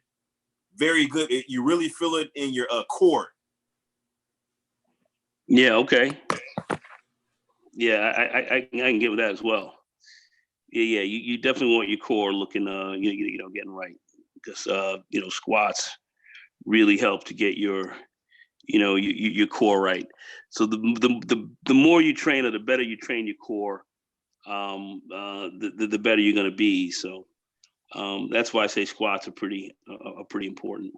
Very good. You really feel it in your core. Yeah. Okay. Yeah, I can get with that as well. Yeah. You definitely want your core looking, getting right, because squats really help to get your core right. So the more you train, or the better you train your core, the better you're going to be. So that's why I say squats are pretty important.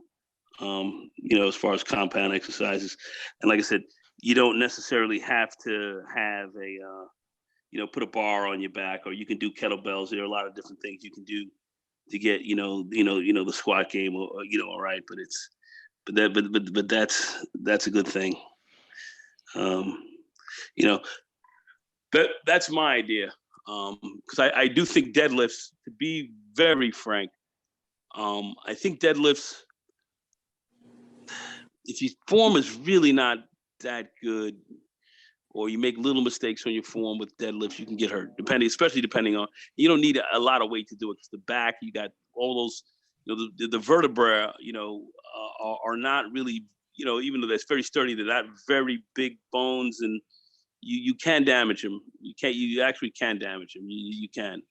As far as compound exercises, and like I said, you don't necessarily have to have put a bar on your back, or you can do kettlebells. There are a lot of different things you can do to get the squat game, all right. But that's a good thing. That's my idea. Because I do think deadlifts, to be very frank, I think deadlifts, if your form is really not that good, or you make little mistakes on your form with deadlifts, you can get hurt. Especially depending on, you don't need a lot of weight to do it. Because the back, you got all those, the vertebrae, are not really, even though that's very sturdy, they're not very big bones, and you can damage them. You actually can damage them. You can.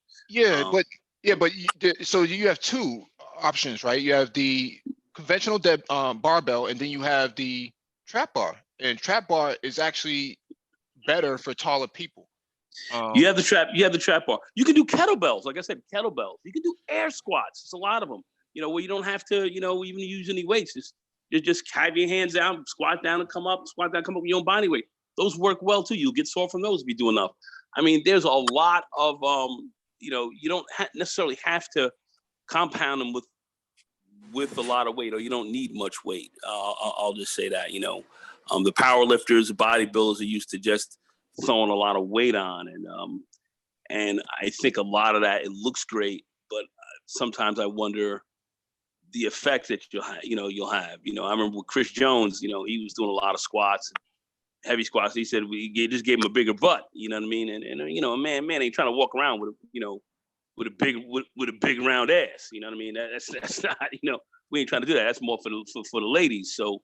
So you have two options, right? You have the conventional barbell, and then you have the trap bar. And trap bar is actually better for taller people. You have the trap bar. You can do kettlebells. Like I said, kettlebells. You can do air squats. It's a lot of them. Where you don't have to, even use any weights. Just have your hands out, squat down and come up, with your own body weight. Those work well too. You'll get sore from those if you do enough. I mean, there's a lot of, you don't necessarily have to compound them with a lot of weight, or you don't need much weight. I'll just say that, the power lifters, the bodybuilders are used to just throwing a lot of weight on, and I think a lot of that, it looks great, but sometimes I wonder the effect that you'll have. I remember with Chris Jones, he was doing a lot of squats, heavy squats. He said we just gave him a bigger butt. You know what I mean? And a man ain't trying to walk around with a big round ass. You know what I mean? That's not, we ain't trying to do that. That's more for the ladies. So,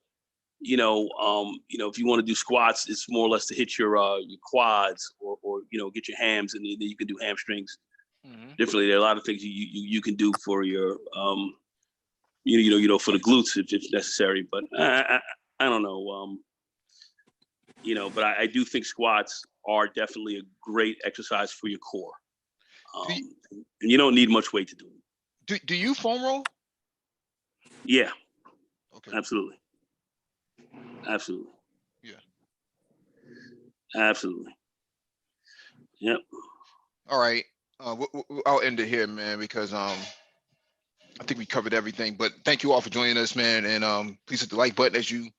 if you want to do squats, it's more or less to hit your quads, or get your hams, and then you can do hamstrings differently. There are a lot of things you can do for your for the glutes if necessary. But I don't know. But I do think squats are definitely a great exercise for your core. And you don't need much weight to do it. Do you foam roll? Yeah. Okay. Absolutely. Yeah. Absolutely. Yep. All right. I'll end it here, man, because I think we covered everything. But thank you all for joining us, man, and please hit the like button as you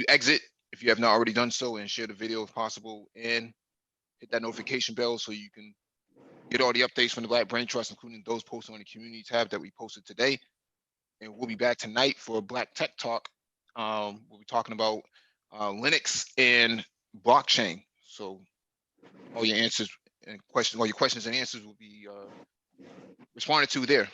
exit, if you have not already done so, and share the video if possible, and hit that notification bell so you can get all the updates from the Black Brain Trust, including those posted on the community tab that we posted today. And we'll be back tonight for a Black Tech Talk. We'll be talking about Linux and blockchain. So all your questions and answers will be responded to there.